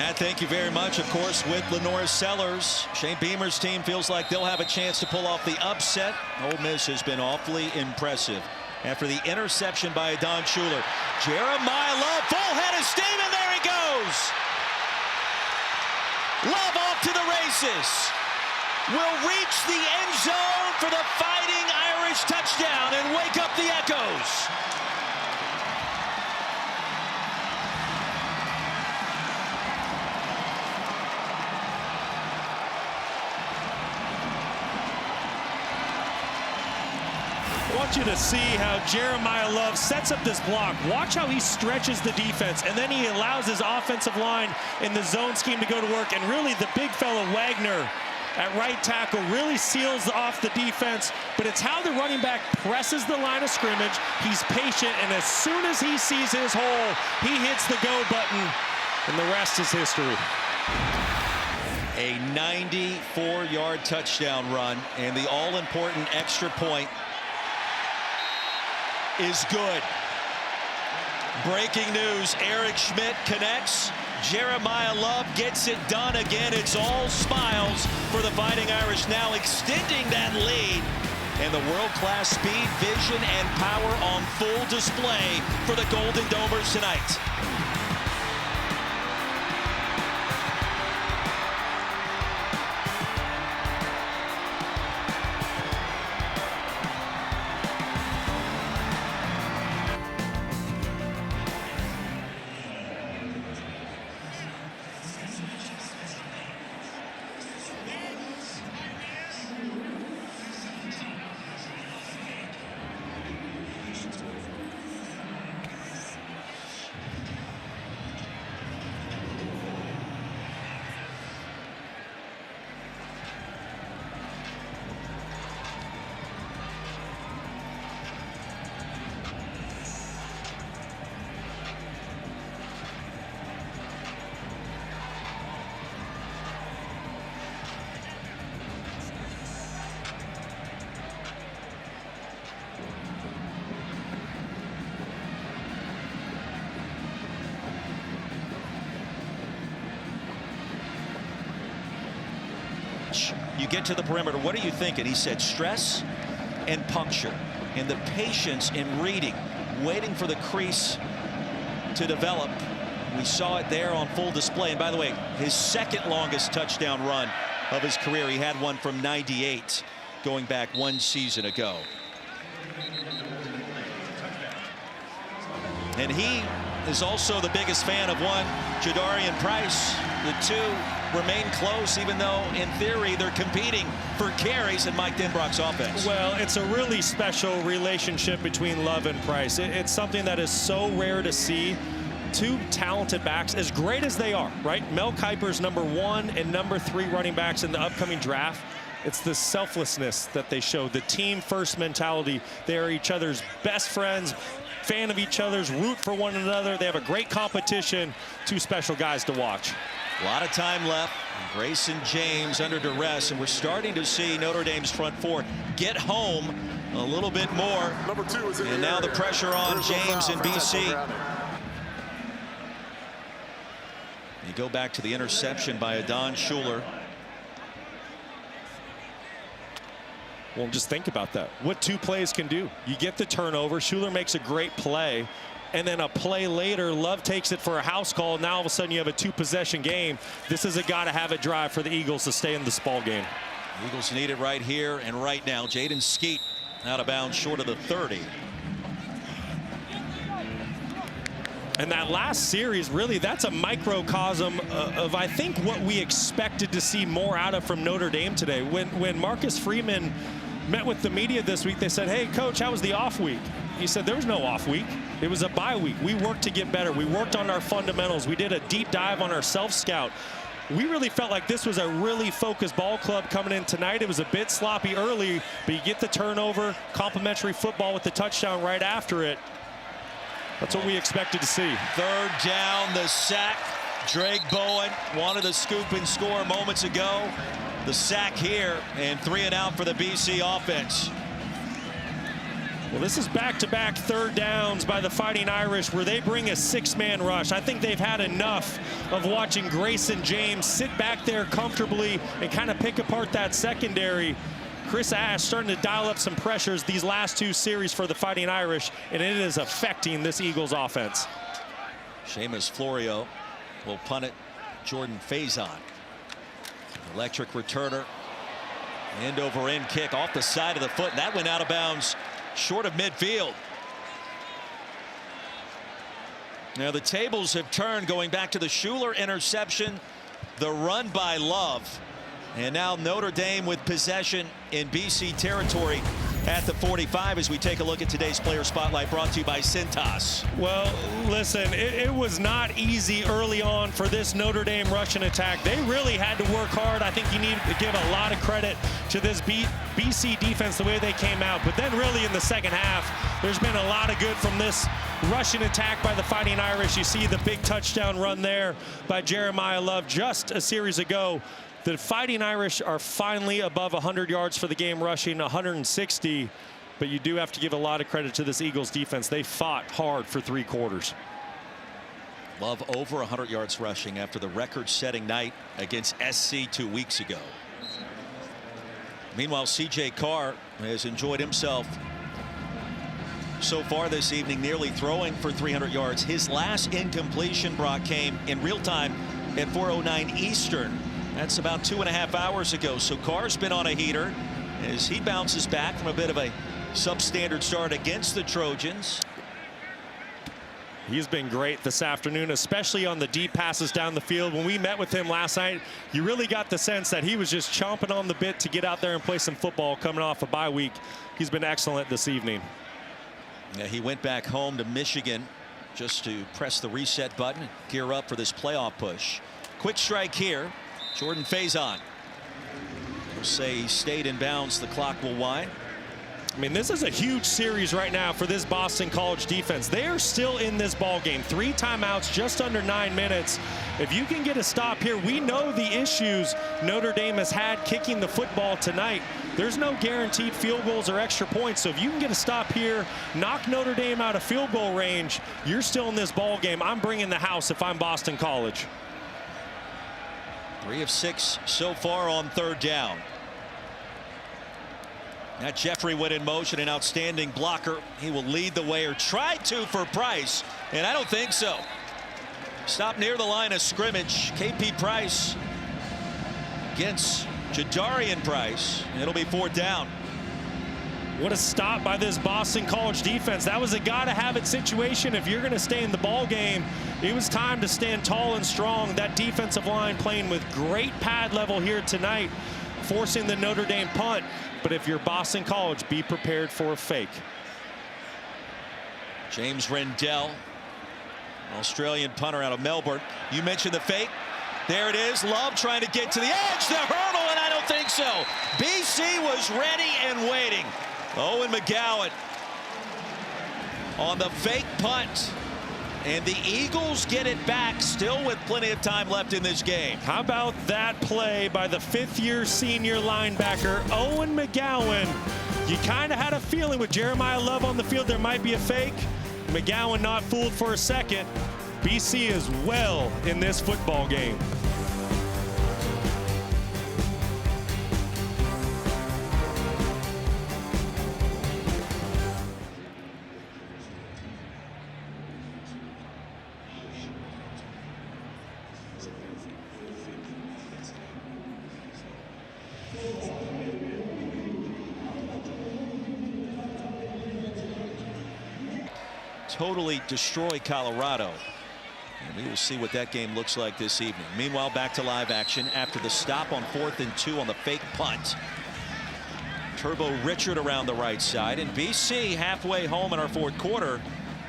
Speaker 2: Matt, thank you very much. Of course, with Lenore Sellers, Shane Beamer's team feels like they'll have a chance to pull off the upset. Ole Miss has been awfully impressive. After the interception by Adon Shuler, Jeremiyah Love, full head of steam, and there he goes. Love off to the races. Will reach the end zone for the Fighting Irish touchdown and wake up the echoes.
Speaker 1: I want you to see how Jeremiyah Love sets up this block. Watch how he stretches the defense, and then he allows his offensive line in the zone scheme to go to work. And really, the big fella Wagner at right tackle really seals off the defense. But it's how the running back presses the line of scrimmage. He's patient, and as soon as he sees his hole, he hits the go button, and the rest is history.
Speaker 2: A 94-yard touchdown run, and the all-important extra point is good. Breaking news, Eric Schmidt connects. Jeremiyah Love gets it done again. It's all smiles for the Fighting Irish, now extending that lead. And the world-class speed, vision, and power on full display for the Golden Domers tonight. You get to the perimeter, what are you thinking? He said stress and puncture, and the patience in reading, waiting for the crease to develop. We saw it there on full display. And by the way, his second longest touchdown run of his career. He had one from '98 going back one season ago. And he is also the biggest fan of one Jadarian Price. The two remain close, even though in theory they're competing for carries in Mike Denbrock's offense.
Speaker 1: Well, it's a really special relationship between Love and Price. It's something that is so rare to see. Two talented backs, as great as they are, right? Mel Kiper's #1 and #3 running backs in the upcoming draft. It's the selflessness that they show, the team first mentality. They are each other's best friends, fan of each other's, root for one another. They have a great competition. Two special guys to watch.
Speaker 2: A lot of time left. Grayson James under duress, and we're starting to see Notre Dame's front four get home a little bit more.
Speaker 3: #2 is in
Speaker 2: and now the pressure on James and BC. You go back to the interception by Adon Shuler.
Speaker 1: Well, just think about that. What two plays can do. You get the turnover. Shuler makes a great play. And then a play later, Love takes it for a house call. Now all of a sudden you have a two-possession game. This is a gotta-have-it drive for the Eagles to stay in this ball game.
Speaker 2: Eagles need it right here and right now. Jaden Skeet out of bounds short of the 30.
Speaker 1: And that last series, really, that's a microcosm of, I think, what we expected to see more out of from Notre Dame today. When Marcus Freeman met with the media this week, they said, hey, Coach, how was the off week? He said there was no off week. It was a bye week. We worked to get better. We worked on our fundamentals. We did a deep dive on our self-scout. We really felt like this was a really focused ball club coming in tonight. It was a bit sloppy early, but you get the turnover, complimentary football with the touchdown right after it. That's what we expected to see.
Speaker 2: Third down, the sack. Drake Bowen wanted a scoop and score moments ago. The sack here, and 3 and out for the BC offense.
Speaker 1: Well, this is back-to-back third downs by the Fighting Irish where they bring a 6-man rush. I think they've had enough of watching Grayson James sit back there comfortably and kind of pick apart that secondary. Chris Ash starting to dial up some pressures these last 2 series for the Fighting Irish, and it is affecting this Eagles offense.
Speaker 2: Seamus Florio will punt it. Jordan Faison. Electric returner. End-over-end kick off the side of the foot. That went out of bounds short of midfield. Now the tables have turned going back to the Shuler interception, the run by Love, and now Notre Dame with possession in BC territory at the 45 as we take a look at today's player spotlight brought to you by Cintas.
Speaker 1: Well, listen, it was not easy early on for this Notre Dame Russian attack. They really had to work hard. I think you need to give a lot of credit to this BC defense, the way they came out. But then really in the second half, there's been a lot of good from this Russian attack by the Fighting Irish. You see the big touchdown run there by Jeremiyah Love just a series ago. The Fighting Irish are finally above 100 yards for the game rushing, 160. But you do have to give a lot of credit to this Eagles defense. They fought hard for 3 quarters.
Speaker 2: Love over 100 yards rushing after the record-setting night against SC 2 weeks ago. Meanwhile, C.J. Carr has enjoyed himself so far this evening, nearly throwing for 300 yards. His last incompletion, Brock, came in real time at 4:09 Eastern. That's about 2.5 hours ago. So Carr's been on a heater as he bounces back from a bit of a substandard start against the Trojans.
Speaker 1: He's been great this afternoon, especially on the deep passes down the field. When we met with him last night, you really got the sense that he was just chomping on the bit to get out there and play some football coming off a bye week. He's been excellent this evening.
Speaker 2: Yeah, he went back home to Michigan just to press the reset button and gear up for this playoff push. Quick strike here. Jordan Faison will say he stayed in bounds. The clock will wind.
Speaker 1: I mean, this is a huge series right now for this Boston College defense. They are still in this ball game. 3 timeouts, just under 9 minutes. If you can get a stop here, we know the issues Notre Dame has had kicking the football tonight. There's no guaranteed field goals or extra points. So if you can get a stop here, knock Notre Dame out of field goal range, you're still in this ball game. I'm bringing the house if I'm Boston College.
Speaker 2: 3 of 6 so far on 3rd down. Now Jeffrey went in motion, an outstanding blocker. He will lead the way, or try to, for Price, and I don't think so. Stop near the line of scrimmage. KP Price against Jadarian Price. It'll be 4th down.
Speaker 1: What a stop by this Boston College defense. That was a gotta-have-it situation. If you're going to stay in the ball game, it was time to stand tall and strong. That defensive line playing with great pad level here tonight, forcing the Notre Dame punt. But if you're Boston College, be prepared for a fake.
Speaker 2: James Rendell, Australian punter out of Melbourne. You mentioned the fake. There it is. Love trying to get to the edge, the hurdle, and I don't think so. BC was ready and waiting. Owen McGowan on the fake punt, and the Eagles get it back, still with plenty of time left in this game.
Speaker 1: How about that play by the 5th-year senior linebacker, Owen McGowan? You kind of had a feeling with Jeremiyah Love on the field there might be a fake. McGowan not fooled for a second. BC is well in this football game.
Speaker 2: Totally destroy Colorado. And we will see what that game looks like this evening. Meanwhile, back to live action after the stop on 4th and 2 on the fake punt. Turbo Richard around the right side, and BC halfway home in our 4th quarter.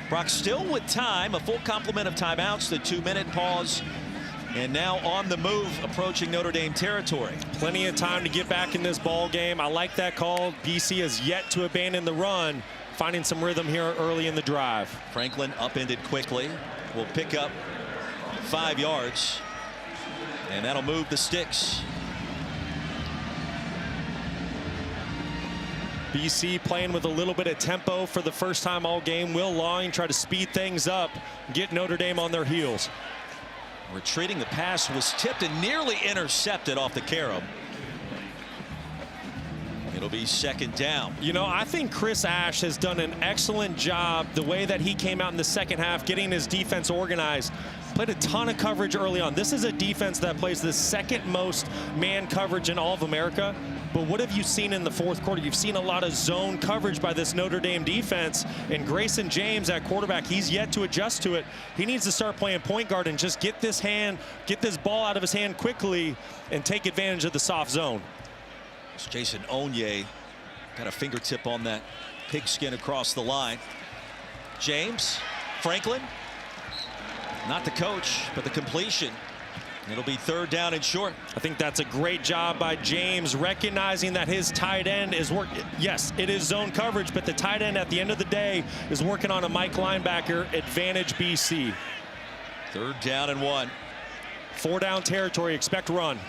Speaker 2: Brock still with time, a full complement of timeouts, the 2-minute pause, and now on the move approaching Notre Dame territory.
Speaker 1: Plenty of time to get back in this ball game. I like that call. BC has yet to abandon the run, finding some rhythm here early in the drive.
Speaker 2: Franklin upended quickly, will pick up 5 yards, and that'll move the sticks.
Speaker 1: BC playing with a little bit of tempo for the first time all game. Will Lawing try to speed things up, get Notre Dame on their heels.
Speaker 2: Retreating, the pass was tipped and nearly intercepted off the carom. It'll be second down.
Speaker 1: You know, I think Chris Ash has done an excellent job the way that he came out in the second half, getting his defense organized. Played a ton of coverage early on. This is a defense that plays the second most man coverage in all of America. But what have you seen in the fourth quarter? You've seen a lot of zone coverage by this Notre Dame defense. And Grayson James at quarterback, he's yet to adjust to it. He needs to start playing point guard and just get this ball out of his hand quickly and take advantage of the soft zone.
Speaker 2: Jason Onye got a fingertip on that pigskin across the line. James, Franklin, not the coach, but the completion. It'll be third down and short.
Speaker 1: I think that's a great job by James, recognizing that his tight end is working. Yes, it is zone coverage, but the tight end at the end of the day is working on a Mike linebacker. Advantage BC.
Speaker 2: Third down and 1.
Speaker 1: 4 down territory, expect run.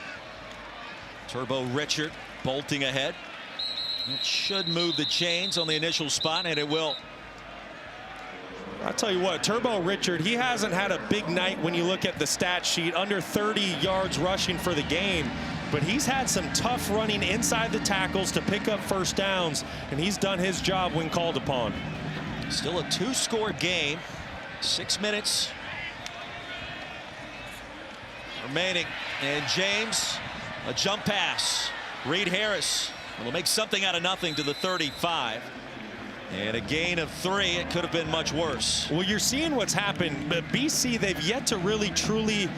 Speaker 2: Turbo Richard bolting ahead. It should move the chains on the initial spot, and it will.
Speaker 1: I'll tell you what, Turbo Richard, he hasn't had a big night when you look at the stat sheet. Under 30 yards rushing for the game, but he's had some tough running inside the tackles to pick up first downs, and he's done his job when called upon.
Speaker 2: Still a 2-score game. 6 minutes remaining, and James, a jump pass. Reed Harris will make something out of nothing to the 35. And a gain of 3. It could have been much worse.
Speaker 1: Well, you're seeing what's happened. But BC, they've yet to really, truly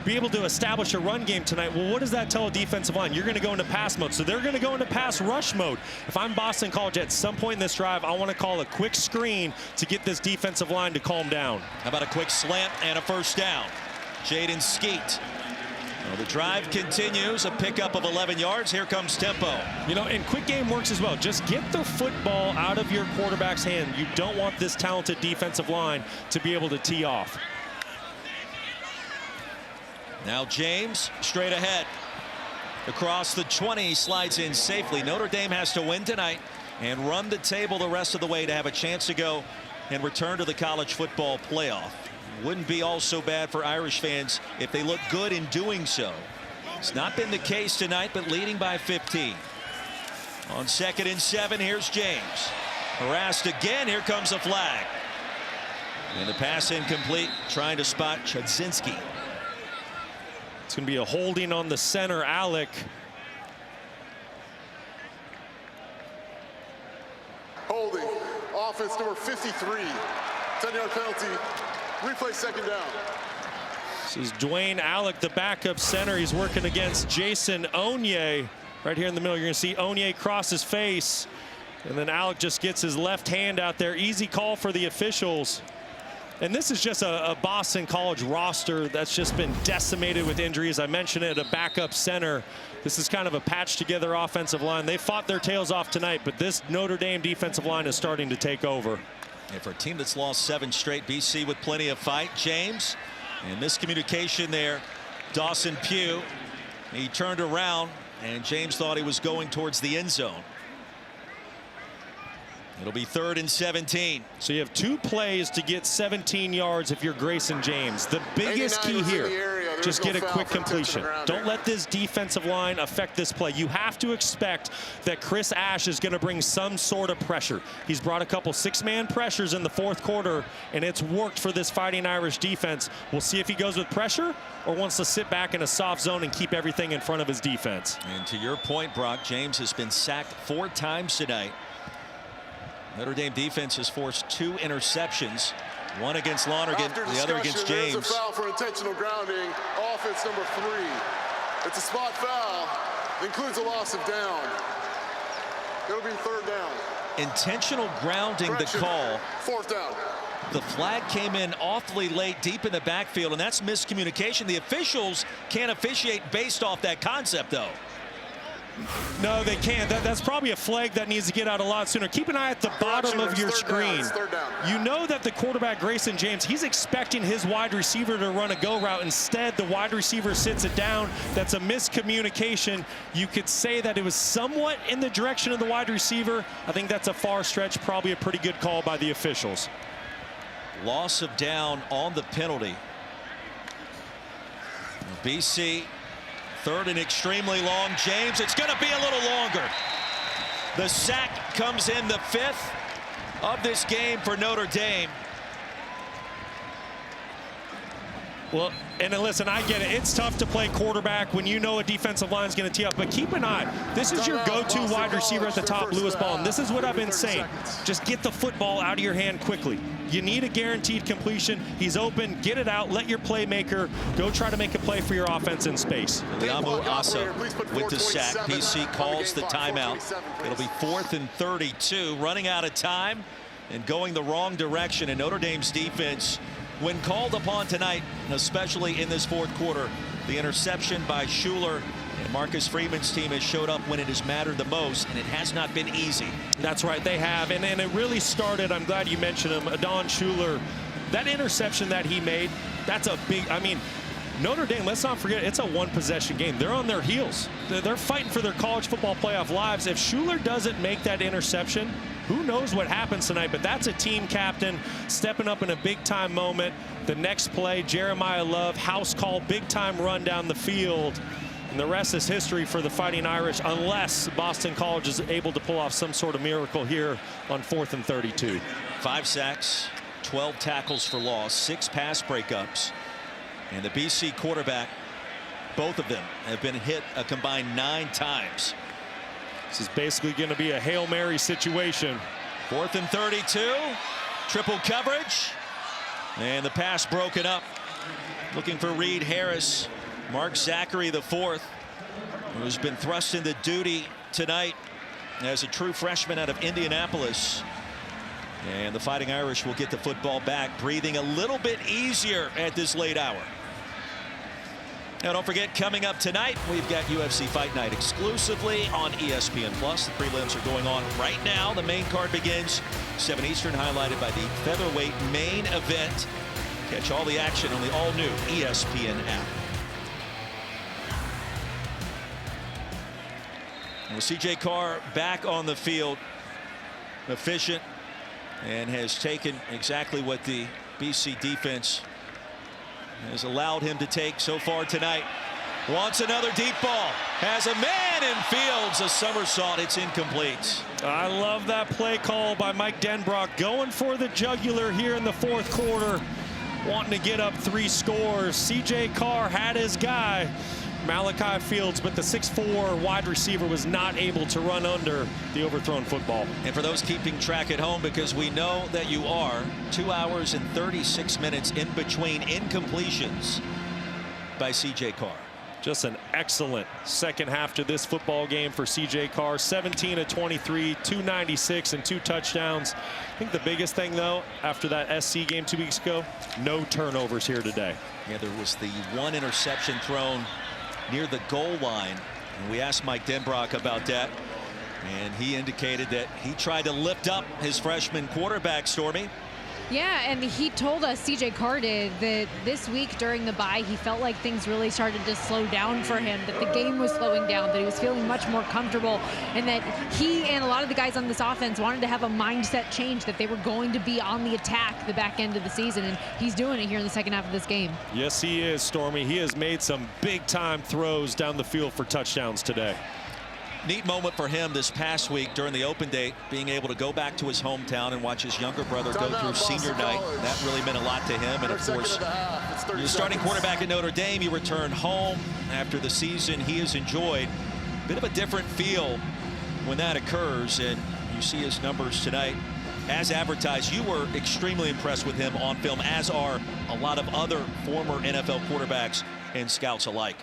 Speaker 1: be able to establish a run game tonight. Well, what does that tell a defensive line? You're going to go into pass mode. So they're going to go into pass rush mode. If I'm Boston College at some point in this drive, I want to call a quick screen to get this defensive line to calm down.
Speaker 2: How about a quick slant and a first down? Jaden Skeet. Well, the drive continues, a pickup of 11 yards. Here comes tempo.
Speaker 1: You know, and quick game works as well. Just get the football out of your quarterback's hand. You don't want this talented defensive line to be able to tee off.
Speaker 2: Now James straight ahead. Across the 20, slides in safely. Notre Dame has to win tonight and run the table the rest of the way to have a chance to go and return to the college football playoff. Wouldn't be all so bad for Irish fans if they look good in doing so. It's not been the case tonight, but leading by 15. On 2nd and 7, here's James. Harassed again. Here comes a flag. And the pass incomplete, trying to spot Chudzinski.
Speaker 1: It's going to be a holding on the center, Alec.
Speaker 3: Holding. Offense number 53. 10-yard penalty. Replay second down.
Speaker 1: This is Dwayne Alec, the backup center. He's working against Jason Onye. Right here in the middle, you're going to see Onye cross his face. And then Alec just gets his left hand out there. Easy call for the officials. And this is just a Boston College roster that's just been decimated with injuries. I mentioned it, a backup center. This is kind of a patched together offensive line. They fought their tails off tonight, but this Notre Dame defensive line is starting to take over.
Speaker 2: And for a team that's lost 7 straight, BC with plenty of fight. James, and miscommunication there. Dawson Pugh, he turned around, and James thought he was going towards the end zone. It'll be 3rd and 17.
Speaker 1: So you have 2 plays to get 17 yards if you're Grayson James. The biggest key here, just get a quick completion. Don't let this defensive line affect this play. You have to expect that Chris Ash is going to bring some sort of pressure. He's brought a couple 6-man pressures in the 4th quarter, and it's worked for this Fighting Irish defense. We'll see if he goes with pressure or wants to sit back in a soft zone and keep everything in front of his defense.
Speaker 2: And to your point, Brock, James has been sacked 4 times tonight. Notre Dame defense has forced 2 interceptions, one against Lonergan, the other against James.
Speaker 3: There's a foul for intentional grounding, offense number 3. It's a spot foul, includes a loss of down. It'll be 3rd down.
Speaker 2: Intentional grounding, the call.
Speaker 3: 4th down.
Speaker 2: The flag came in awfully late, deep in the backfield, and that's miscommunication. The officials can't officiate based off that concept, though.
Speaker 1: No, they can't. That's probably a flag that needs to get out a lot sooner. Keep an eye at the bottom of your screen. You know that the quarterback, Grayson James, he's expecting his wide receiver to run a go route. Instead, the wide receiver sits it down. That's a miscommunication. You could say that it was somewhat in the direction of the wide receiver. I think that's a far stretch, probably a pretty good call by the officials.
Speaker 2: Loss of down on the penalty. BC, third and extremely long. James, it's going to be a little longer. The sack comes in the 5th of this game for Notre Dame.
Speaker 1: Well, and then listen, I get it. It's tough to play quarterback when you know a defensive line is going to tee up. But keep an eye. This is your go-to wide receiver at the top, Lewis Ball. And this is what I've been saying. Just get the football out of your hand quickly. You need a guaranteed completion. He's open. Get it out. Let your playmaker go try to make a play for your offense in space.
Speaker 2: Liamu Asa with the sack. PC calls the timeout. It'll be 4th and 32. Running out of time and going the wrong direction. And Notre Dame's defense, when called upon tonight, especially in this 4th quarter, the interception by Shuler, and Marcus Freeman's team has showed up when it has mattered the most, and it has not been easy.
Speaker 1: That's right, they have, and it really started, I'm glad you mentioned him, Adon Shuler. That interception that he made, that's a big, I mean, Notre Dame, let's not forget, it's a one-possession game. They're on their heels. They're fighting for their college football playoff lives. If Shuler doesn't make that interception, who knows what happens tonight, but that's a team captain stepping up in a big-time moment. The next play, Jeremiyah Love, house call, big-time run down the field. And the rest is history for the Fighting Irish, unless Boston College is able to pull off some sort of miracle here on 4th and 32.
Speaker 2: 5 sacks, 12 tackles for loss, 6 pass breakups. And the BC quarterback, both of them have been hit a combined 9 times.
Speaker 1: This is basically going to be a Hail Mary situation.
Speaker 2: 4th and 32. Triple coverage. And the pass broken up. Looking for Reed Harris. Mark Zachary, the 4th, who's been thrust into duty tonight as a true freshman out of Indianapolis. And the Fighting Irish will get the football back, breathing a little bit easier at this late hour. Now, don't forget, coming up tonight, we've got UFC Fight Night exclusively on ESPN+. The prelims are going on right now. The main card begins 7 Eastern, highlighted by the featherweight main event. Catch all the action on the all-new ESPN app. Well, CJ Carr back on the field, efficient, and has taken exactly what the BC defense has allowed him to take so far tonight. Wants another deep ball. Has a man in fields. A somersault. It's incomplete.
Speaker 1: I love that play call by Mike Denbrock. Going for the jugular here in the 4th quarter. Wanting to get up 3 scores. CJ Carr had his guy, Malachi Fields, but the 6'4" wide receiver was not able to run under the overthrown football.
Speaker 2: And for those keeping track at home, because we know that you are, 2 hours and 36 minutes in between incompletions by CJ Carr.
Speaker 1: Just an excellent second half to this football game for CJ Carr. 17 of 23, 296 and 2 touchdowns. I think the biggest thing, though, after that SC game 2 weeks ago, no turnovers here today.
Speaker 2: Yeah, there was the 1 interception thrown near the goal line, and we asked Mike Denbrock about that, and he indicated that he tried to lift up his freshman quarterback, Stormy.
Speaker 5: Yeah, and he told us, CJ Carr did, that this week during the bye, he felt like things really started to slow down for him, that the game was slowing down, that he was feeling much more comfortable, and that he and a lot of the guys on this offense wanted to have a mindset change, that they were going to be on the attack the back end of the season, and he's doing it here in the second half of this game.
Speaker 1: Yes, he is, Stormy. He has made some big-time throws down the field for touchdowns today.
Speaker 2: Neat moment for him this past week during the open date, being able to go back to his hometown and watch his younger brother go through senior night. That really meant a lot to him. And of course, you're the starting quarterback at Notre Dame. You return home after the season he has enjoyed. Bit of a different feel when that occurs, and you see his numbers tonight. As advertised, you were extremely impressed with him on film, as are a lot of other former NFL quarterbacks and scouts alike.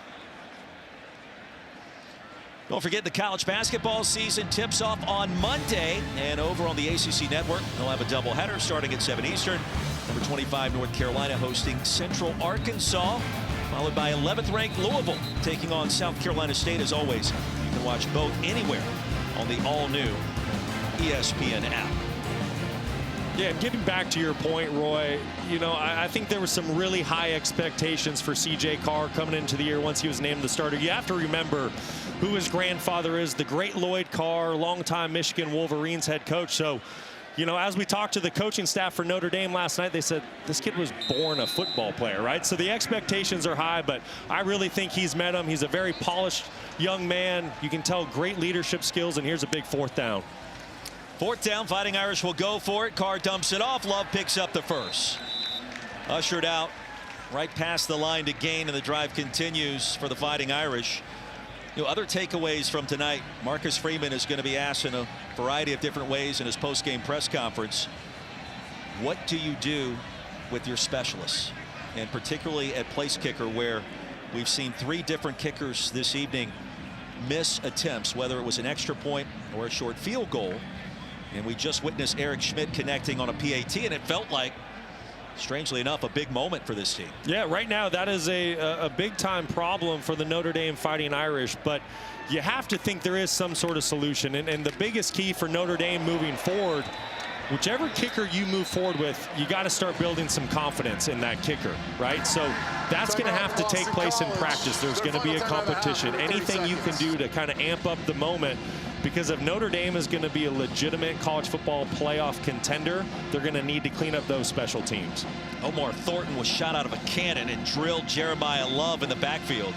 Speaker 2: Don't forget, the college basketball season tips off on Monday, and over on the ACC network, they'll have a doubleheader starting at 7 Eastern. Number 25 North Carolina hosting Central Arkansas, followed by 11th ranked Louisville taking on South Carolina State. As always, you can watch both anywhere on the all-new ESPN app.
Speaker 1: Yeah, getting back to your point, Roy, you know, I think there were some really high expectations for C.J. Carr coming into the year once he was named the starter. You have to remember who his grandfather is, the great Lloyd Carr, longtime Michigan Wolverines head coach. So, you know, as we talked to the coaching staff for Notre Dame last night, they said this kid was born a football player, right? So the expectations are high, but I really think he's met them. He's a very polished young man. You can tell great leadership skills, and here's a big 4th down.
Speaker 2: 4th down, Fighting Irish will go for it. Carr dumps it off. Love picks up the first. Ushered out right past the line to gain, and the drive continues for the Fighting Irish. You know, other takeaways from tonight, Marcus Freeman is going to be asked in a variety of different ways in his post-game press conference. What do you do with your specialists? And particularly at place kicker, where we've seen 3 different kickers this evening miss attempts, whether it was an extra point or a short field goal. And we just witnessed Eric Schmidt connecting on a PAT, and it felt like, strangely enough, a big moment for this team.
Speaker 1: Yeah, right now that is a big-time problem for the Notre Dame Fighting Irish, but you have to think there is some sort of solution. And the biggest key for Notre Dame moving forward, whichever kicker you move forward with, you got to start building some confidence in that kicker, right? So that's going to have to take place in practice. There's going to be a competition. Anything you can do to kind of amp up the moment, because if Notre Dame is going to be a legitimate college football playoff contender, they're going to need to clean up those special teams.
Speaker 2: Omar Thornton was shot out of a cannon and drilled Jeremiyah Love in the backfield.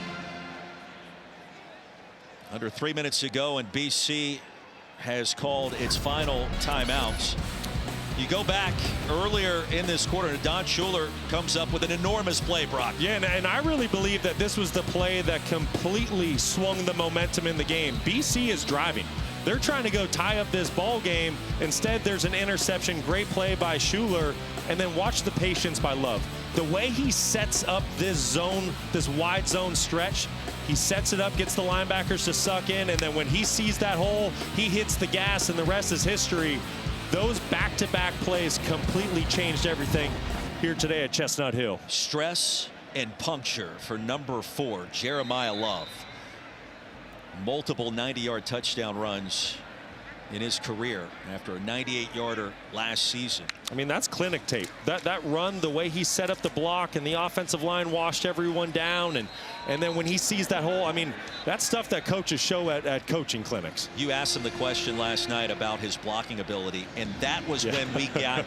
Speaker 2: Under 3 minutes to go, and BC has called its final timeouts. You go back earlier in this quarter, and Adon Shuler comes up with an enormous play, Brock.
Speaker 1: Yeah, and I really believe that this was the play that completely swung the momentum in the game. BC is driving. They're trying to go tie up this ball game. Instead, there's an interception. Great play by Shuler. And then watch the patience by Love. The way he sets up this zone, this wide zone stretch, he sets it up, gets the linebackers to suck in, and then when he sees that hole, he hits the gas, and the rest is history. Those back-to-back plays completely changed everything here today at Chestnut Hill.
Speaker 2: Stress and puncture for number 4, Jeremiyah Love. Multiple 90-yard touchdown runs in his career after a 98-yarder last season.
Speaker 1: I mean, that's clinic tape. That run, the way he set up the block, and the offensive line washed everyone down, and then when he sees that hole, I mean, that's stuff that coaches show at coaching clinics.
Speaker 2: You asked him the question last night about his blocking ability, and that was when we got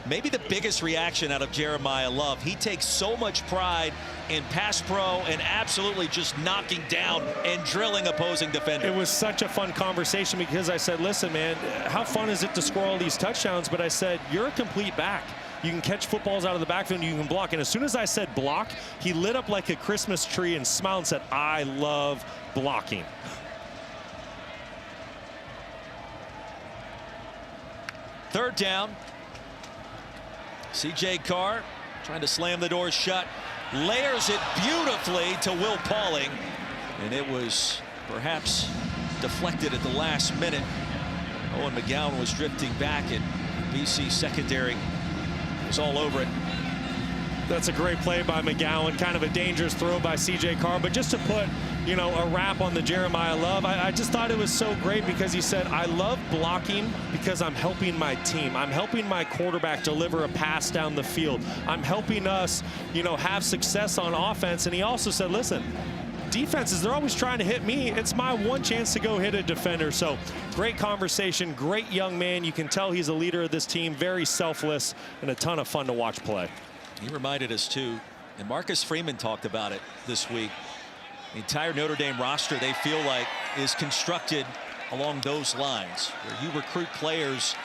Speaker 2: maybe the biggest reaction out of Jeremiyah Love. He takes so much pride in pass pro and absolutely just knocking down and drilling opposing defenders.
Speaker 1: It was such a fun conversation, because I said, listen, man, how fun is it to score all these touchdowns? But I said, you're a complete back. You can catch footballs out of the backfield, you can block. And as soon as I said block, he lit up like a Christmas tree and smiled and said, I love blocking.
Speaker 2: Third down. C.J. Carr trying to slam the door shut. Layers it beautifully to Will Pauling. And it was perhaps deflected at the last minute. Owen McGowan was drifting back, and BC secondary was all over it.
Speaker 1: That's a great play by McGowan. Kind of a dangerous throw by C.J. Carr. But just to put, you know, a wrap on the Jeremiyah Love, I just thought it was so great, because he said, I love blocking because I'm helping my team. I'm helping my quarterback deliver a pass down the field. I'm helping us, you know, have success on offense. And he also said, listen, defenses, they're always trying to hit me. It's my one chance to go hit a defender. So great conversation, great young man. You can tell he's a leader of this team, very selfless, and a ton of fun to watch play.
Speaker 2: He reminded us too, and Marcus Freeman talked about it this week. The entire Notre Dame roster, they feel like, is constructed along those lines, where you recruit players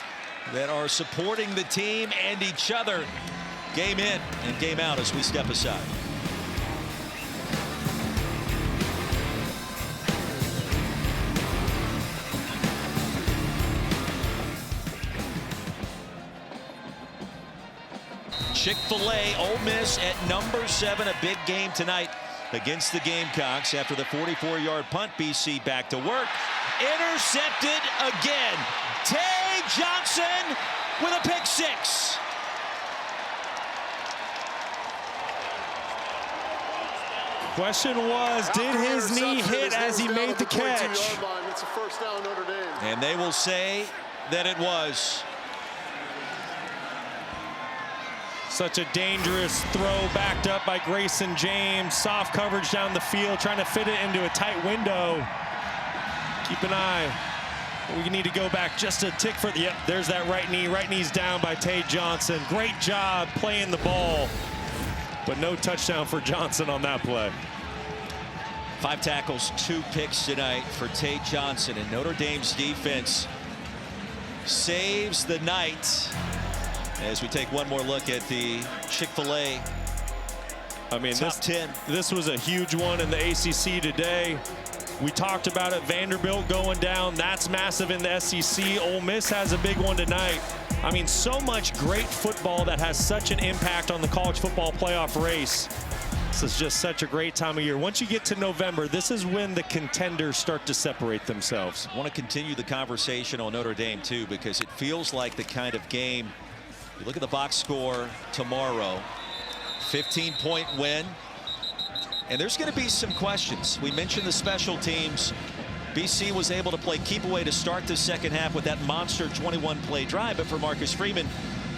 Speaker 2: that are supporting the team and each other game in and game out as we step aside. Chick-fil-A, Ole Miss at number 7, a big game tonight against the Gamecocks. After the 44-yard punt, BC back to work. Intercepted again. Tay Johnson with a pick 6.
Speaker 1: Question was, did his knee hit as he made the catch?
Speaker 3: It's a first down, Notre Dame.
Speaker 2: And they will say that it was.
Speaker 1: Such a dangerous throw, backed up by Grayson James. Soft coverage down the field, trying to fit it into a tight window. Keep an eye. We need to go back just a tick for the, yep, there's that right knee. Right knee's down by Tay Johnson. Great job playing the ball, but no touchdown for Johnson on that play.
Speaker 2: 5 tackles, 2 picks tonight for Tay Johnson, and Notre Dame's defense saves the night. As we take one more look at the Chick-fil-A top 10.
Speaker 1: This was a huge one in the ACC today. We talked about it, Vanderbilt going down. That's massive in the SEC. Ole Miss has a big one tonight. I mean, so much great football that has such an impact on the college football playoff race. This is just such a great time of year. Once you get to November, this is when the contenders start to separate themselves.
Speaker 2: I want to continue the conversation on Notre Dame, too, because it feels like the kind of game. You look at the box score tomorrow, 15-point win. And there's going to be some questions. We mentioned the special teams. BC was able to play keep away to start the second half with that monster 21-play drive. But for Marcus Freeman,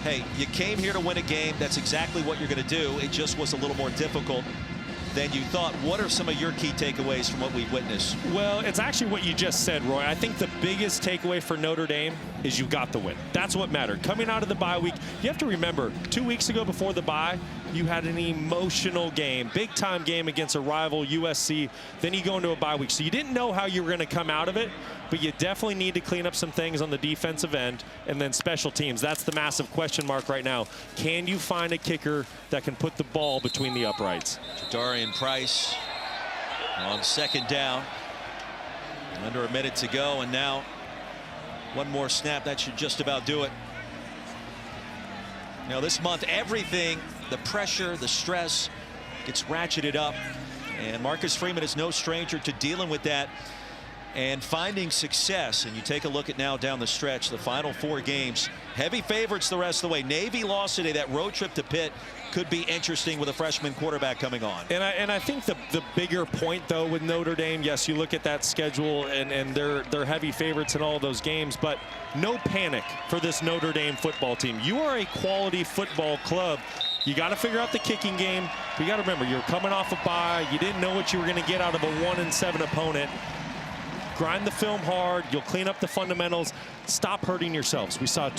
Speaker 2: hey, you came here to win a game. That's exactly what you're going to do. It just was a little more difficult than you thought. What are some of your key takeaways from what we've witnessed?
Speaker 1: Well, it's actually what you just said, Roy. I think the biggest takeaway for Notre Dame is you got the win. That's what mattered. Coming out of the bye week, you have to remember, 2 weeks ago before the bye, you had an emotional game, big-time game against a rival, USC. Then you go into a bye week. So you didn't know how you were going to come out of it, but you definitely need to clean up some things on the defensive end. And then special teams, that's the massive question mark right now. Can you find a kicker that can put the ball between the uprights?
Speaker 2: Darian Price on second down. Under a minute to go, and now one more snap. That should just about do it. Now this month, everything, the pressure, the stress gets ratcheted up. And Marcus Freeman is no stranger to dealing with that and finding success. And you take a look at now down the stretch, the final 4 games, heavy favorites the rest of the way. Navy lost today. That road trip to Pitt could be interesting with a freshman quarterback coming on.
Speaker 1: And I think the bigger point, though, with Notre Dame, yes, you look at that schedule and they're heavy favorites in all of those games, but no panic for this Notre Dame football team. You are a quality football club. You got to figure out the kicking game. But you got to remember, you're coming off a bye. You didn't know what you were going to get out of a 1-7 opponent. Grind the film hard. You'll clean up the fundamentals. Stop hurting yourselves. We saw